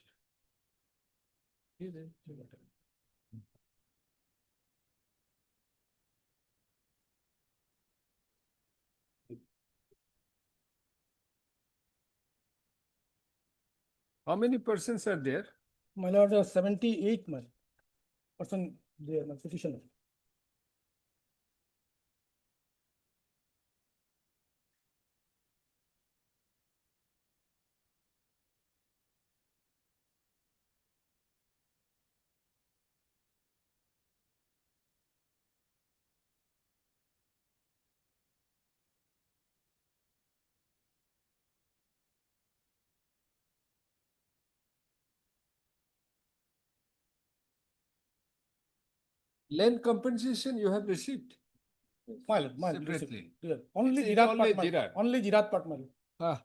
How many persons are there? My lord, 78 man person there, my petitioner. Land compensation you have received My lord, my lord, separately. yeah. Only It's Jirat only part, my lord. Jirat. Only Jirat part, my lord. Ah,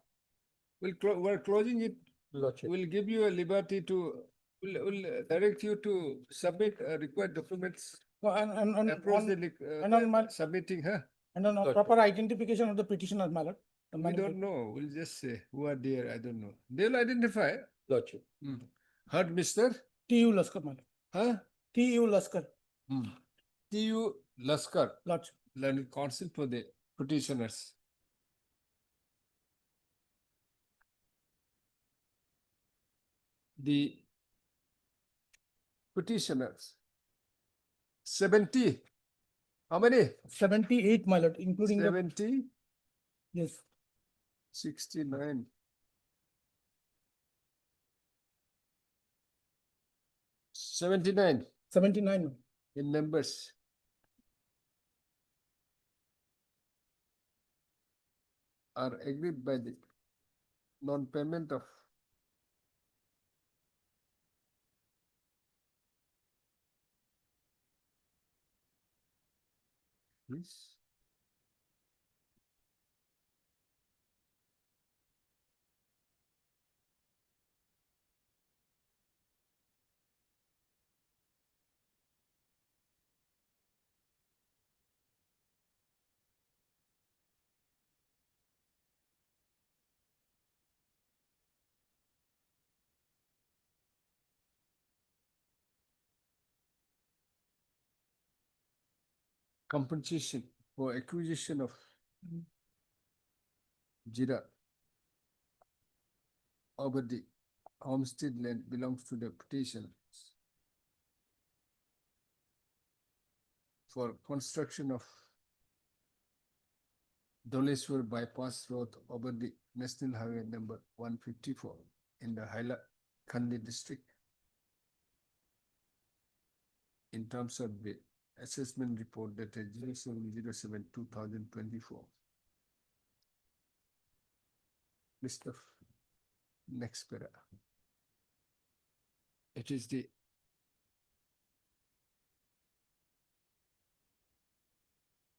we're closing it. Lordship. We'll give you a liberty to, we'll direct you to submit required documents. No, and Approach on, the and on my, submitting, huh? and on Lordship. proper identification of the petitioner, my lord. The We manufacturer. don't know. We'll just say who are there. I don't know. They'll identify. Lordship. Heard, mister? T.U. Laskar, my lord. Huh? T.U. Laskar, T.U. Laskar, lordship. Learned Counsel for the petitioners. The petitioners. 70. How many? 78, my lord, including the, 70, yes, 69. $79 79. in numbers. Are agreed by the non-payment of this. Compensation for acquisition of Jira over the homestead land belongs to the petitioners for construction of Dholeswar bypass road over the National Highway number 154 in the Hailakandi district in terms of the assessment report dated 07/07/2024. List of next para. It is the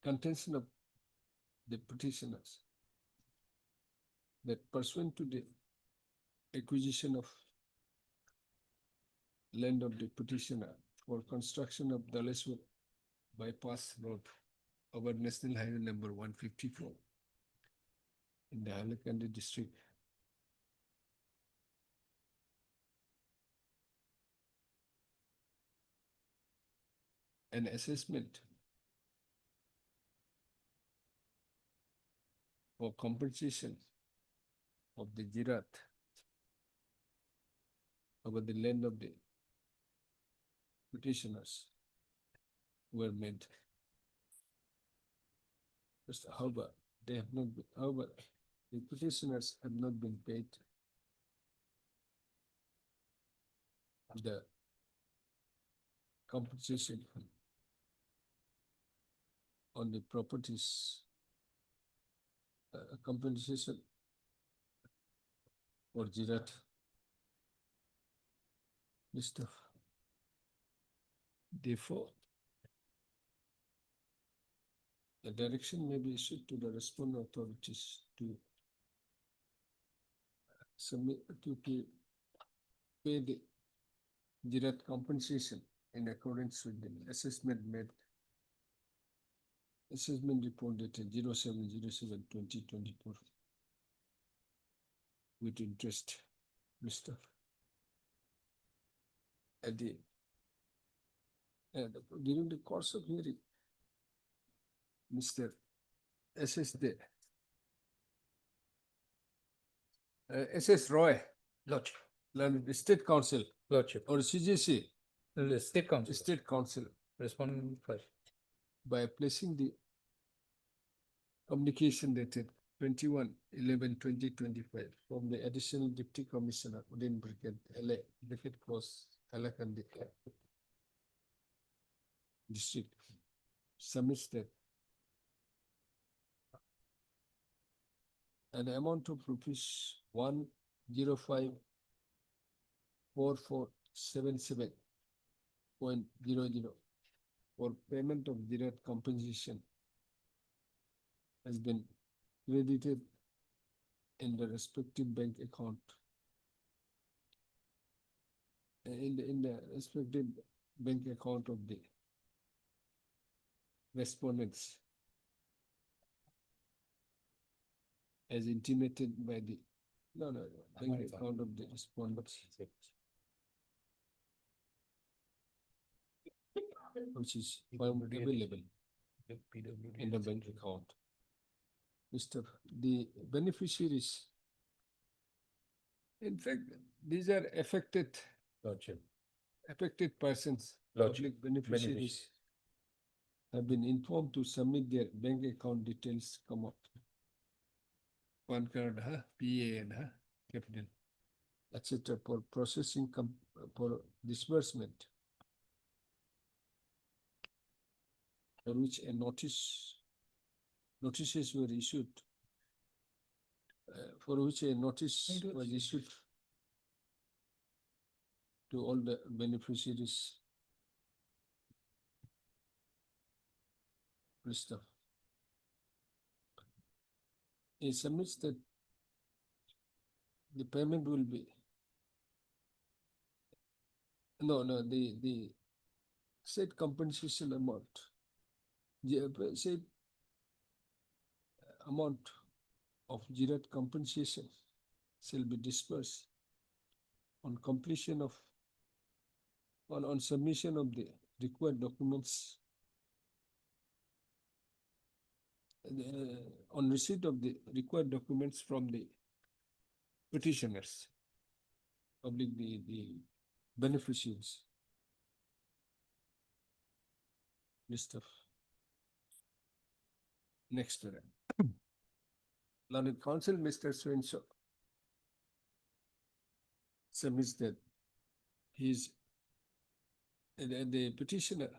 contention of the petitioners that pursuant to the acquisition of land of the petitioner for construction of Dholeswar bypass road over National Highway number 154 in the Hailakandi district. An assessment for compensation of the Jirat over the land of the petitioners were made. Just however, they have not been, however, the petitioners have not been paid the compensation on the properties, compensation for Jirat. Mr. Therefore, the direction may be issued to the respondent authorities to submit to pay the Jirat compensation in accordance with the assessment made. Assessment report dated 07/07/2024 with interest, Mr. At the during the course of hearing, Mr. SSD, SS Roy, Lordship. the State Council Lordship. or CGC, The State Council. State Council, Respond first. by placing the communication dated 21/11/2025 from the Additional Deputy Commissioner Udin Brigade, LA, Brigade Close, Hailakandi District, submits that an amount of rupees 105,4477.00 for payment of direct compensation has been credited in the respective bank account. In the respective bank account of the respondents as intimated by the bank account of the respondents, which is found available in the bank account. Mr. The beneficiaries, in fact, these are affected persons, public beneficiaries have been informed to submit their bank account details, come up. PAN card, PAN, capital, etc. for processing, for disbursement, for which a notices were issued, for which a notice was issued to all the beneficiaries. Stuff. He submits that the payment will be the said compensation amount, said amount of direct compensation shall be dispersed on completion of on submission of the required documents, on receipt of the required documents from the petitioners, public, the beneficiaries. List of next paragraph. Learned Counsel, Mr. So-and-so submits that the petitioner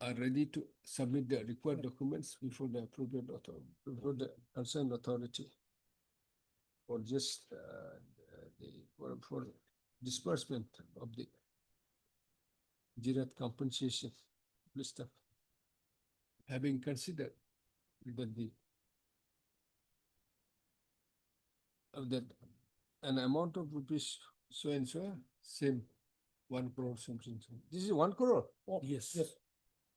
are ready to submit the required documents before the appropriate authority, before the concerned authority, for just for disbursement of the direct compensation list of, having considered that that an amount of rupees so and so, same 1 crore something. This is 1 crore. Oh, yes. Yes.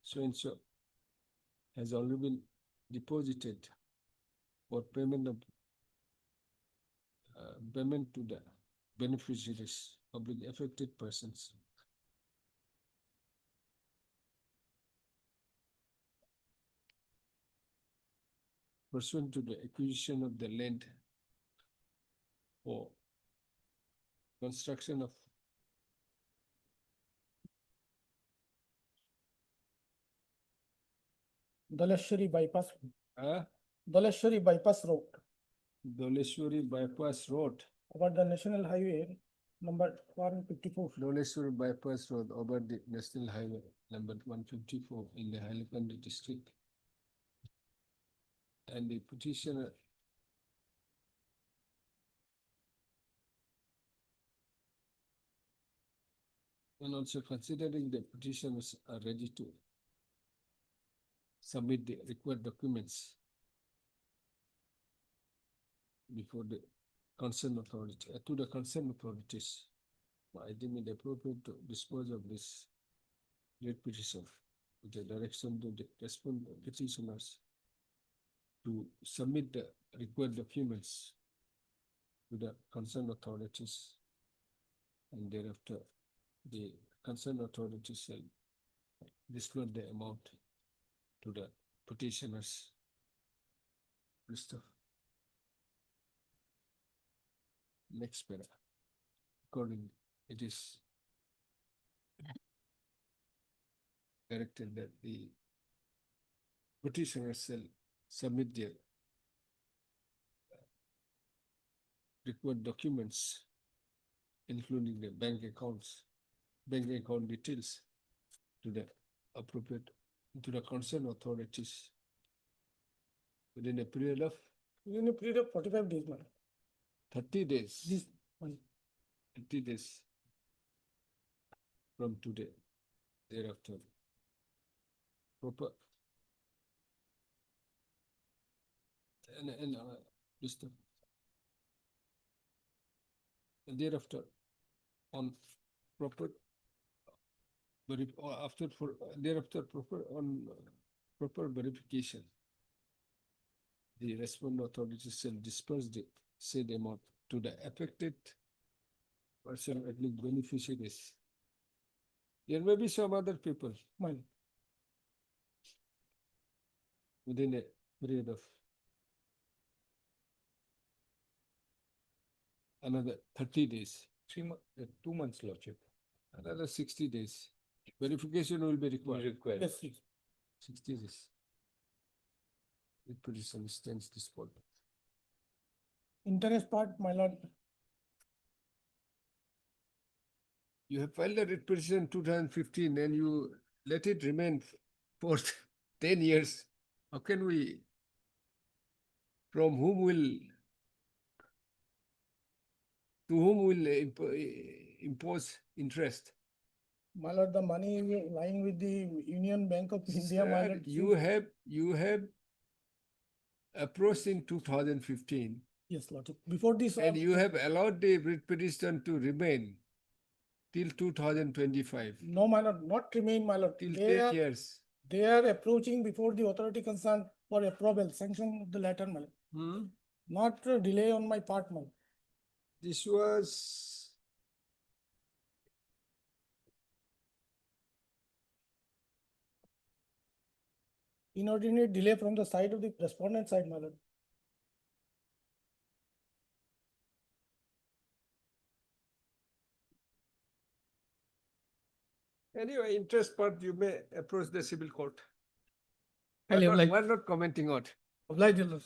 So and so has already been deposited for payment of payment to the beneficiaries, public affected persons. Pursuant to the acquisition of the land for construction of Dhaleshwari bypass. Dhaleshwari bypass road. Dhaleshwari bypass road. About the national highway number 154. Dhaleshwari bypass road over the national highway number 154 in the Hailakandi district. And the petitioner and also considering the petitioners are ready to submit the required documents before the concerned authority, to the concerned authorities, I deem it appropriate to dispose of this late petition with the direction to the respondent petitioners to submit the required documents to the concerned authorities, and thereafter the concerned authorities shall disclose the amount to the petitioners. List of next paragraph. Accordingly, it is directed that the petitioners shall submit their required documents, including the bank accounts, bank account details, to the appropriate, to the concerned authorities within a period of 45 days, madam. 30 days. This one. 30 days from today. thereafter. Proper. And Mr. And thereafter, on proper, or after for thereafter proper on proper verification, the respondent authority shall disperse the said amount to the affected person, at least beneficiaries. There may be some other people within a period of another 30 days. 2 months, Lordship. Another 60 days. Verification will be required. Required. Yes, please. 60 days. It petition stands this point. Interest part, my lord. You have filed a writ petition in 2015 and you let it remain for 10 years. How can we, from whom will, to whom will impose interest? My lord, the money is lying with the Union Bank of India, my Sir, lord. you have approached in 2015 Yes, lord. Before this. and you have allowed the writ petition to remain till 2025, No, my lord, not remain, my lord. till They 10 are, years. they are approaching before the authority concerned for approval, sanction of the letter, my lord. Not delay on my part, my lord. This was Inordinate delay from the side of the respondent side, my lord. anyway, interest part you may approach the civil court. Highly obliged. We're not commenting on. Obliged, your lord.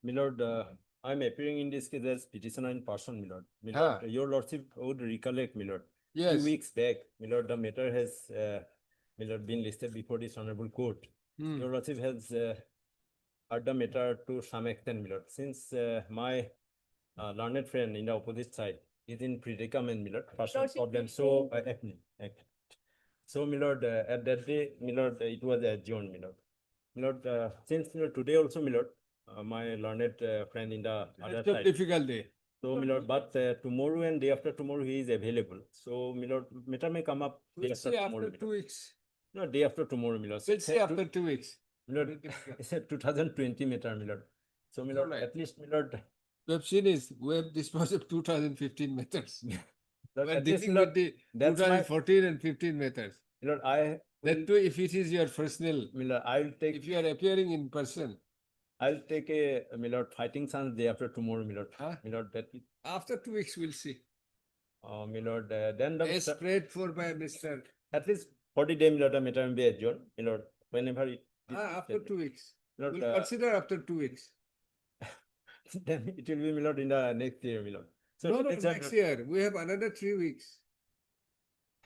My lord, I'm appearing in this case as petitioner in person, my lord. My Ah. lord, your lordship would recollect, my lord. Yes. Few weeks back, my lord, the matter has, my lord, been listed before this honorable court. Hmm. Your lordship has heard the matter to some extent, my lord. Since my learned friend in the opposite side is in predicament, my lord, personal Lordship, problem, so so, my lord, at that day, my lord, it was adjourned, my lord. My lord, since my lord, today also, my lord, my learned friend in the other It's a side. difficult day. So, my lord, but tomorrow and day after tomorrow he is available. So, my lord, matter may come up day We'll after see tomorrow. after 2 weeks. No, day after tomorrow, my lord. We'll see after 2 weeks. My lord, it's a 2020 matter, my lord. So, my lord, Alright. at least, my lord, We have seen is we have disposed of 2015 methods. lord, We're at least, dealing my with lord, the that's my, 2014 and 15 methods. my lord, I That will, too, if it is your personal, my lord, I will take, if you are appearing in person, I'll take a, my lord, fighting chance day after tomorrow, my lord. Huh? My lord, that, after 2 weeks we'll see. my lord, then the, As prayed for by Mr. at least 40 day, my lord, the matter may be adjourned, my lord, whenever it. After 2 weeks. Lord, We'll consider after 2 weeks. then it will be, my lord, in the next year, my lord. So No, it's next year, we have another 3 weeks.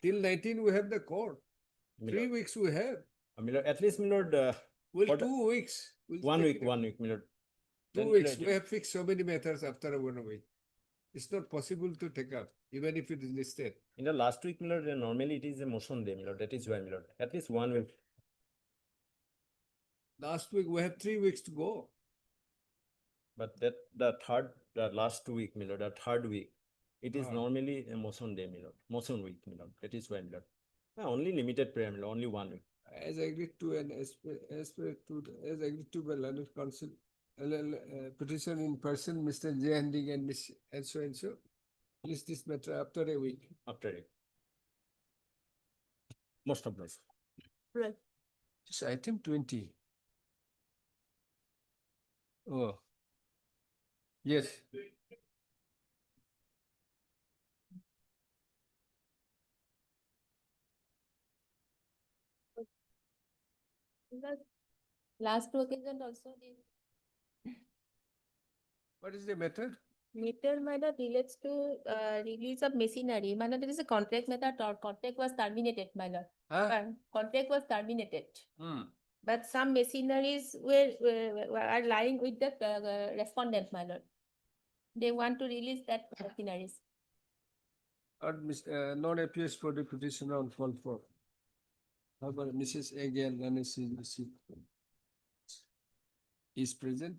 Till 19, we have the court. My 3 lord, weeks we have. my lord, at least, my lord, Well, for the- 2 weeks. We'll 1 take week, it. 1 week, my lord. 2 Then, weeks. my We have fixed so many matters after 1 week. It's not possible to take up, even if it is listed. in the last week, my lord, normally it is a motion day, my lord. That is why, my lord. At least 1 week. Last week, we have 3 weeks to go. But that the last week, my lord, the third week, it is Ah. normally a motion day, my lord. Motion week, my lord. That is why, my lord. Only limited prayer, my lord. Only 1 week. As agreed to and as agreed to by learned council, petition in person, Mr. J. Handing and Miss and so, list this matter after a week. After it. Most of those. Right. This item 20. Oh. Yes. Last occasion also the What is the matter? meter matter relates to release of machinery. Matter there is a contract matter or contract was terminated, matter. Contract was terminated. But some machineries are lying with the respondent, matter. They want to release that machineries. Non appears for the petitioner on call for. How about Mrs. Again, is present?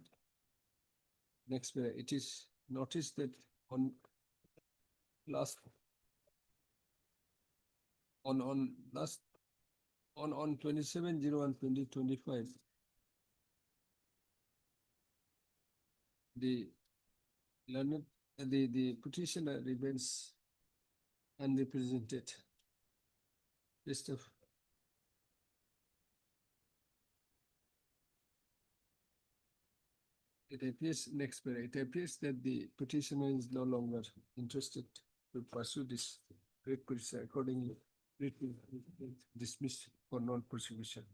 Next, it is noticed that on last on 27/01/2025, the learned the petitioner remains unrepresented. List of it appears it appears that the petitioner is no longer interested to pursue this request. Accordingly, it will be dismissed for non-prosecution.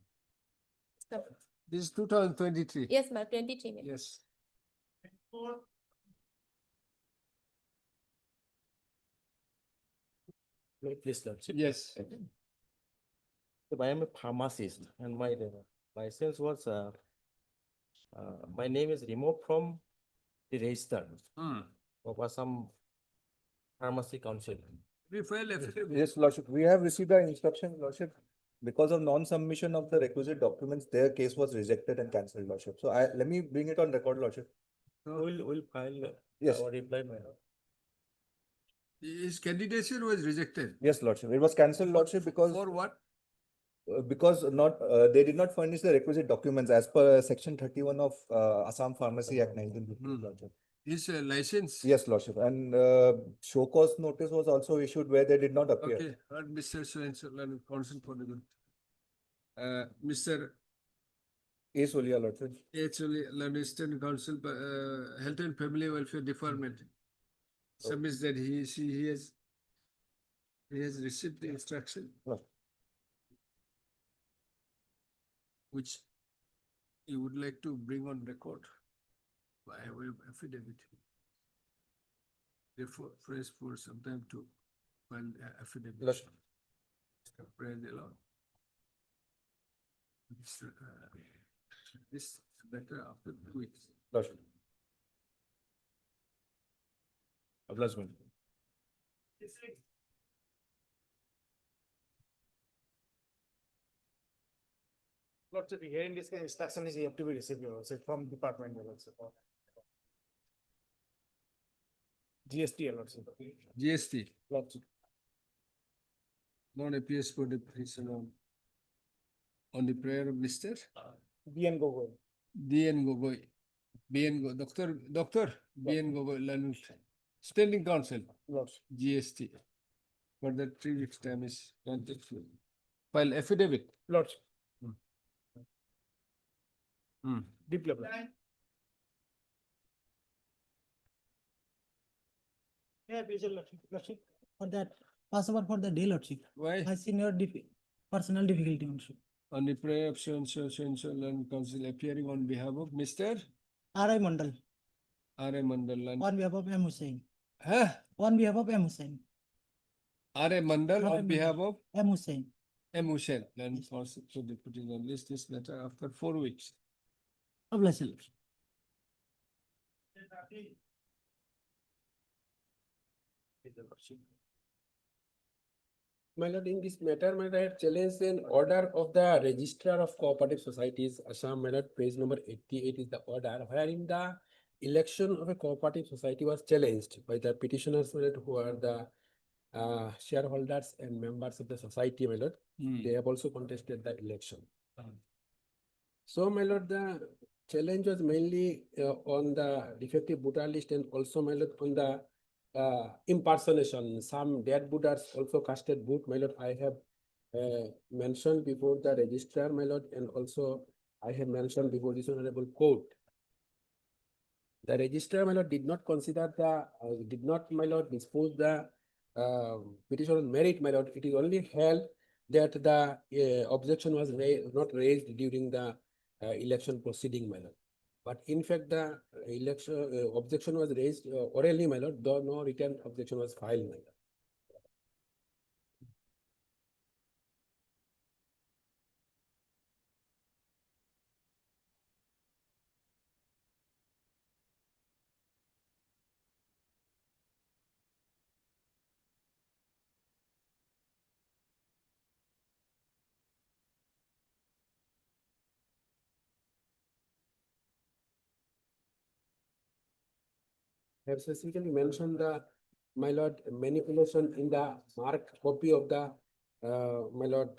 Stop. This is 2023. Yes, ma'am, 23 minutes. Yes. Please, Lordship. Yes. So I am a pharmacist and my license was, my name is removed from the register of Assam Pharmacy Council. We file affidavit. Yes, Lordship, we have received an instruction, Lordship. Because of non-submission of the requisite documents, their case was rejected and cancelled, Lordship. So let me bring it on record, Lordship. We'll file Yes. our reply, my lord. His candidature was rejected. Yes, Lordship. It was cancelled, Lordship, because For what? because they did not furnish the requisite documents as per Section 31 of Assam Pharmacy Act 1950, Lordship. His license. Yes, Lordship. And show cause notice was also issued where they did not appear. Okay, Mr. So Learned Counsel for the good. Mr. A. Solia, Lordship. Actually, Learned Counsel, Health and Family Welfare Department submits that he has received the instruction, which he would like to bring on record by way of affidavit. Therefore, praise for some time to file affidavit. Lordship. Praise the Lord. This is better after 2 weeks. Lordship. Acknowledgement. Lordship, here in this case, instruction is yet to be received, Lordship, from department, Lordship. GST, Lordship. GST. Lordship. Non appears for the petition on the prayer of Mr. BN Gogoi. D.N. Gogoi. Doctor B.N. Gogoi, Learned Standing Counsel, Lordship. GST. For the 3 weeks time is granted. File affidavit. Lordship. Hmm. Deep level. Yeah, Lordship. For that, possible for the day, Lordship. Why? I see no personal difficulty, Lordship. On the prayer of so Learned Counsel appearing on behalf of Mr. R.I. Mandal, R.A. Mandal. on behalf of M. Hussain. Huh? On behalf of M. Hussain. R.A. Mandal on behalf of M. Hussain. M. Hussain. Learned Counsel to be putting on list this matter after 4 weeks. God bless you, Lordship. My lord, in this matter, my lord, I had challenged an order of the Registrar of Cooperative Societies, Assam, my lord, page number 88 is the order, wherein the election of a cooperative society was challenged by the petitioners, my lord, who are the shareholders and members of the society, my lord. They have also contested the election. So, my lord, the challenge was mainly on the defective voter list and also, my lord, on the impersonation. Some dead voters also casted vote, my lord. I have mentioned before the registrar, my lord, and also I have mentioned before this honorable court. The registrar, my lord, did not consider did not, my lord, dispose the petition on merit, my lord. It is only held that the objection was not raised during the election proceeding, my lord. But in fact, the election objection was raised orally, my lord, though no written objection was filed, my lord. have specifically mentioned the, my lord, manipulation in the marked copy of the, my lord,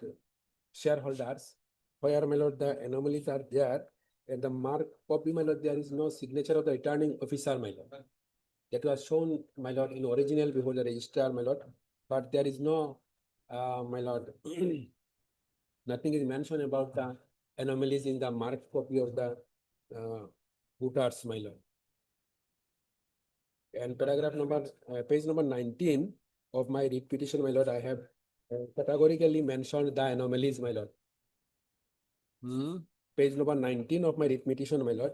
shareholders, where, my lord, the anomalies are there, and the marked copy, my lord, there is no signature of the returning officer, my lord. That was shown, my lord, in original before the registrar, my lord, but there is no, my lord, nothing is mentioned about the anomalies in the marked copy of the voters, my lord. And paragraph number, page number 19 of my writ petition, my lord, I have categorically mentioned the anomalies, my lord. Page number 19 of my writ petition, my lord.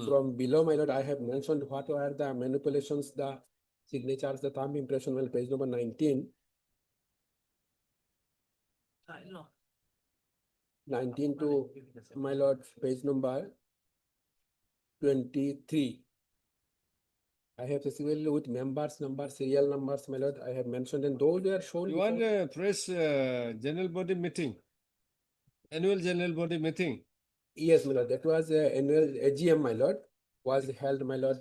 From below, my lord, I have mentioned what were the manipulations, the signatures, the thumb impression, well, page number 19. 19 to, my lord, page number 23. I have specifically with members, numbers, serial numbers, my lord, I have mentioned, and those were shown. You want a press general body meeting? Annual general body meeting? Yes, my lord, that was annual AGM, my lord, was held, my lord,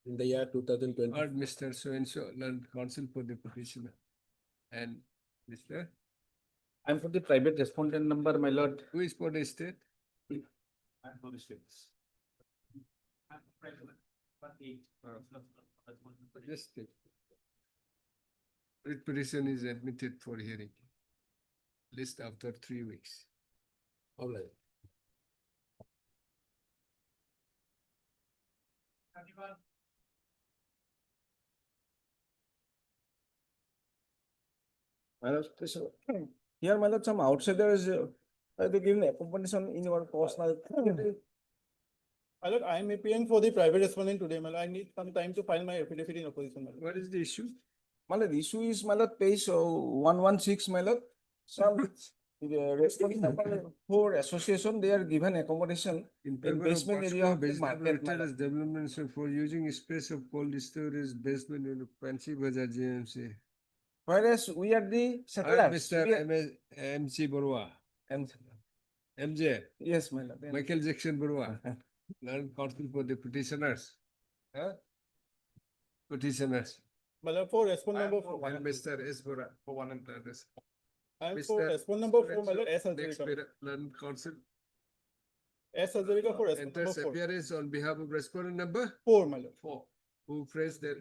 in the year 2020. Or Mr. So-and-so, learned counsel for the petitioner. And Mr. I'm for the private respondent number, my lord. Who is for the state? I'm for the states. Just take. Writ petition is admitted for hearing. List after 3 weeks. All right. My lord, here, my lord, some outsiders, they give accommodation in your personal. My lord, I am appearing for the private respondent today, my lord. I need some time to file my affidavit in opposition, my lord. What is the issue? My lord, the issue is, my lord, page 116, my lord. Some the respondent number 4 association, they are given accommodation in favor of basement area of the vegetable market, my retailers lord. developments for using space of cold storage basement in Panchi Bazaar GMC. Whereas we are the settlers. Mr. We are- MC Barua. And MJ. yes, my lord. Michael Jackson Barua. Learn counsel for the petitioners. Petitioners. My lord, for respond number And 4. Mr. S. Barua for one and others. I am for respond number 4, my lord, S. Next, Hazarika. learn counsel. S. Hazarika for respond Enters number 4. appearance on behalf of respondent number 4, my lord. 4. Who phrase their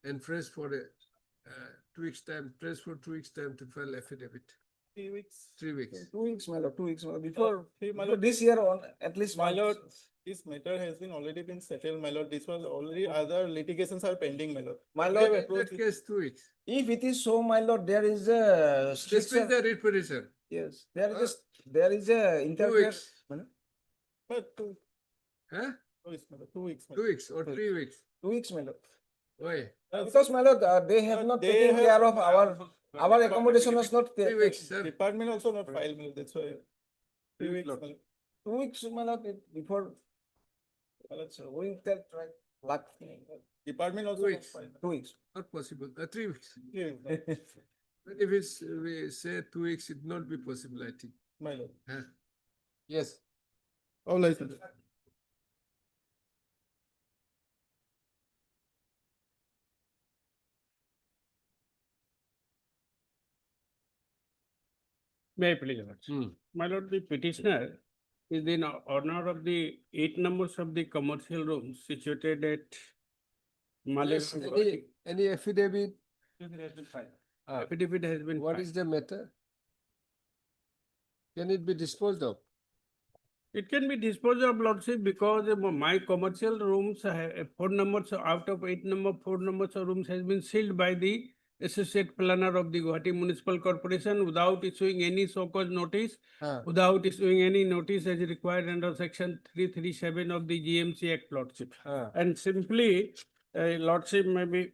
and phrase for a 2 weeks time, phrase for 2 weeks time to file affidavit. 3 weeks. 3 weeks. 2 weeks, my lord, 2 weeks, my lord. Before, my before lord. this year on, at least. My once. lord, this matter has been already been settled, my lord. This was already, other litigations are pending, my lord. My We lord, have In approached that case, 2 weeks. if it is so, my lord, there is a This is striction. the writ petition. Yes, there is a 2 interference. weeks. But 2 Huh? weeks, my lord. 2 weeks, my 2 lord. weeks or 3 weeks. 2 weeks, my lord. Why? Because, my lord, they have not they taken have- care of our accommodation was not. 3 weeks, sir. Department also not filed, my lord. That's why. 3 weeks, my lord. 2 weeks, my lord, before. My lord, so we tell try luck. Department also 2 not weeks. filed. 2 weeks. Not possible. 3 weeks. 3 weeks, my lord. But if it's we say 2 weeks, it not be possible, I think. My lord. Huh? Yes. All right, sir. May I please, Your Lordship? My lord, the petitioner is in honor of the 8 numbers of the commercial rooms situated at Yes, Malegaon. any affidavit? Affidavit has been What filed. is the matter? Can it be disposed of? It can be disposed of, Lordship, because my commercial rooms, 4 numbers out of 8 number, 4 numbers of rooms has been sealed by the associate planner of the Guwahati Municipal Corporation without issuing any so-called notice, without issuing any notice as required under section 337 of the GMC Act, Lordship. And simply, Lordship may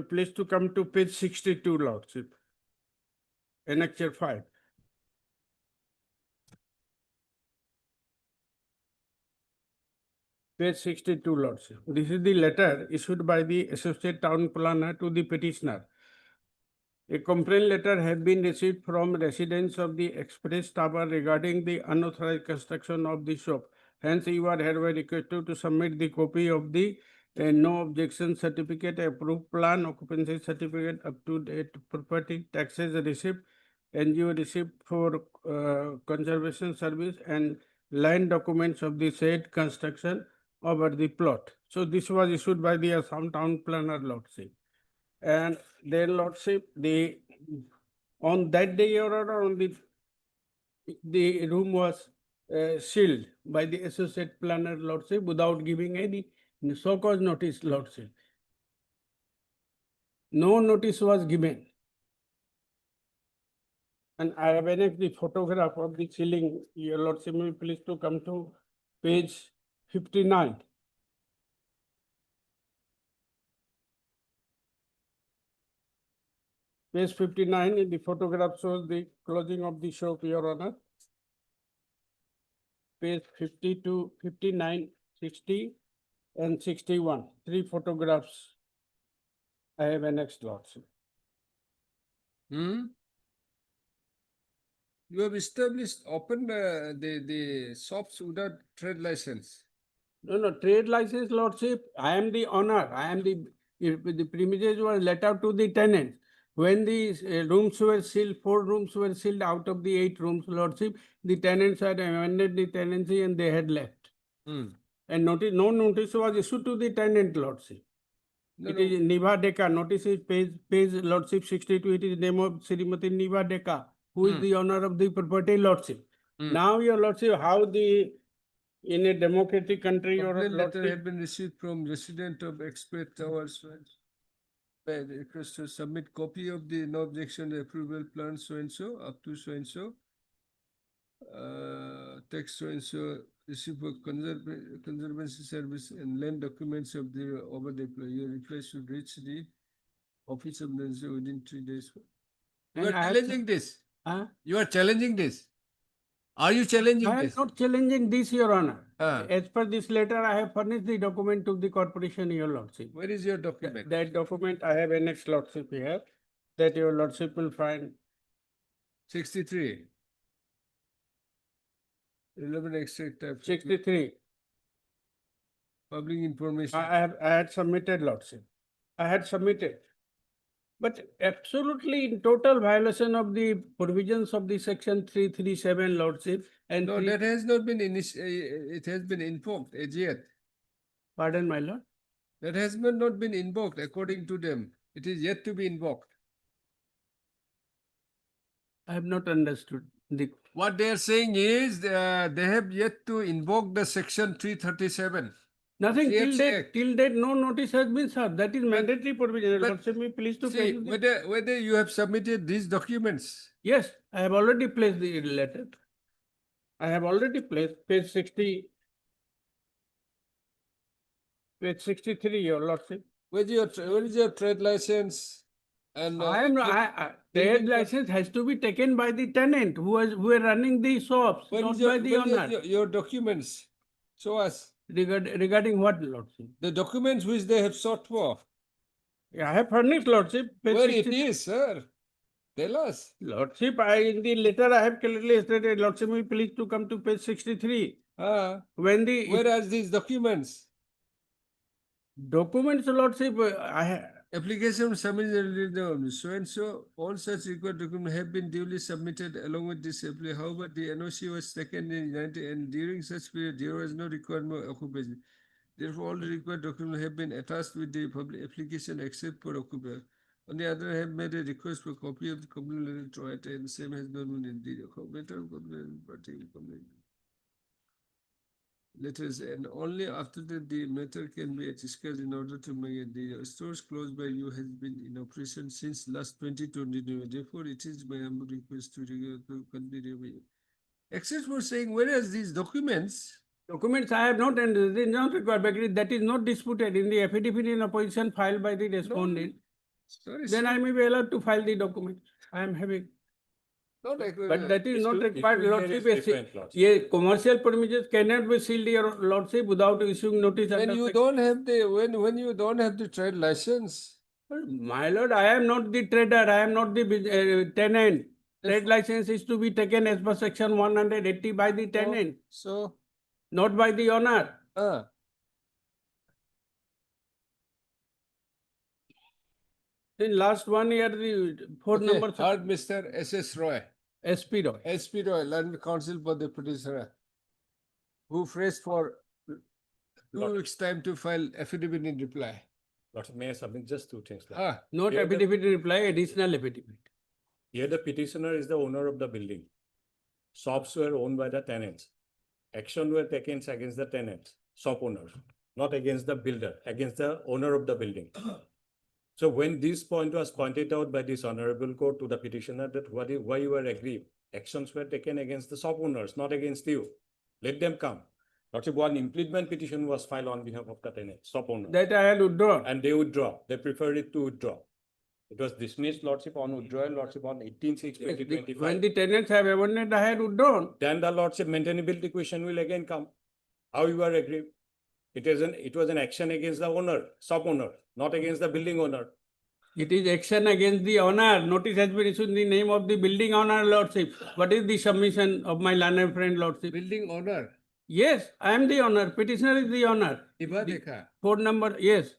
please to come to page 62, Lordship. Annexure 5. Page 62, Lordship. This is the letter issued by the Associate Town Planner to the petitioner. A complaint letter has been received from residents of the Express Tower regarding the unauthorized construction of the shop Hence, you are hereby requested to submit the copy of the no objection certificate, approved plan, occupancy certificate, up to date property taxes receipt, NGO receipt for conservation service, and line documents of the said construction over the plot. So this was issued by the Assam Town Planner Lordship. And their Lordship, on that day, Your Honor, on the room was sealed by the Associate Planner Lordship without giving any so-called notice, Lordship. No notice was given. And I have annexed the photograph of the ceiling. Your Lordship, may please to come to page 59. Page 59, in the photograph shows the closing of the shop, Your Honor. Page 52, 59, 60, and 61. 3 photographs I have annexed, Lordship. You have established, opened the shops without trade license. No, trade license, Lordship. I am the owner. I am the premises were let out to the tenant. When the rooms were sealed, 4 rooms were sealed out of the 8 rooms, Lordship, the tenants had amended the tenancy and they had left. And no notice was issued to the tenant, Lordship. It is Niva Deka. Notice is page Lordship 62. It is name of Srimati Niva Deka, who is the owner of the property, Lordship. Now, Your Lordship, how in a democratic country, Your Complaint letter Lordship, had been received from resident of Expert Towers. By the request to submit copy of the no objection approval plan so and so up to so and so. Text so and so receive for conservancy service and land documents of the over the your reply should reach the office of the within 3 days. You And are I have challenging this. Huh? You are challenging this. Are you challenging I am this? not challenging this, Your Honor. As per this letter, I have furnished the document to the corporation, Your Lordship. Where is your document? That document I have annexed, Lordship, here, that Your Lordship will find. 63. 11 extract type. 63. Public information. I had submitted, Lordship. I had submitted. But absolutely in total violation of the provisions of the section 337, Lordship. And No, that has not been it has been invoked as yet. Pardon, my lord? That has not been invoked according to them. It is yet to be invoked. I have not understood. What they are saying is they have yet to invoke the section 337. Nothing till CX date, Act. till date, no notice has been served. That is mandatory provision. but- Lordship, me please to See, place whether you have submitted these documents. Yes, I have already placed the letter. I have already placed page 60. Page 63, Your Lordship. Where is your trade license? And Trade license has to be taken by the tenant who are running the shops, where not is your, by the where is owner. your documents? Show us. Regarding what, Lordship? The documents which they have sought for. I have furnished, Lordship. Page Where it 60 is, sir? Tell us. Lordship, in the letter I have clearly stated, Lordship, me please to come to page 63. When the Where are these documents? documents, Lordship, Application submitted so and so, all such required documents have been duly submitted along with this application. However, the NOC was taken in 90 and during such period there was no requirement of occupation. Therefore, all the required documents have been attached with the public application except for occupation. On the other hand, made a request for copy of the complaint letter to write and same has not been in the complaint letters, and only after that the matter can be discussed in order to make it. The stores closed by you has been in operation since last 2020. Therefore, it is my humble request to continue. Except for saying, whereas these documents. Documents I have not, and it is not required, but that is not disputed in the affidavit in opposition filed by the respondent. Sorry, Then sir. I may be allowed to file the document. I am having. Not But that is not required, Lordship. different, Lordship. Yeah, commercial premises cannot be sealed, Your Lordship, without issuing notice. When under you section- don't have the when you don't have the trade license. My lord, I am not the trader, I am not the tenant. Trade license is to be taken as per section 180 by the tenant. So not by the owner. In last 1 year, the four Okay, numbers. heard Mr. S.S. Roy. SP Roy. SP Roy, learned counsel for the petitioner, who phrased for 2 weeks' time to file affidavit in reply. Lordship, may I submit just two things? Not Here the- affidavit in reply, additional affidavit. Here the petitioner is the owner of the building. Shops were owned by the tenants. Action were taken against the tenants, shop owners, not against the builder, against the owner of the building. So when this point was pointed out by this honorable court to the petitioner that why you were aggrieved, actions were taken against the shop owners, not against you. Let them come. Lordship, one impleasement petition was filed on behalf of the tenant, shop owner. That I had withdrawn. And they withdraw. They preferred it to withdraw. It was dismissed, Lordship, on withdrawal, Lordship, on 18/6/2025. When the tenants have abandoned, I had withdrawn. Then the Lordship maintainability question will again come. How you are aggrieved? It was an action against the owner, shop owner, not against the building owner. It is action against the owner. Notice has been issued in the name of the building owner, Lordship. What is the submission of my learned friend, Lordship? Building owner. Yes, I am the owner. Petitioner is the owner. Ibadeka. Phone number, yes.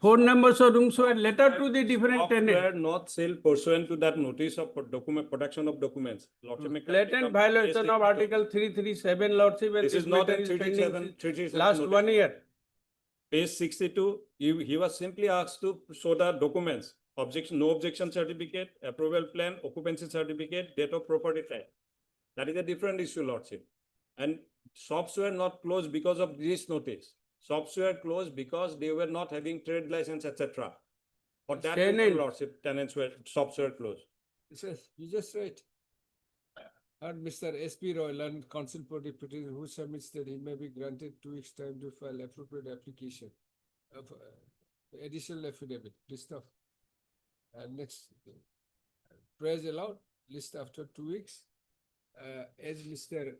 Phone numbers of rooms were letter to the different Shops were tenants. not sold pursuant to that notice of document, production of documents. Lordship, may kindly Blatant come- violation of Article 337, Lordship. and This is not matter a is pending 337 Last notice. 1 year. Page 62, he was simply asked to show the documents, no objection certificate, approval plan, occupancy certificate, date of property type. That is a different issue, Lordship. And shops were not closed because of this notice. Shops were closed because they were not having trade license, etc. For that reason, Tenant. Lordship, shops were closed. You just read. Heard Mr. S.P. Roy, learned counsel for the petitioner, who submits that he may be granted 2 weeks' time to file appropriate application of additional affidavit, list of. And next, prayers allowed, list after 2 weeks. As Mr.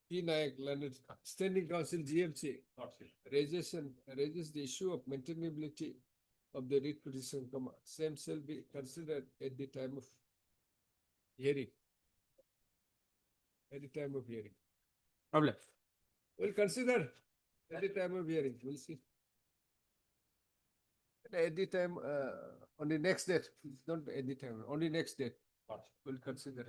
P. Nayak, learned standing counsel GMC, raises the issue of maintainability of the writ petition, same shall be considered at the time of hearing. At the time of hearing. Problem. We'll consider at the time of hearing, we'll see. At the time, on the next date, not at the time, only next date, we'll consider.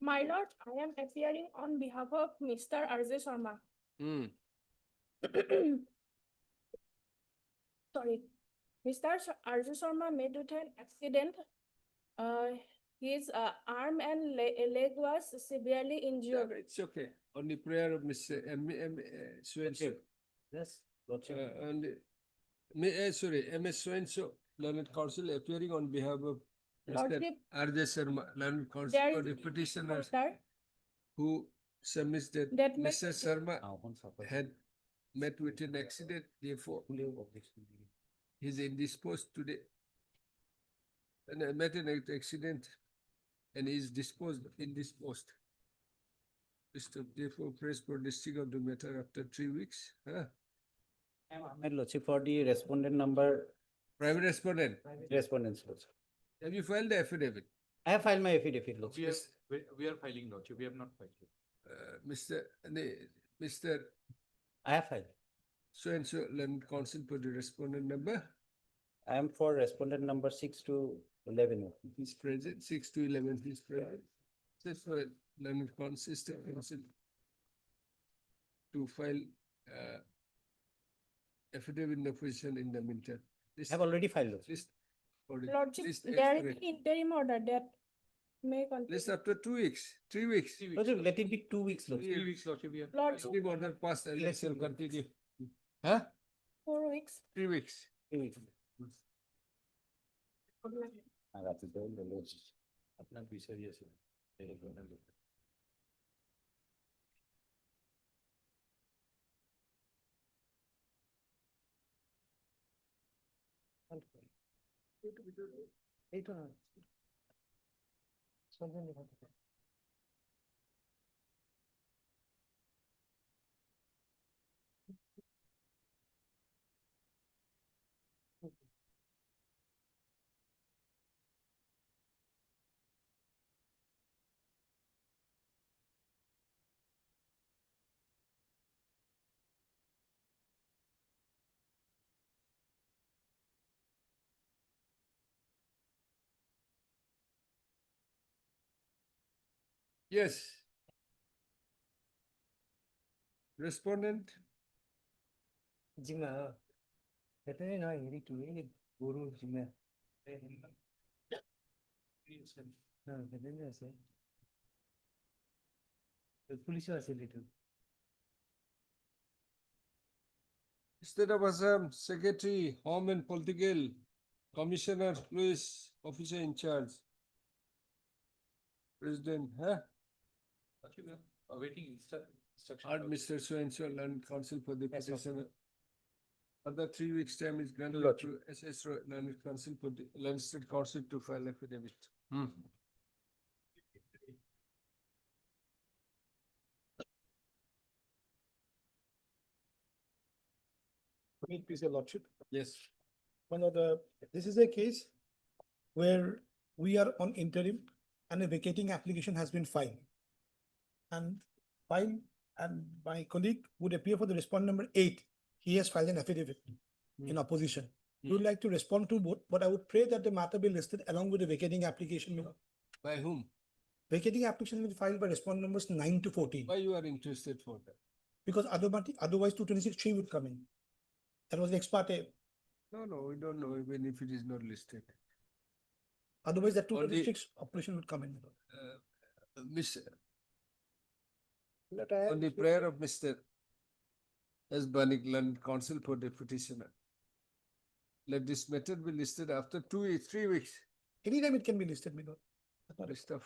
My lord, I am appearing on behalf of Mr. RJ Sharma. Sorry. Mr. RJ Sharma met with an accident. His arm and leg was severely injured. It's okay, on the prayer of Mr. Swenso. Yes. And, sorry, MS Swenso, learned counsel appearing on behalf of Mr. Lordship, R.J. Sharma, learned counsel there for is the a petitioner, sir, who submits that that may- Mr. Sharma had met with an accident, therefore he is indisposed today. And met an accident and is indisposed. Mr. Therefore, prays for listing of the matter after 3 weeks. Huh? Ahmed Lordship, for the respondent number. Private respondent. Respondents, Lordship. Have you filed the affidavit? I have filed my affidavit, Lordship. We are filing, Lordship. We have not filed. Mr. I have filed. So and so, learned counsel for the respondent number. I am for respondent number 6 to 11. He's present, 6 to 11, he's present. That's for learned consistent counsel to file affidavit in the position in the meantime. I have already filed. Lordship, List there is correct. interim order that may continue. List after 2 weeks, 3 weeks. Lordship, let it be 2 weeks, Lordship. 3 weeks, Lordship. We have. Lordship, Interim order passed and it shall continue. Huh? 4 weeks. 3 weeks. 3 weeks. अपना विषय ये सब Yes. Respondent, Jima. Ito na hindi to guru Jima. Police আছে little. State of Assam Secretary, Home and Political Commissioner, Police Officer in Charge. President, huh? Awaiting instruction. Art Mr. So-and-so Land Council for the Yes, sir. petitioner. Other 3 weeks' time is granted to SS Land Council for the Land State Council to file affidavit. Please, your lordship. Yes. One of the, this is a case where we are on interim and a vacating application has been filed. And my colleague would appear for the respondent number 8. He has filed an affidavit in opposition. We would like to respond to both, but I would pray that the matter be listed along with the vacating application. By whom? Vacating application will be filed by respondent numbers 9 to 14. Why you are interested for that? Because otherwise 226(3) would come in. That was the ex parte. No, we don't know even if it is not listed. Otherwise, that Only- 226 operation would come in. Miss, on the prayer of Mr. S. Banik, Land Council for the petitioner. Let this matter be listed after 2 weeks, 3 weeks. Anytime it can be listed, my lord. That's not a- Stuff.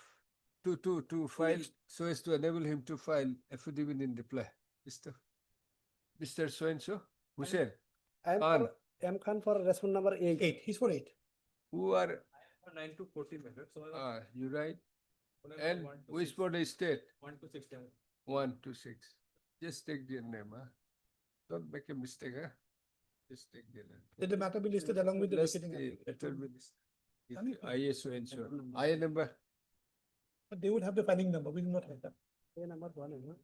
To file, so as to enable him to file affidavit in reply. Stuff. Mr. So-and-so, Hussain, Khan, M. Khan for respondent number 8. 8, he's for 8. who are, 9 to 14 minutes. So you right? And which for the state? 1 to 6 time. 1 to 6. Just take their name, huh? Don't make a mistake, huh? Just take their name. Let the matter be listed along with the Less vacating. the application. letter be listed. ISO and so. I number, But they would have the filing number, we do not have that. Number 1.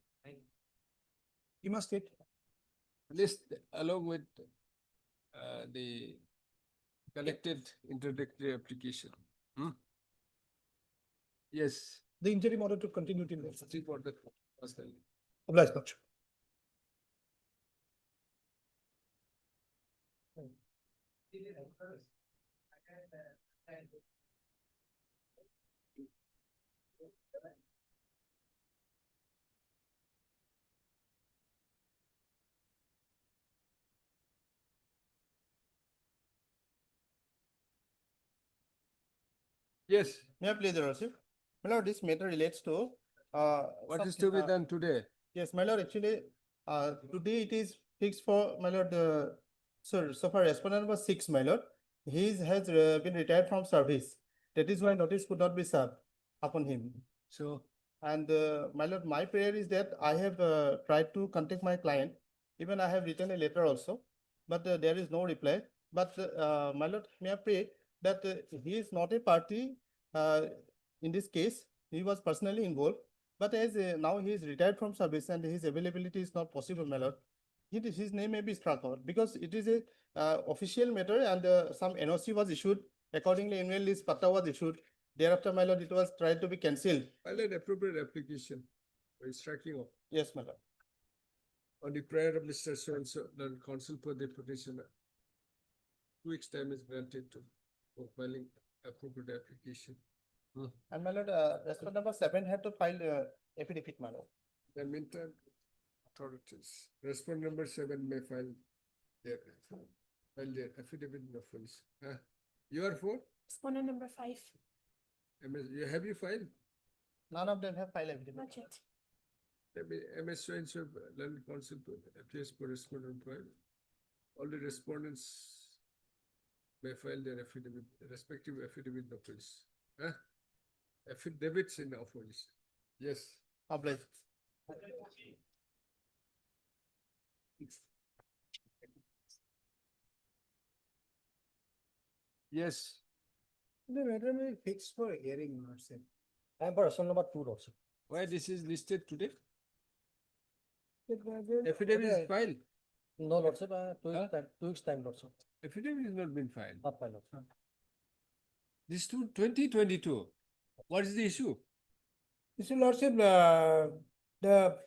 You must state. list along with the collected introductory application. Yes. The interim order to continue till next. See for the first time. Obliged, lordship. Yes, May I please, your lordship? My lord, this matter relates to, what some- is to be done today? Yes, my lord, actually, today it is fixed for, my lord, so far respondent number 6, my lord. He has been retired from service. That is why notice could not be served upon him. So, And my lord, my prayer is that I have tried to contact my client. Even I have written a letter also, but there is no reply. But my lord, may I pray that he is not a party in this case. He was personally involved. But as now he is retired from service and his availability is not possible, my lord. His name may be struck out because it is a official matter and some NOC was issued. Accordingly, annual list patta was issued. Thereafter, my lord, it was tried to be cancelled. file an appropriate application for striking off Yes, my lord. on the prayer of Mr. So-and-so, the counsel for the petitioner. 2 weeks' time is granted to for filing appropriate application. And my lord, respondent number 7 had to file affidavit, my lord. In the meantime, authorities, respondent number 7 may file their affidavit in the police. You are for? Respondent number 5. Have you filed? None of them have filed affidavit. Not yet. MS so-and-so, land council appears for respondent file. All the respondents may file their affidavit, respective affidavit in the police. Affidavits in the police. Yes. Obliged. Yes. The matter may be fixed for hearing, lordship. I am for respondent number 2, lordship. Why this is listed today? Affidavit is filed. No, lordship, 2 weeks time, lordship. Affidavit has not been filed. Not filed, lordship. This to 2022. What is the issue? Mr. Lordship, the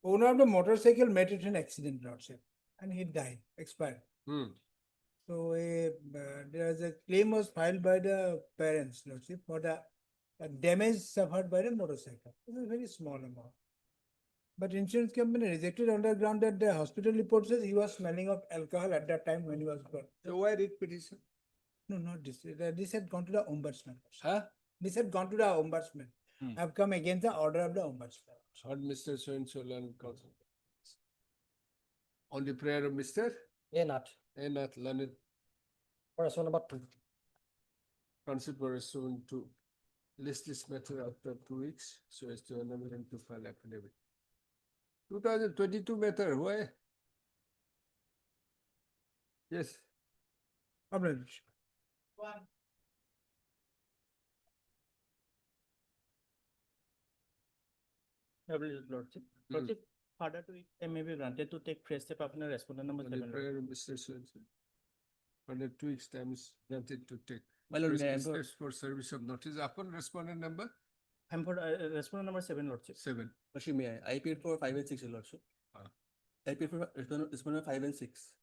owner of the motorcycle met with an accident, Lordship, and he died, expired. Hmm. So there is a claim was filed by the parents, Lordship, for the damage suffered by the motorcycle. It is a very small amount. But insurance company rejected on the ground that the hospital report says he was smelling of alcohol at that time when he was brought. So why read petition? No, not this. This had gone to the ombudsman. Huh? This had gone to the ombudsman. Hmm. Have come against the order of the ombudsman. Heard Mr. So-and-so learned counsel. On the prayer of Mr. Not. Nath learned Person number 2. counsel for soon to list this matter after 2 weeks so as to enable him to file affidavit. 2022 matter, why? Yes. Problem. Lordship, Lordship, further to it, they may be granted to take fresh step upon a respondent number On the 7. prayer of Mr. So-and-so. Under 2 weeks time is granted to take. My lord, may I First have- steps for service of notice upon respondent number I'm for respondent number 7, Lordship. 7. Lordship, may I paid for 5 and 6, Lordship. I paid for respondent 5 and 6.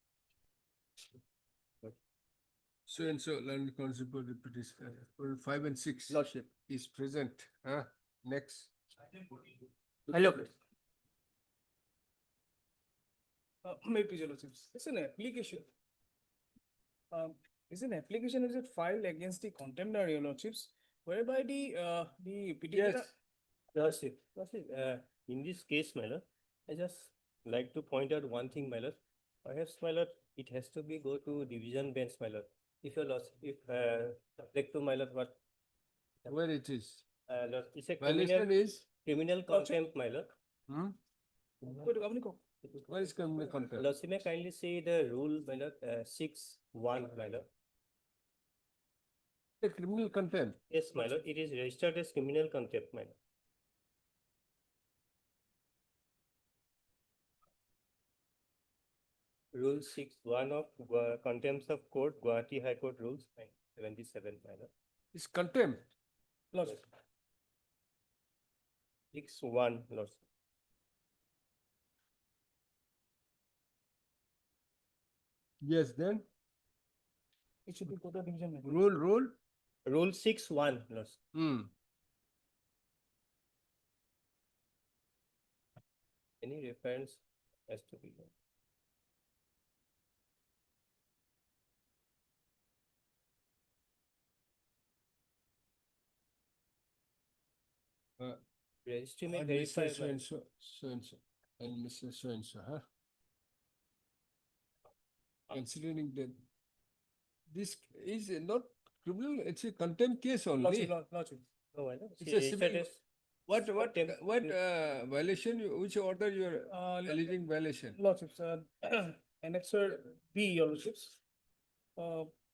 So-and-so learned counsel for the petition for 5 and 6. Lordship. Is present. Next. Hello. May please, Your Lordships. It's an application. It's an application which is filed against the contemporary, Your Lordships, whereby the petitioner. Lordship, in this case, my lord, I just like to point out one thing, my lord. Perhaps, my lord, it has to be go to division bench, my lord. If your lord, if subject to my lord, what? Where it is? Lord, it's a Violation criminal, is? criminal contempt, my lord. What is criminal contempt? Lordship, may I kindly see the rule, my lord, 6(1), my lord. The criminal contempt. Yes, my lord, it is registered as criminal contempt, my lord. Rule 6(1) of Contempts of Court, Guwahati High Court Rules 77, my lord. It's contempt. Lordship. 6(1), Lordship. Yes, then? It should be Court of Division. Rule? Rule 6(1), Lordship. Any reference has to be done. Registry may And verify. Mr. So-and-so, so-and-so, and Mr. So-and-so, Considering that this is not criminal, it's a contempt case only. Lordship. No, my lord. It's a civil. What violation, which order you are alleging violation? Lordships, Annexure B, Your Lordships.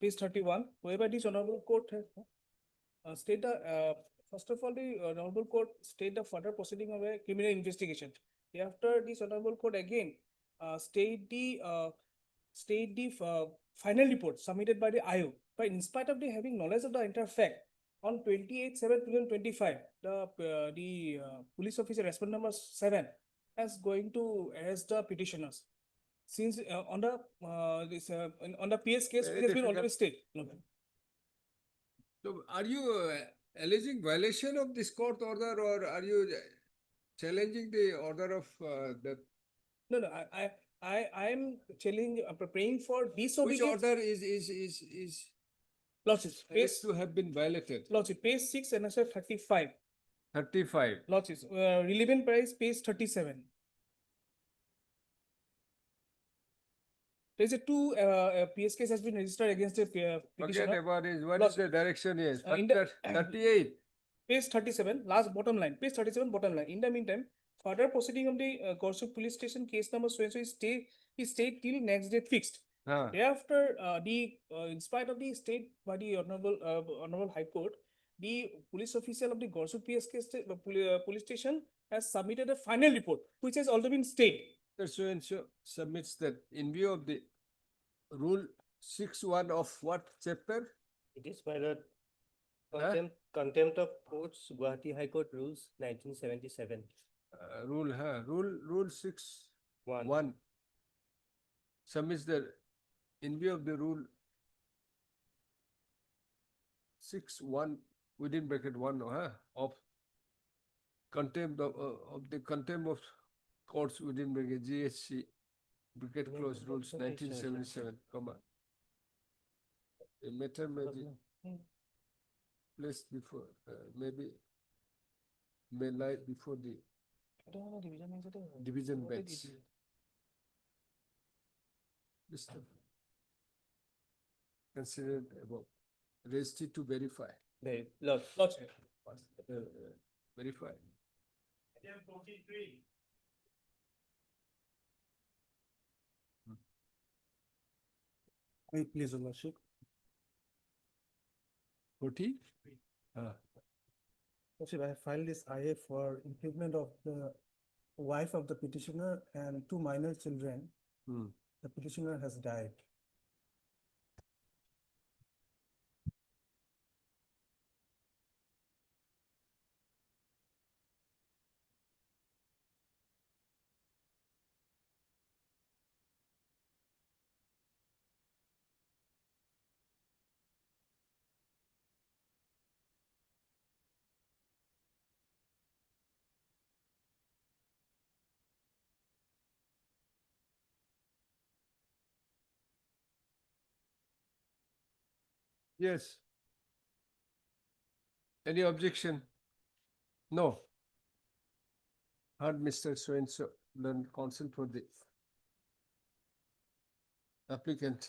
Page 31, whereby this honorable court has state the, first of all, the honorable court state the further proceeding of a criminal investigation. Thereafter, this honorable court again state the final report submitted by the IO. But in spite of the having knowledge of the entire fact, on 28/7/2025, the police officer respondent number 7 is going to arrest the petitioners. Since on the PS case, it has been already stated. So are you alleging violation of this court order or are you challenging the order of the? No, I am challenging, praying for Which disobedience. order is Lordship, page, alleged to have been violated? Lordship, page 6 and 35. 35. Lordship, relevant price, page 37. There is a two PS case has been registered against the Forget petitioner. about it. What is Lordship, the direction is? in the- 38. Page 37, last bottom line, page 37, bottom line. In the meantime, further proceeding of the Gorsuk Police Station case number so-and-so is stayed till next date fixed. Thereafter, in spite of the state by the Honorable High Court, the police official of the Gorsuk police station has submitted a final report, which has already been stayed. So-and-so submits that in view of the rule 6(1) of what chapter? It is, my lord, contempt, contempt of courts, Guwahati High Court rules 1977. Rule 6(1) submits the, in view of the rule 6(1) within bracket 1, of contempt of the contempt of courts within bracket GHC bracket close rules 1977, comma. A matter may be placed before, maybe may lie before the division bench. List of considered above, raised it to verify. Lordship. Verify. Wait, please, Your Lordship. 40? Lordship, I have filed this IA for imprisonment of the wife of the petitioner and two minor children. The petitioner has died. Yes. Any objection? No. Heard Mr. So-and-so, learned counsel for the applicant,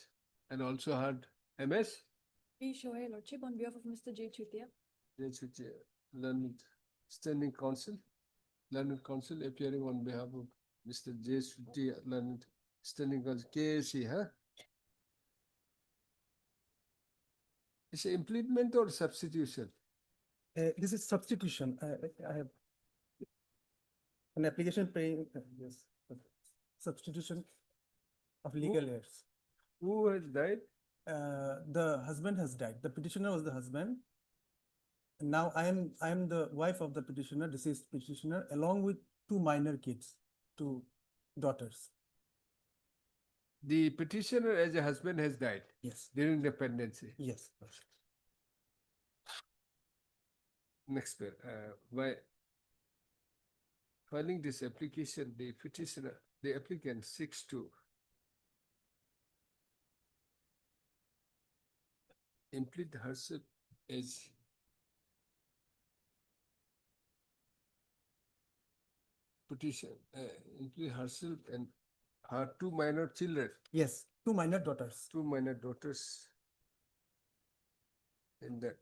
and also heard MS? P. Shohei, Lordship, on behalf of Mr. J. Chutia. Learned standing counsel, learned counsel appearing on behalf of Mr. J. Sutti, learned standing counsel, KAC, It's an implement or substitution? This is substitution. I have an application paying, yes, substitution of legal heirs. Who has died? The husband has died. The petitioner was the husband. And now I am the wife of the petitioner, deceased petitioner, along with two minor kids, two daughters. The petitioner as a husband has died? Yes. During the pendency? Yes. Next pair, by filing this application, the petitioner, the applicant seeks to implement herself as petition, implement herself and her two minor children. Yes, two minor daughters. Two minor daughters in the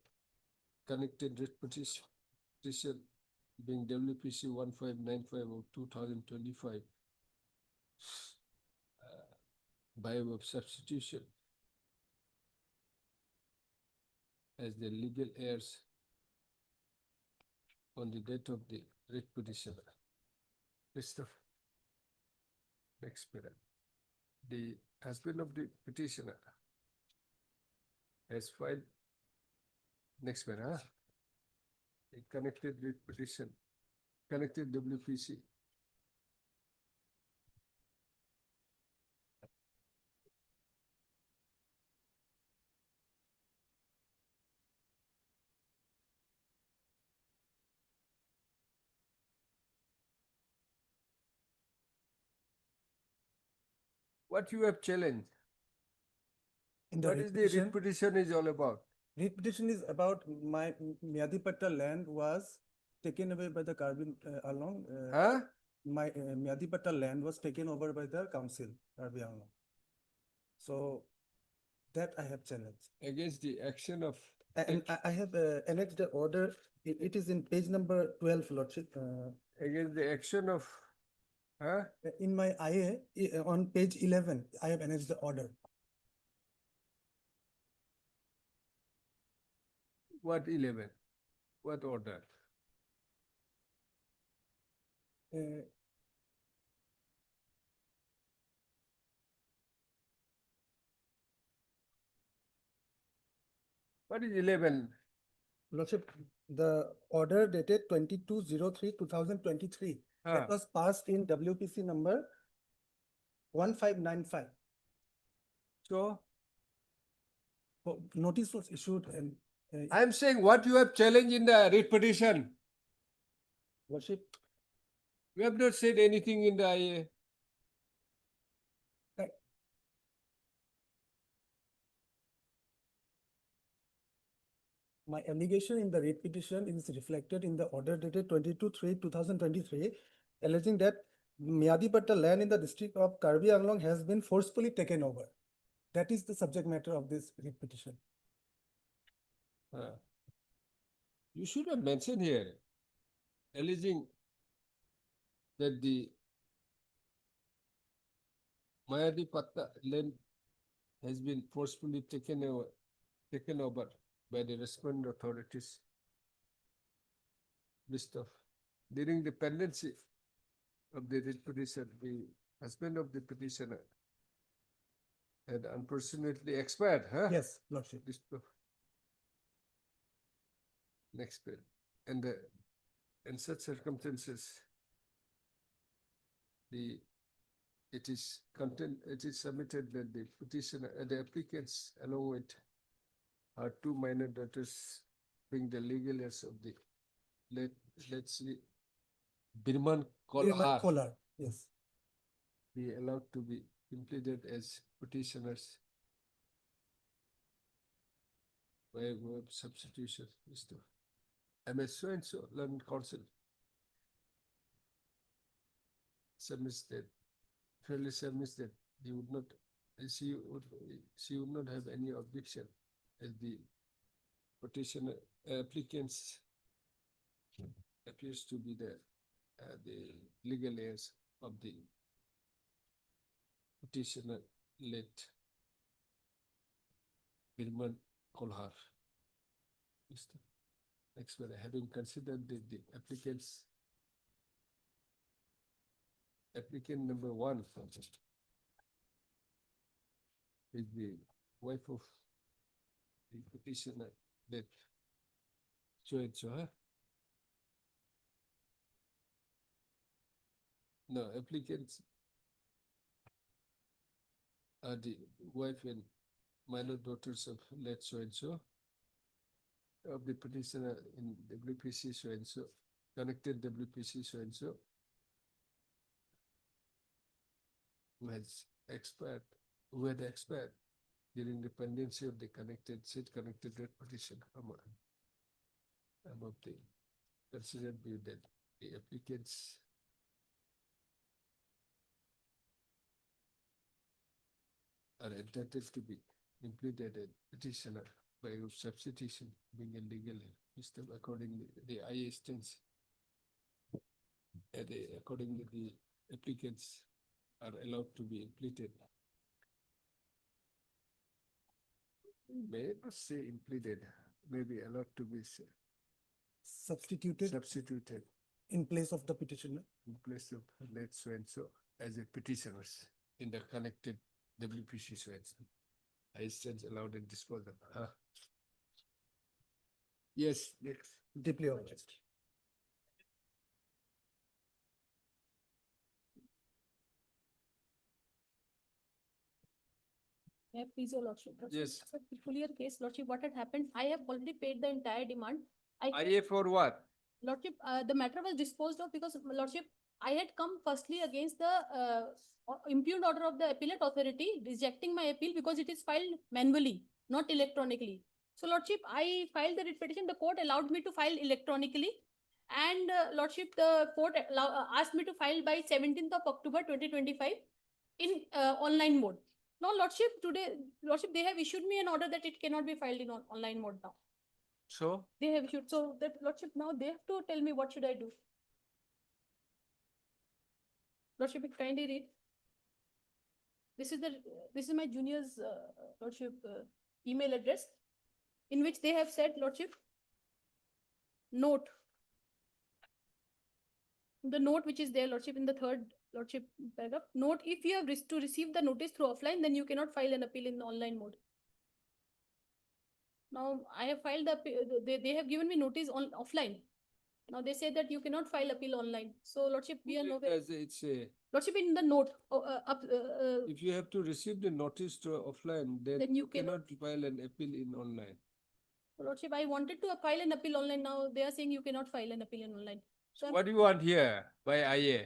connected writ petition being WPC 1595 of 2025 by way of substitution as the legal heirs on the date of the writ petitioner. List of next parent. The husband of the petitioner has filed next one, a connected with petition, connected WPC. What you have challenged? In the What is the writ petition is all about? Writ petition is about my Myadipatta land was taken away by the Carbon Along. My Myadipatta land was taken over by the council, Karbi Anglong. So that I have challenged. Against the action of. And I have annexed the order. It is in page number 12, Lordship. Against the action of. In my IA, on page 11, I have annexed the order. What 11? What order? What is 11? Lordship, the order dated 22/03/2023 that Ah. was passed in WPC number 1595. So Notice was issued and I am saying what you have challenged in the writ petition. Worship, We have not said anything in the IA. my allegation in the writ petition is reflected in the order dated 22/3/2023, alleging that Miadipatta land in the district of Karbi Anglong has been forcefully taken over. That is the subject matter of this writ petition. You should have mentioned here, alleging that the Mayadipatta land has been forcefully taken over by the respondent authorities. List of during the pendency of the writ petition, the husband of the petitioner had unfortunately expired, huh? Yes, Lordship. List of next bill. And in such circumstances, it is submitted that the petitioner, the applicants along with our two minor daughters being the legal heirs of the let's see, Birman Birman Kolar, Kolar, yes. be allowed to be implemented as petitioners by way of substitution. Mr. MS so-and-so, London Council submits that, fairly submits that he would not, she would not have any objection as the petitioner applicants appears to be the legal heirs of the petitioner late Birman Kolhar. Mr. Next, having considered the applicant number one is the wife of the petitioner that so and so, huh? No, applicants are the wife and minor daughters of late so and so, of the petitioner in WPC so and so, connected WPC so and so, who had expired during the pendency of the connected petition above the considered view that the applicants are entitled to be implemented petitioner by substitution being a legal system accordingly the IA stands accordingly the applicants are allowed to be implemented. May not say implemented, may be allowed to be substituted in place of the petitioner. In place of late so and so as a petitioners in the connected WPC so and so. I stands allowed in disposal. Yes, next. Deeply obliged. Yeah, please, your lordship. Yes. As a peculiar case, lordship, what had happened, I have already paid the entire demand. IA for what? Lordship, the matter was disposed of because, lordship, I had come firstly against the impugned order of the appellate authority rejecting my appeal because it is filed manually, not electronically. So, lordship, I filed the writ petition. The court allowed me to file electronically, and lordship, the court asked me to file by 17th of October 2025 in online mode. Now, lordship, today, lordship, they have issued me an order that it cannot be filed in online mode now. So They have issued, so that lordship, now they have to tell me what should I do. Lordship, kindly read. This is my junior's lordship email address, in which they have said, lordship, note. The note which is there, lordship, in the third lordship paragraph. Note: if you have to receive the notice through offline, then you cannot file an appeal in the online mode. Now I have filed they have given me notice on offline. Now they say that you cannot file appeal online. So Lordship, we are nowhere. As it's a, Lordship, in the note, if you have to receive the notice to offline, then Then you you cannot file an appeal in online. Lordship, I wanted to file an appeal online. Now they are saying you cannot file an appeal in online. So What do you want here by IA?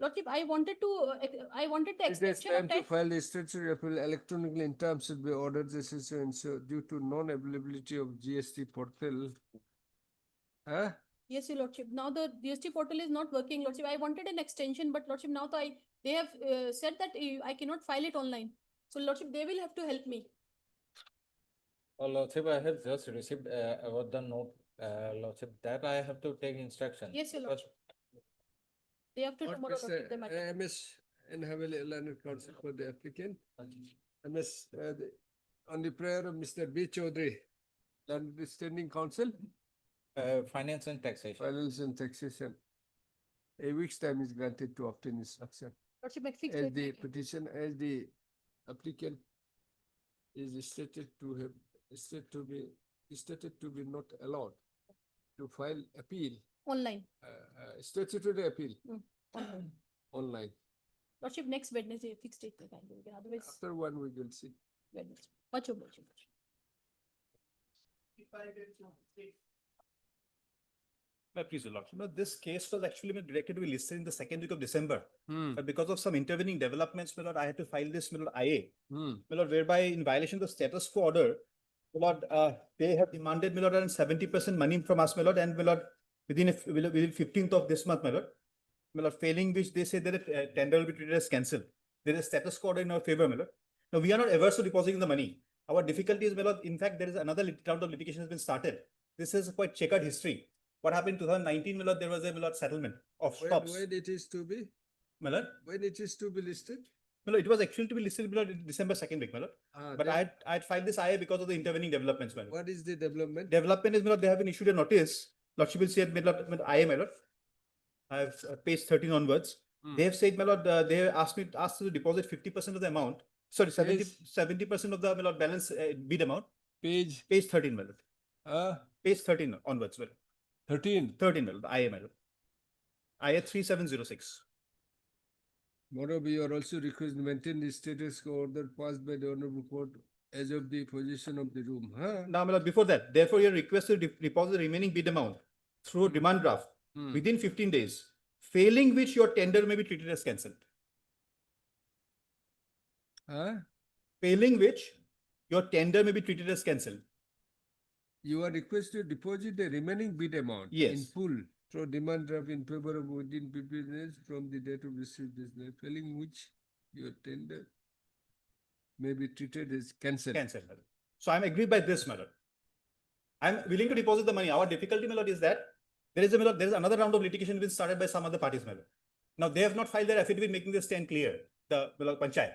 Lordship, I wanted the It is extension time of to time. file the statutory appeal electronically in time should be ordered this is and so due to non-availability of GST portal. Huh? Yes, your Lordship. Now the GST portal is not working, Lordship. I wanted an extension, but Lordship, now they have said that I cannot file it online. So Lordship, they will have to help me. Lordship, I have just received about the note, Lordship, that I have to take instruction. Yes, your because- Lordship. They have to What tomorrow Lordship, the Mr. matter. MS and Haveli Learned Council for the applicant. MS, on the prayer of Mr. B. Chaudhary, Learned Standing Council, Finance and taxation. Finance and Taxation. A week's time is granted to obtain instruction. Lordship, I fixed As it. the petition, as the applicant is stated to not allowed to file appeal, Online. statutory appeal Online. online. Lordship, next Wednesday, fixed it. Otherwise, After one, we will see. Wednesday. Much obliged. Please, Your Lordship. No, this case was actually directed to be listed in the second week of December. Hmm. But because of some intervening developments, my lord, I had to file this, my lord, IA. Hmm. My lord, whereby in violation of the status quo order, my lord, they have demanded, my lord, around 70% money from us, my lord, and my lord, within 15th of this month, my lord, failing which they say that a tender will be treated as cancelled. There is status quo order in our favor, my lord. Now, we are not averse to depositing the money. Our difficulty is, my lord, in fact, there is another round of litigation has been started. This is a quite checkered history. What happened in 2019, my lord, there was a, my lord, settlement of stops. When it is to be? My lord? When it is to be listed? No, it was actually to be listed, my lord, in December 2nd week, my lord. But then- I had filed this IA because of the intervening developments, my lord. What is the development? Development is, my lord, they have been issued a notice. Lordship will say, my lord, IA, my lord. I have page 13 onwards. They have said, my lord, they have asked to deposit 50% of the amount. Sorry, 70% of the, my lord, balance bid amount. Page 13, my lord. Page 13 onwards, my lord. 13. 13, my lord, IA, my lord. IA 3706. Moreover, you are also requested to maintain the status quo order passed by the Honorable Court as of the position of the room. Huh? Now, my lord, before that, therefore, you are requested to deposit the remaining bid amount through demand draft within 15 days, failing which your tender may be treated as cancelled. Huh? Failing which your tender may be treated as cancelled. You are requested to deposit the remaining bid amount in Yes. full through demand draft in favor of within 15 days from the date of receipt business, failing which your tender may be treated as cancelled. Cancelled, my lord. So I'm agreed by this, my lord. I'm willing to deposit the money. Our difficulty, my lord, is that there is another round of litigation which started by some other parties, my lord. Now they have not filed their affidavit making this stand clear, the my lord, Panchayat.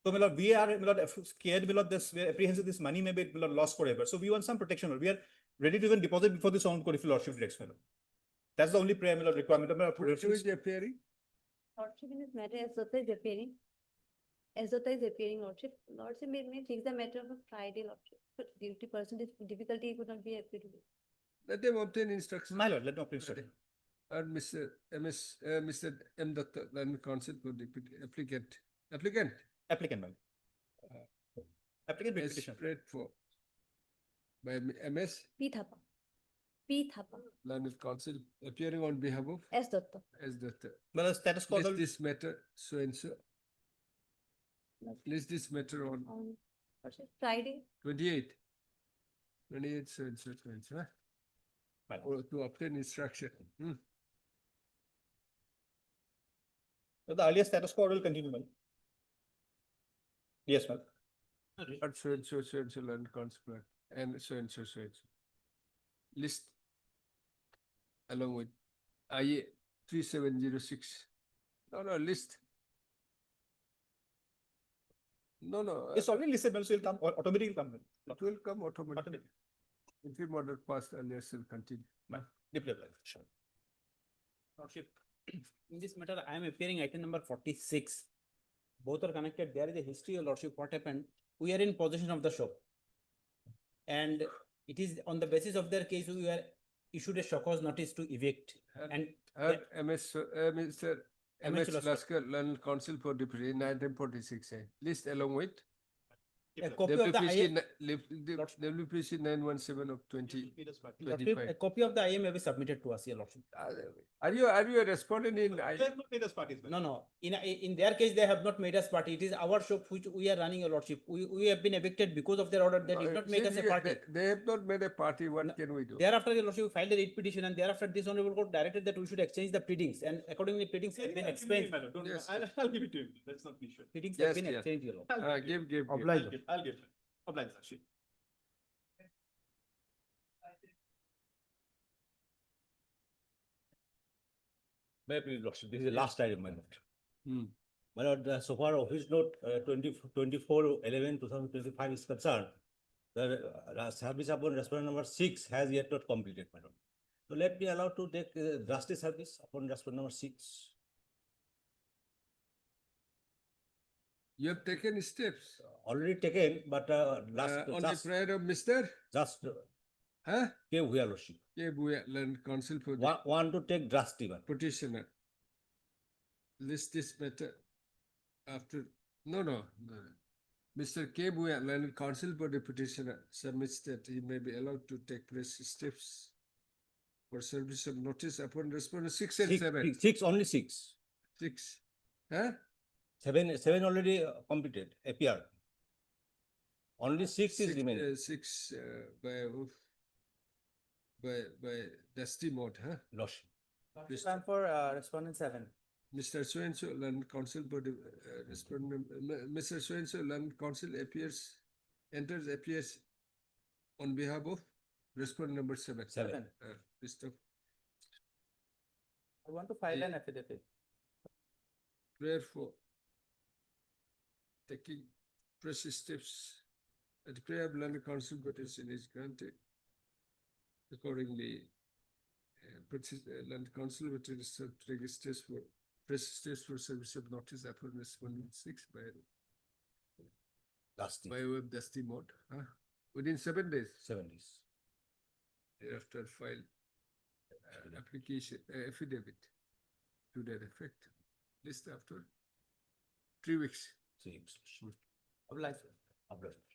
So, my lord, we are, my lord, scared, my lord, we are apprehensive this money may be, my lord, lost forever. So we want some protection, my lord. We are ready to even deposit before this on court if your lordship directs, my lord. That's the only prayer, my lord, requirement. My lord, Who is appearing? Lordship in this matter, Azota is appearing. Azota is appearing, Lordship. Lordship may fix the matter on Friday, Lordship. But due to personal difficulty, he could not be happy to do. Let them obtain instruction. My lord, let them obtain instruction. And Mr. M. Dr. Learned Counsel for the applicant. Applicant? Applicant, my lord. Applicant As petition. spread for by MS P. Thapa. P. Thapa. Learned Counsel appearing on behalf of S. Datta. as Dr. Well, the status quo. List this matter so and so. List this matter on On Lordship, Friday. 28. 28 so and so so and so. Huh? Or to obtain instruction. So the earlier status quo will continue, my lord. Yes, ma'am. But so and so learned counsel and so and so so and so. List along with IA 3706. No, list. No. It's already listed, ma'am, so it'll come, automatically come. It will come automatically. Interim order passed earlier shall continue. Deeply obliged. Sure. Lordship, in this matter, I am appearing item number 46. Both are connected. There is a history, Your Lordship, what happened. We are in possession of the shop. And it is on the basis of their case, we were issued a show cause notice to evict. And Mr. MS MS Laskar, Land Council for Deputy, 1946, list along with a copy of the IM, WPC 917 of 20. Lordship, a copy of the IM may be submitted to us, Your Lordship. Are you a respondent in? No. In their case, they have not made us party. It is our shop which we are running, Your Lordship. We have been evicted because of their order. They did not make us a party. They have not made a party. What can we do? Thereafter, Your Lordship, we filed a writ petition, and thereafter, this honorable court directed that we should exchange the pleadings, and accordingly, pleadings have been exchanged. Yes. I'll give it to him. That's not an issue. Pleadings Yes, have been yes. exchanged, Your Lord. Give. I'll give. Oblige, Lordship. May I please, Lordship, this is the last item, my lord. Hmm. My lord, so far office note 24/11/2025 is concerned, the service upon respondent number 6 has yet not completed, my lord. So let me allow to take drastic service upon respondent number 6. You have taken steps. Already taken, but last On the just prayer of Mr. just Huh? K. Bhuya, Lordship. K. Bhuya, Land Council for the Want to take drastic one. petitioner. List this matter after, no. Mr. K. Bhuya, Land Council for the petitioner submits that he may be allowed to take press steps for service of notice upon respondent 6 and 7. Six, only 6. 6. Huh? 7 already completed, appeared. Only 6 is remaining. 6 by Dusty Mode, huh? Lordship. Stand for respondent 7. Mr. So-and-so, Land Council for the respondent, Mr. So-and-so, Land Council appears on behalf of respondent number 7. 7. List of I want to file an affidavit. prayer for taking press steps at the prayer of Land Council petition is granted. Accordingly, Land Council will registers for press steps for service of notice upon respondent 6 by way of Dusty Mode, within 7 days. 7 days. Thereafter file an application, affidavit to that effect. List after 3 weeks. 3 weeks. Oblige. Obliged.